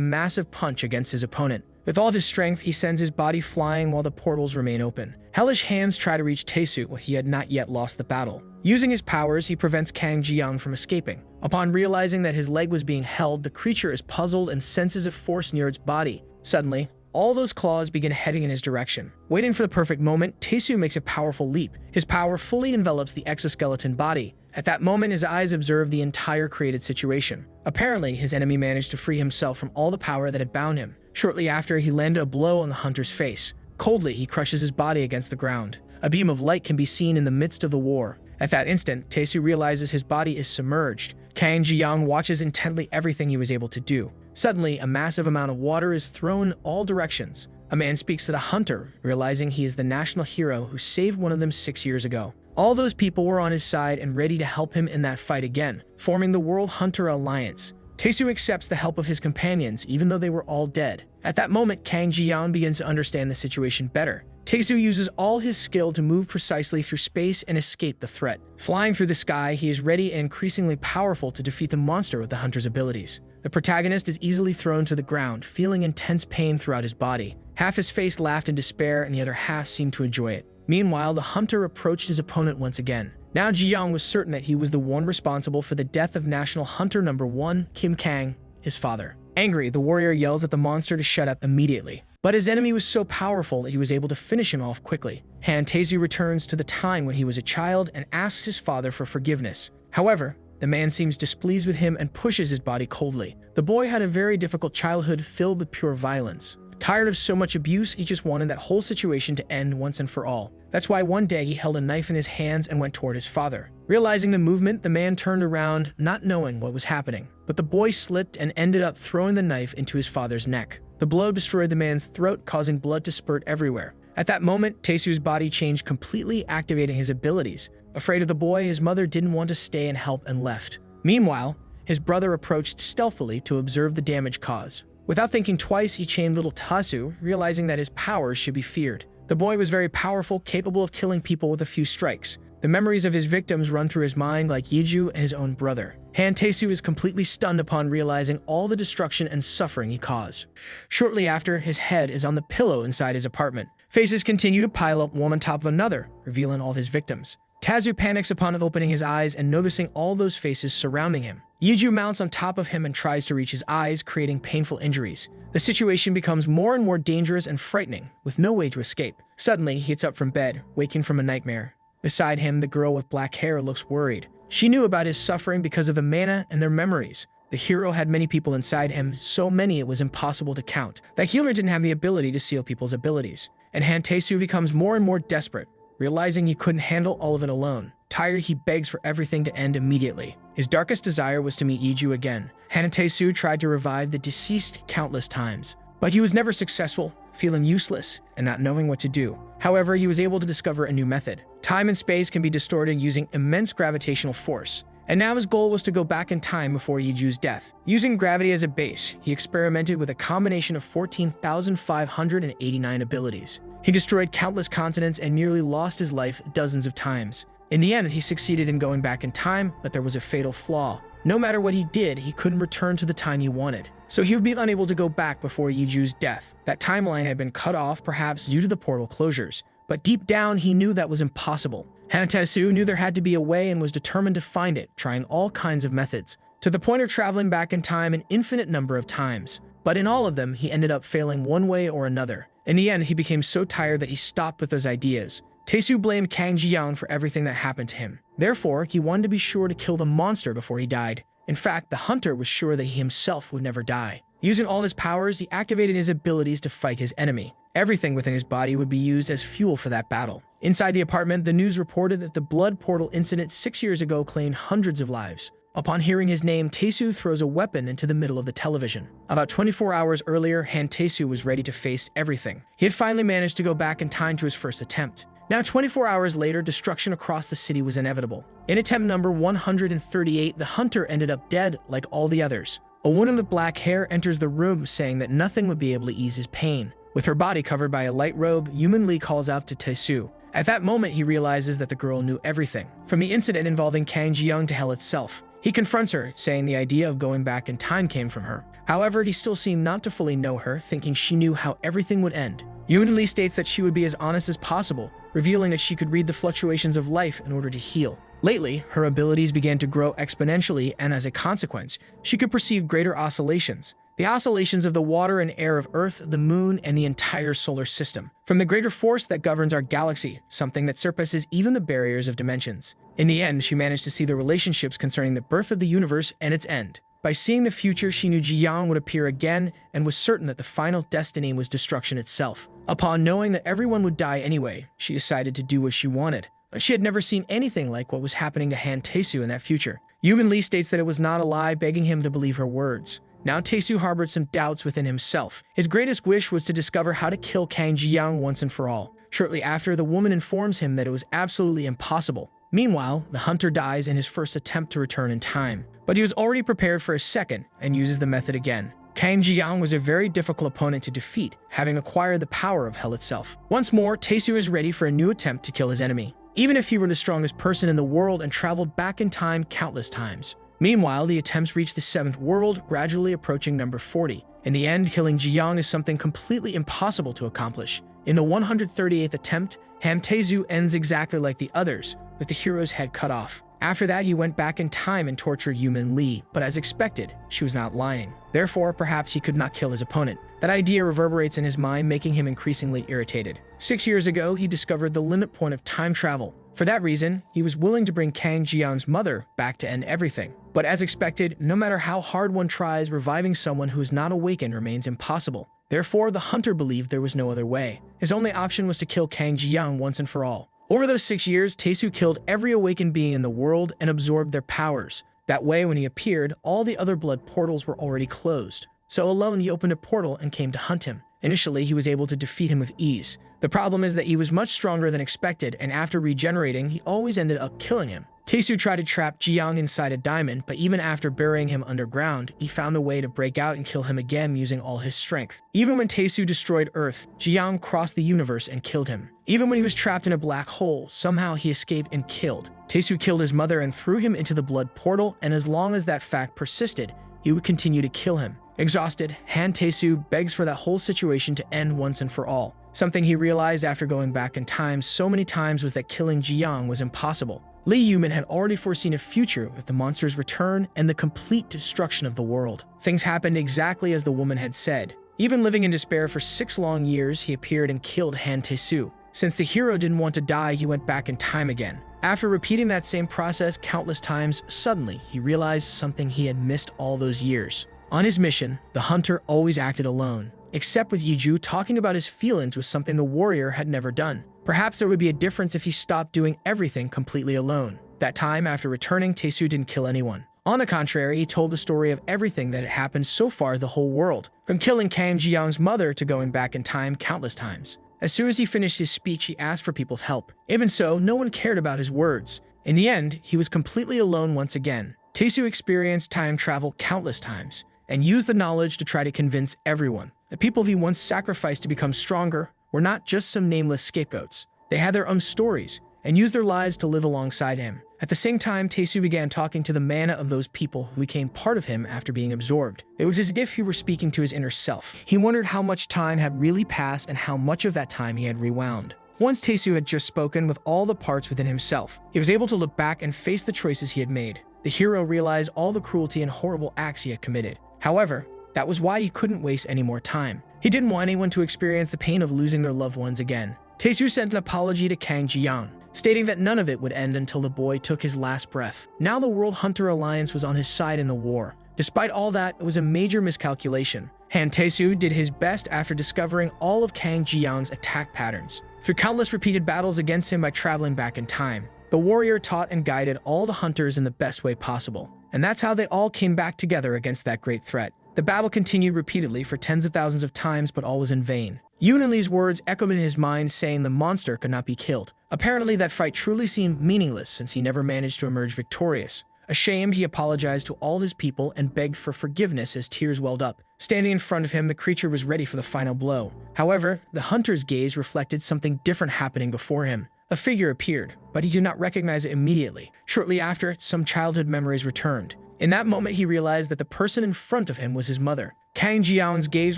massive punch against his opponent. With all his strength, he sends his body flying while the portals remain open. Hellish hands try to reach Taesu, but he had not yet lost the battle. Using his powers, he prevents Kang Jiang from escaping. Upon realizing that his leg was being held, the creature is puzzled and senses a force near its body. Suddenly, all those claws begin heading in his direction. Waiting for the perfect moment, Taesu makes a powerful leap. His power fully envelops the exoskeleton body. At that moment, his eyes observe the entire created situation. Apparently, his enemy managed to free himself from all the power that had bound him. Shortly after, he landed a blow on the hunter's face. Coldly, he crushes his body against the ground. A beam of light can be seen in the midst of the war. At that instant, Taesu realizes his body is submerged. Kang Jiang watches intently everything he was able to do. Suddenly, a massive amount of water is thrown in all directions. A man speaks to the hunter, realizing he is the national hero who saved one of them 6 years ago. All those people were on his side and ready to help him in that fight again, forming the World Hunter Alliance. Taesu accepts the help of his companions, even though they were all dead. At that moment, Kang Jiang begins to understand the situation better. Taesu uses all his skill to move precisely through space and escape the threat. Flying through the sky, he is ready and increasingly powerful to defeat the monster with the hunter's abilities. The protagonist is easily thrown to the ground, feeling intense pain throughout his body. Half his face laughed in despair and the other half seemed to enjoy it. Meanwhile, the hunter approached his opponent once again. Now Jiang was certain that he was the one responsible for the death of National Hunter Number 1, Kim Kang, his father. Angry, the warrior yells at the monster to shut up immediately. But his enemy was so powerful that he was able to finish him off quickly. Taesu returns to the time when he was a child and asks his father for forgiveness. However, the man seems displeased with him and pushes his body coldly. The boy had a very difficult childhood filled with pure violence. Tired of so much abuse, he just wanted that whole situation to end once and for all. That's why one day he held a knife in his hands and went toward his father. Realizing the movement, the man turned around, not knowing what was happening. But the boy slipped and ended up throwing the knife into his father's neck. The blow destroyed the man's throat, causing blood to spurt everywhere. At that moment, Taesu's body changed completely, activating his abilities. Afraid of the boy, his mother didn't want to stay and help and left. Meanwhile, his brother approached stealthily to observe the damage caused. Without thinking twice, he chained little Taesu, realizing that his powers should be feared. The boy was very powerful, capable of killing people with a few strikes. The memories of his victims run through his mind like Yeju and his own brother. Taesu is completely stunned upon realizing all the destruction and suffering he caused. Shortly after, his head is on the pillow inside his apartment. Faces continue to pile up one on top of another, revealing all his victims. Taesu panics upon opening his eyes and noticing all those faces surrounding him. Yeju mounts on top of him and tries to reach his eyes, creating painful injuries. The situation becomes more and more dangerous and frightening, with no way to escape. Suddenly, he gets up from bed, waking from a nightmare. Beside him, the girl with black hair looks worried. She knew about his suffering because of the mana and their memories. The hero had many people inside him, so many it was impossible to count. That healer didn't have the ability to seal people's abilities. And Taesu becomes more and more desperate, realizing he couldn't handle all of it alone. Tired, he begs for everything to end immediately. His darkest desire was to meet Yeju again. Taesu tried to revive the deceased countless times, but he was never successful, feeling useless and not knowing what to do. However, he was able to discover a new method. Time and space can be distorted using immense gravitational force, and now his goal was to go back in time before Yeju's death. Using gravity as a base, he experimented with a combination of 14,589 abilities. He destroyed countless continents and nearly lost his life dozens of times. In the end, he succeeded in going back in time, but there was a fatal flaw. No matter what he did, he couldn't return to the time he wanted. So he would be unable to go back before Yeju's death. That timeline had been cut off, perhaps due to the portal closures. But deep down, he knew that was impossible. Hantesu knew there had to be a way and was determined to find it, trying all kinds of methods, to the point of traveling back in time an infinite number of times. But in all of them, he ended up failing one way or another. In the end, he became so tired that he stopped with those ideas. Taesu blamed Kang Ji-young for everything that happened to him. Therefore, he wanted to be sure to kill the monster before he died. In fact, the hunter was sure that he himself would never die. Using all his powers, he activated his abilities to fight his enemy. Everything within his body would be used as fuel for that battle. Inside the apartment, the news reported that the blood portal incident 6 years ago claimed hundreds of lives. Upon hearing his name, Taesu throws a weapon into the middle of the television. About 24 hours earlier, Han Taesu was ready to face everything. He had finally managed to go back in time to his first attempt. Now 24 hours later, destruction across the city was inevitable. In attempt number 138, the hunter ended up dead like all the others. A woman with black hair enters the room saying that nothing would be able to ease his pain. With her body covered by a light robe, Yumin Lee calls out to Taesu. At that moment, he realizes that the girl knew everything, from the incident involving Kang Ji-young to hell itself. He confronts her, saying the idea of going back in time came from her. However, he still seemed not to fully know her, thinking she knew how everything would end. Yumin Lee states that she would be as honest as possible, revealing that she could read the fluctuations of life in order to heal. Lately, her abilities began to grow exponentially, and as a consequence, she could perceive greater oscillations. The oscillations of the water and air of Earth, the Moon, and the entire solar system. From the greater force that governs our galaxy, something that surpasses even the barriers of dimensions. In the end, she managed to see the relationships concerning the birth of the universe and its end. By seeing the future, she knew Ji-young would appear again and was certain that the final destiny was destruction itself. Upon knowing that everyone would die anyway, she decided to do what she wanted. She had never seen anything like what was happening to Han Taesu in that future. Yumin Lee states that it was not a lie, begging him to believe her words. Now Taesu harbored some doubts within himself. His greatest wish was to discover how to kill Kang Ji-young once and for all. Shortly after, the woman informs him that it was absolutely impossible. Meanwhile, the hunter dies in his first attempt to return in time. But he was already prepared for a second and uses the method again. Kang Ji-young was a very difficult opponent to defeat, having acquired the power of hell itself. Once more, Taesu is ready for a new attempt to kill his enemy, even if he were the strongest person in the world and traveled back in time countless times. Meanwhile, the attempts reach the 7th world, gradually approaching number 40. In the end, killing Ji-young is something completely impossible to accomplish. In the 138th attempt, Han Taesu ends exactly like the others, with the hero's head cut off. After that, he went back in time and tortured Yumin Lee, but as expected, she was not lying. Therefore, perhaps he could not kill his opponent. That idea reverberates in his mind, making him increasingly irritated. 6 years ago, he discovered the limit point of time travel. For that reason, he was willing to bring Kang Ji-young's mother back to end everything. But as expected, no matter how hard one tries, reviving someone who is not awakened remains impossible. Therefore, the hunter believed there was no other way. His only option was to kill Kang Ji-young once and for all. Over those 6 years, Taesu killed every awakened being in the world and absorbed their powers. That way, when he appeared, all the other blood portals were already closed. So alone, he opened a portal and came to hunt him. Initially, he was able to defeat him with ease. The problem is that he was much stronger than expected, and after regenerating, he always ended up killing him. Taesu tried to trap Ji-young inside a diamond, but even after burying him underground, he found a way to break out and kill him again using all his strength. Even when Taesu destroyed Earth, Ji-young crossed the universe and killed him. Even when he was trapped in a black hole, somehow he escaped and killed. Taesu killed his mother and threw him into the blood portal, and as long as that fact persisted, he would continue to kill him. Exhausted, Han Taesu begs for that whole situation to end once and for all. Something he realized after going back in time so many times was that killing Ji-young was impossible. Lee Yumin had already foreseen a future with the monster's return and the complete destruction of the world. Things happened exactly as the woman had said. Even living in despair for 6 long years, he appeared and killed Han Taesu. Since the hero didn't want to die, he went back in time again. After repeating that same process countless times, suddenly he realized something he had missed all those years. On his mission, the hunter always acted alone, except with Yiju talking about his feelings was something the warrior had never done. Perhaps there would be a difference if he stopped doing everything completely alone. That time, after returning, Taesu didn't kill anyone. On the contrary, he told the story of everything that had happened so far the whole world, from killing Kang Ji-young's mother to going back in time countless times. As soon as he finished his speech, he asked for people's help. Even so, no one cared about his words. In the end, he was completely alone once again. Taesu experienced time travel countless times, and used the knowledge to try to convince everyone. The people he once sacrificed to become stronger were not just some nameless scapegoats. They had their own stories, and used their lives to live alongside him. At the same time, Taesu began talking to the mana of those people who became part of him after being absorbed. It was as if he were speaking to his inner self. He wondered how much time had really passed and how much of that time he had rewound. Once Taesu had just spoken with all the parts within himself, he was able to look back and face the choices he had made. The hero realized all the cruelty and horrible acts he had committed. However, that was why he couldn't waste any more time. He didn't want anyone to experience the pain of losing their loved ones again. Taesu sent an apology to Kang Ji-young, stating that none of it would end until the boy took his last breath. Now the World Hunter Alliance was on his side in the war. Despite all that, it was a major miscalculation. Han Taesu did his best after discovering all of Kang Ji-young's attack patterns. Through countless repeated battles against him by traveling back in time, the warrior taught and guided all the hunters in the best way possible. And that's how they all came back together against that great threat. The battle continued repeatedly for tens of thousands of times, but all was in vain. Yoon and Lee's words echoed in his mind, saying the monster could not be killed. Apparently, that fight truly seemed meaningless since he never managed to emerge victorious. Ashamed, he apologized to all his people and begged for forgiveness as tears welled up. Standing in front of him, the creature was ready for the final blow. However, the hunter's gaze reflected something different happening before him. A figure appeared, but he did not recognize it immediately. Shortly after, some childhood memories returned. In that moment, he realized that the person in front of him was his mother. Kang Ji-young's gaze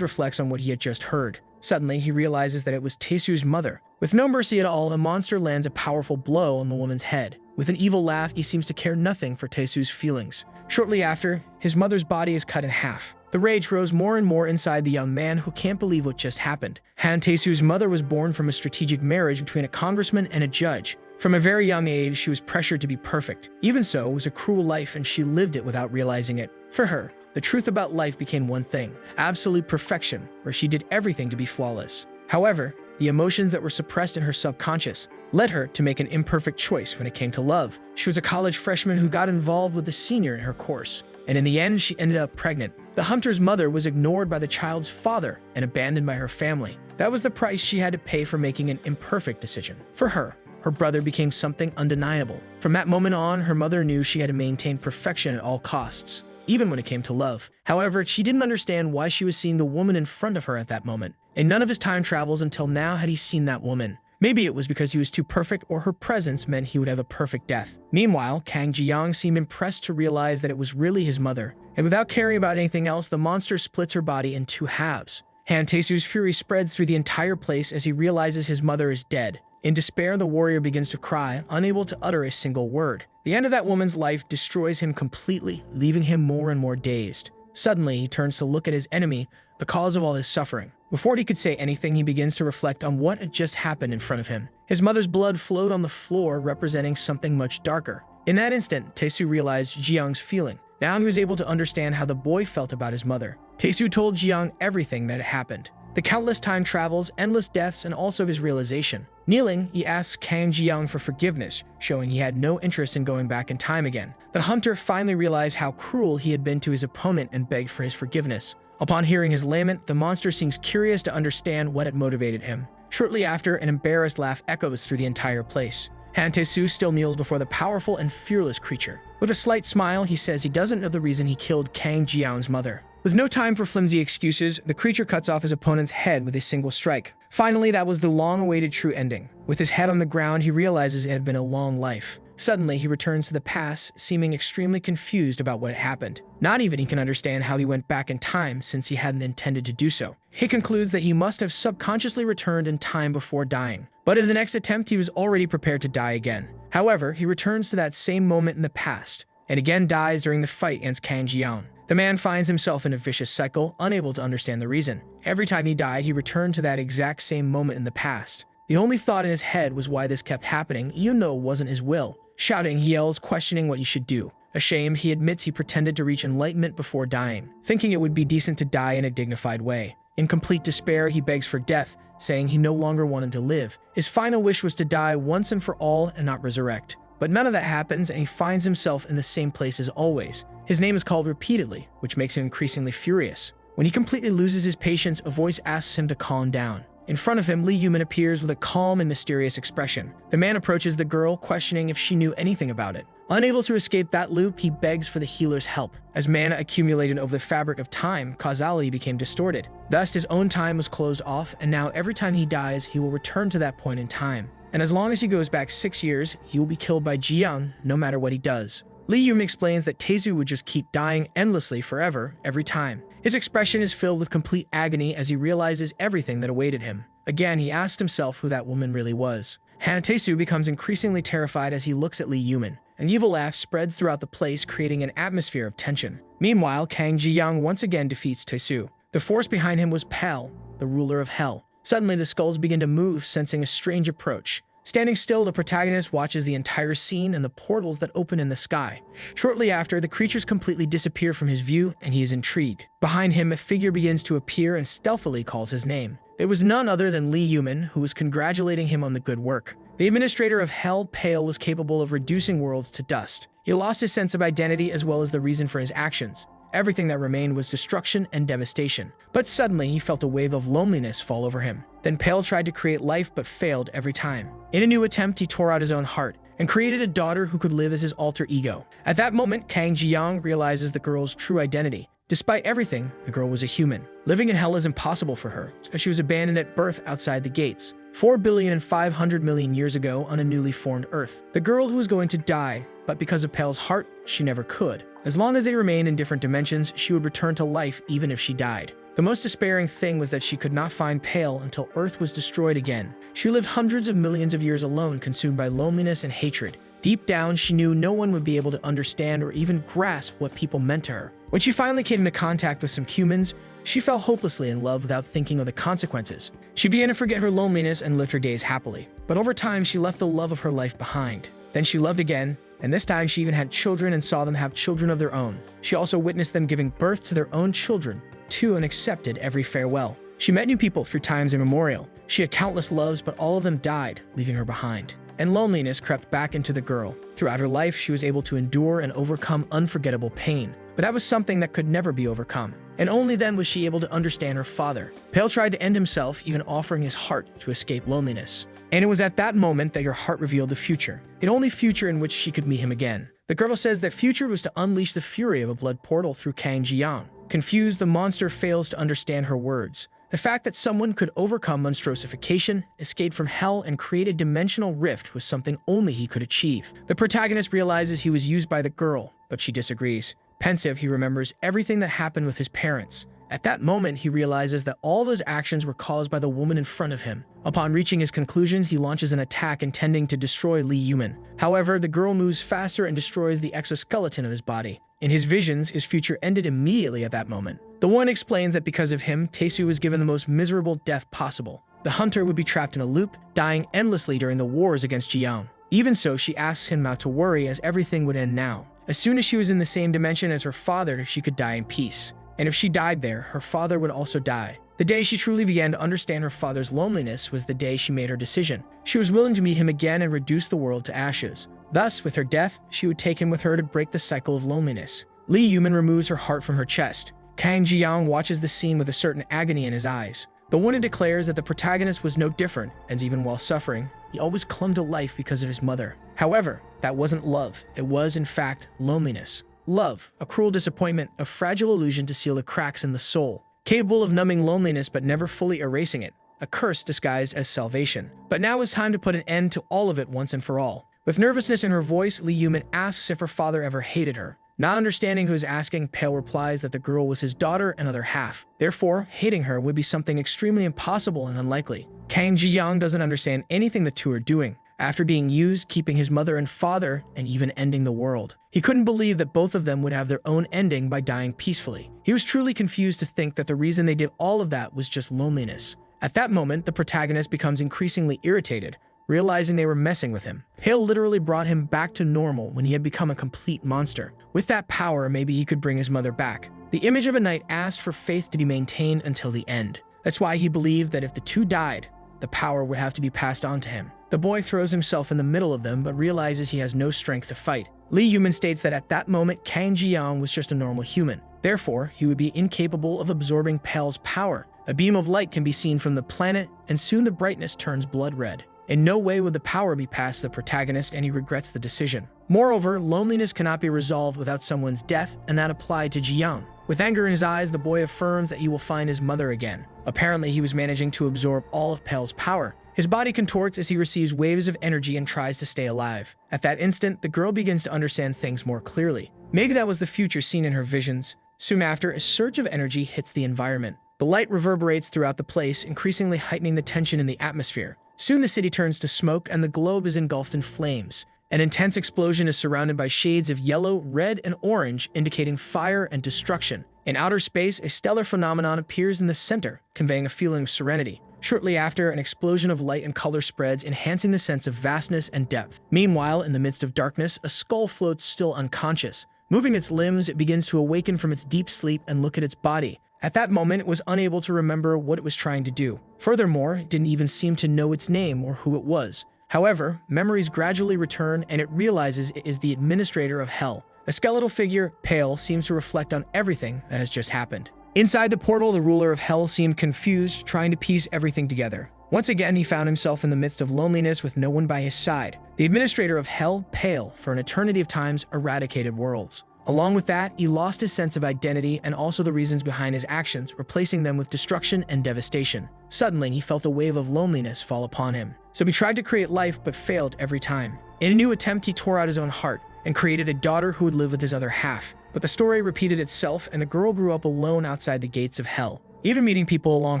reflects on what he had just heard. Suddenly, he realizes that it was Taesu's mother. With no mercy at all, the monster lands a powerful blow on the woman's head. With an evil laugh, he seems to care nothing for Taesu's feelings. Shortly after, his mother's body is cut in half. The rage grows more and more inside the young man, who can't believe what just happened. Han Taesu's mother was born from a strategic marriage between a congressman and a judge. From a very young age, she was pressured to be perfect. Even so, it was a cruel life, and she lived it without realizing it. For her, the truth about life became one thing: absolute perfection, where she did everything to be flawless. However, the emotions that were suppressed in her subconscious led her to make an imperfect choice when it came to love. She was a college freshman who got involved with a senior in her course, and in the end, she ended up pregnant. The hunter's mother was ignored by the child's father and abandoned by her family. That was the price she had to pay for making an imperfect decision. For her brother became something undeniable. From that moment on, her mother knew she had to maintain perfection at all costs, even when it came to love. However, she didn't understand why she was seeing the woman in front of her at that moment. In none of his time travels until now had he seen that woman. Maybe it was because he was too perfect, or her presence meant he would have a perfect death. Meanwhile, Kang Ji-young seemed impressed to realize that it was really his mother. And without caring about anything else, the monster splits her body in two halves. Han Taesu's fury spreads through the entire place as he realizes his mother is dead. In despair, the warrior begins to cry, unable to utter a single word. The end of that woman's life destroys him completely, leaving him more and more dazed. Suddenly, he turns to look at his enemy, the cause of all his suffering. Before he could say anything, he begins to reflect on what had just happened in front of him. His mother's blood flowed on the floor, representing something much darker. In that instant, Taesu realized Ji-young's feeling. Now he was able to understand how the boy felt about his mother. Taesu told Ji-young everything that had happened. The countless time travels, endless deaths, and also his realization. Kneeling, he asks Kang Ji-young for forgiveness, showing he had no interest in going back in time again. The hunter finally realized how cruel he had been to his opponent and begged for his forgiveness. Upon hearing his lament, the monster seems curious to understand what had motivated him. Shortly after, an embarrassed laugh echoes through the entire place. Han Taesu still kneels before the powerful and fearless creature. With a slight smile, he says he doesn't know the reason he killed Kang Ji-young's mother. With no time for flimsy excuses, the creature cuts off his opponent's head with a single strike. Finally, that was the long-awaited true ending. With his head on the ground, he realizes it had been a long life. Suddenly, he returns to the past, seeming extremely confused about what had happened. Not even he can understand how he went back in time, since he hadn't intended to do so. He concludes that he must have subconsciously returned in time before dying. But in the next attempt, he was already prepared to die again. However, he returns to that same moment in the past, and again dies during the fight against Kang Ji-young. The man finds himself in a vicious cycle, unable to understand the reason. Every time he died, he returned to that exact same moment in the past. The only thought in his head was why this kept happening, even though it wasn't his will. Shouting, he yells, questioning what you should do. Ashamed, he admits he pretended to reach enlightenment before dying, thinking it would be decent to die in a dignified way. In complete despair, he begs for death, saying he no longer wanted to live. His final wish was to die once and for all and not resurrect. But none of that happens, and he finds himself in the same place as always. His name is called repeatedly, which makes him increasingly furious. When he completely loses his patience, a voice asks him to calm down. In front of him, Lee Yumin appears with a calm and mysterious expression. The man approaches the girl, questioning if she knew anything about it. Unable to escape that loop, he begs for the healer's help. As mana accumulated over the fabric of time, causality became distorted. Thus, his own time was closed off, and now every time he dies, he will return to that point in time. And as long as he goes back 6 years, he will be killed by Ji-young, no matter what he does. Lee Yumin explains that Taesu would just keep dying endlessly forever, every time. His expression is filled with complete agony as he realizes everything that awaited him. Again, he asked himself who that woman really was. Taesu becomes increasingly terrified as he looks at Lee Yumin. An evil laugh spreads throughout the place, creating an atmosphere of tension. Meanwhile, Kang Ji-young once again defeats Taesu. The force behind him was Pal, the ruler of Hell. Suddenly, the skulls begin to move, sensing a strange approach. Standing still, the protagonist watches the entire scene and the portals that open in the sky. Shortly after, the creatures completely disappear from his view, and he is intrigued. Behind him, a figure begins to appear and stealthily calls his name. It was none other than Lee Yumin, who was congratulating him on the good work. The administrator of Hell, Pale, was capable of reducing worlds to dust. He lost his sense of identity as well as the reason for his actions. Everything that remained was destruction and devastation. But suddenly, he felt a wave of loneliness fall over him. Then Pale tried to create life but failed every time. In a new attempt, he tore out his own heart and created a daughter who could live as his alter ego. At that moment, Kang Ji-young realizes the girl's true identity. Despite everything, the girl was a human. Living in hell is impossible for her, because she was abandoned at birth outside the gates, 4,500,000,000 years ago on a newly formed Earth. The girl who was going to die, but because of Pale's heart, she never could. As long as they remained in different dimensions, she would return to life even if she died. The most despairing thing was that she could not find Pale until Earth was destroyed again. She lived hundreds of millions of years alone, consumed by loneliness and hatred. Deep down, she knew no one would be able to understand or even grasp what people meant to her. When she finally came into contact with some humans, she fell hopelessly in love without thinking of the consequences. She began to forget her loneliness and lived her days happily. But over time, she left the love of her life behind. Then she loved again, and this time she even had children and saw them have children of their own. She also witnessed them giving birth to their own children, too, and accepted every farewell. She met new people through times immemorial. She had countless loves, but all of them died, leaving her behind. And loneliness crept back into the girl. Throughout her life, she was able to endure and overcome unforgettable pain. But that was something that could never be overcome. And only then was she able to understand her father. Pale tried to end himself, even offering his heart to escape loneliness. And it was at that moment that your heart revealed the future. The only future in which she could meet him again. The girl says that future was to unleash the fury of a blood portal through Kang Ji-young. Confused, the monster fails to understand her words. The fact that someone could overcome monstrosification, escape from hell, and create a dimensional rift was something only he could achieve. The protagonist realizes he was used by the girl, but she disagrees. Pensive, he remembers everything that happened with his parents. At that moment, he realizes that all those actions were caused by the woman in front of him. Upon reaching his conclusions, he launches an attack intending to destroy Lee Yumin. However, the girl moves faster and destroys the exoskeleton of his body. In his visions, his future ended immediately at that moment. The woman explains that because of him, Taesu was given the most miserable death possible. The hunter would be trapped in a loop, dying endlessly during the wars against Ji-young. Even so, she asks him not to worry, as everything would end now. As soon as she was in the same dimension as her father, she could die in peace. And if she died there, her father would also die. The day she truly began to understand her father's loneliness was the day she made her decision. She was willing to meet him again and reduce the world to ashes. Thus, with her death, she would take him with her to break the cycle of loneliness. Lee Yumin removes her heart from her chest. Kang Ji-young watches the scene with a certain agony in his eyes. The woman declares that the protagonist was no different, as even while suffering, he always clung to life because of his mother. However, that wasn't love. It was, in fact, loneliness. Love, a cruel disappointment, a fragile illusion to seal the cracks in the soul, capable of numbing loneliness but never fully erasing it, a curse disguised as salvation. But now is time to put an end to all of it once and for all. With nervousness in her voice, Lee Yumin asks if her father ever hated her. Not understanding who is asking, Pale replies that the girl was his daughter and other half. Therefore, hating her would be something extremely impossible and unlikely. Kang Ji-young doesn't understand anything the two are doing. After being used, keeping his mother and father, and even ending the world. He couldn't believe that both of them would have their own ending by dying peacefully. He was truly confused to think that the reason they did all of that was just loneliness. At that moment, the protagonist becomes increasingly irritated, realizing they were messing with him. Hale literally brought him back to normal when he had become a complete monster. With that power, maybe he could bring his mother back. The image of a knight asked for faith to be maintained until the end. That's why he believed that if the two died, the power would have to be passed on to him. The boy throws himself in the middle of them, but realizes he has no strength to fight. Lee Yumin states that at that moment, Kang Ji-young was just a normal human. Therefore, he would be incapable of absorbing Pale's power. A beam of light can be seen from the planet, and soon the brightness turns blood red. In no way would the power be passed to the protagonist, and he regrets the decision. Moreover, loneliness cannot be resolved without someone's death, and that applied to Ji-young. With anger in his eyes, the boy affirms that he will find his mother again. Apparently, he was managing to absorb all of Pale's power. His body contorts as he receives waves of energy and tries to stay alive. At that instant, the girl begins to understand things more clearly. Maybe that was the future seen in her visions. Soon after, a surge of energy hits the environment. The light reverberates throughout the place, increasingly heightening the tension in the atmosphere. Soon the city turns to smoke and the globe is engulfed in flames. An intense explosion is surrounded by shades of yellow, red, and orange, indicating fire and destruction. In outer space, a stellar phenomenon appears in the center, conveying a feeling of serenity. Shortly after, an explosion of light and color spreads, enhancing the sense of vastness and depth. Meanwhile, in the midst of darkness, a skull floats still unconscious. Moving its limbs, it begins to awaken from its deep sleep and look at its body. At that moment, it was unable to remember what it was trying to do. Furthermore, it didn't even seem to know its name or who it was. However, memories gradually return and it realizes it is the administrator of Hell. A skeletal figure, pale, seems to reflect on everything that has just happened. Inside the portal, the ruler of Hell seemed confused, trying to piece everything together. Once again, he found himself in the midst of loneliness with no one by his side. The administrator of Hell, pale, for an eternity of times, eradicated worlds. Along with that, he lost his sense of identity and also the reasons behind his actions, replacing them with destruction and devastation. Suddenly, he felt a wave of loneliness fall upon him. So he tried to create life, but failed every time. In a new attempt, he tore out his own heart and created a daughter who would live with his other half. But the story repeated itself, and the girl grew up alone outside the gates of Hell. Even meeting people along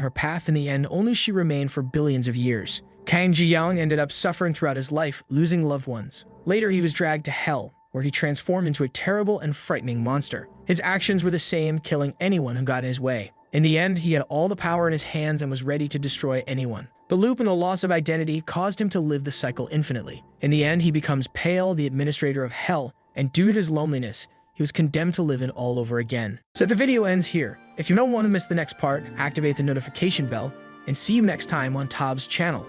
her path, in the end, only she remained for billions of years. Kang Ji-young ended up suffering throughout his life, losing loved ones. Later, he was dragged to Hell, where he transformed into a terrible and frightening monster. His actions were the same, killing anyone who got in his way. In the end, he had all the power in his hands and was ready to destroy anyone. The loop and the loss of identity caused him to live the cycle infinitely. In the end, he becomes Pale, the administrator of Hell, and due to his loneliness, he was condemned to live in all over again. So the video ends here. If you don't want to miss the next part, activate the notification bell, and see you next time on Tob's channel.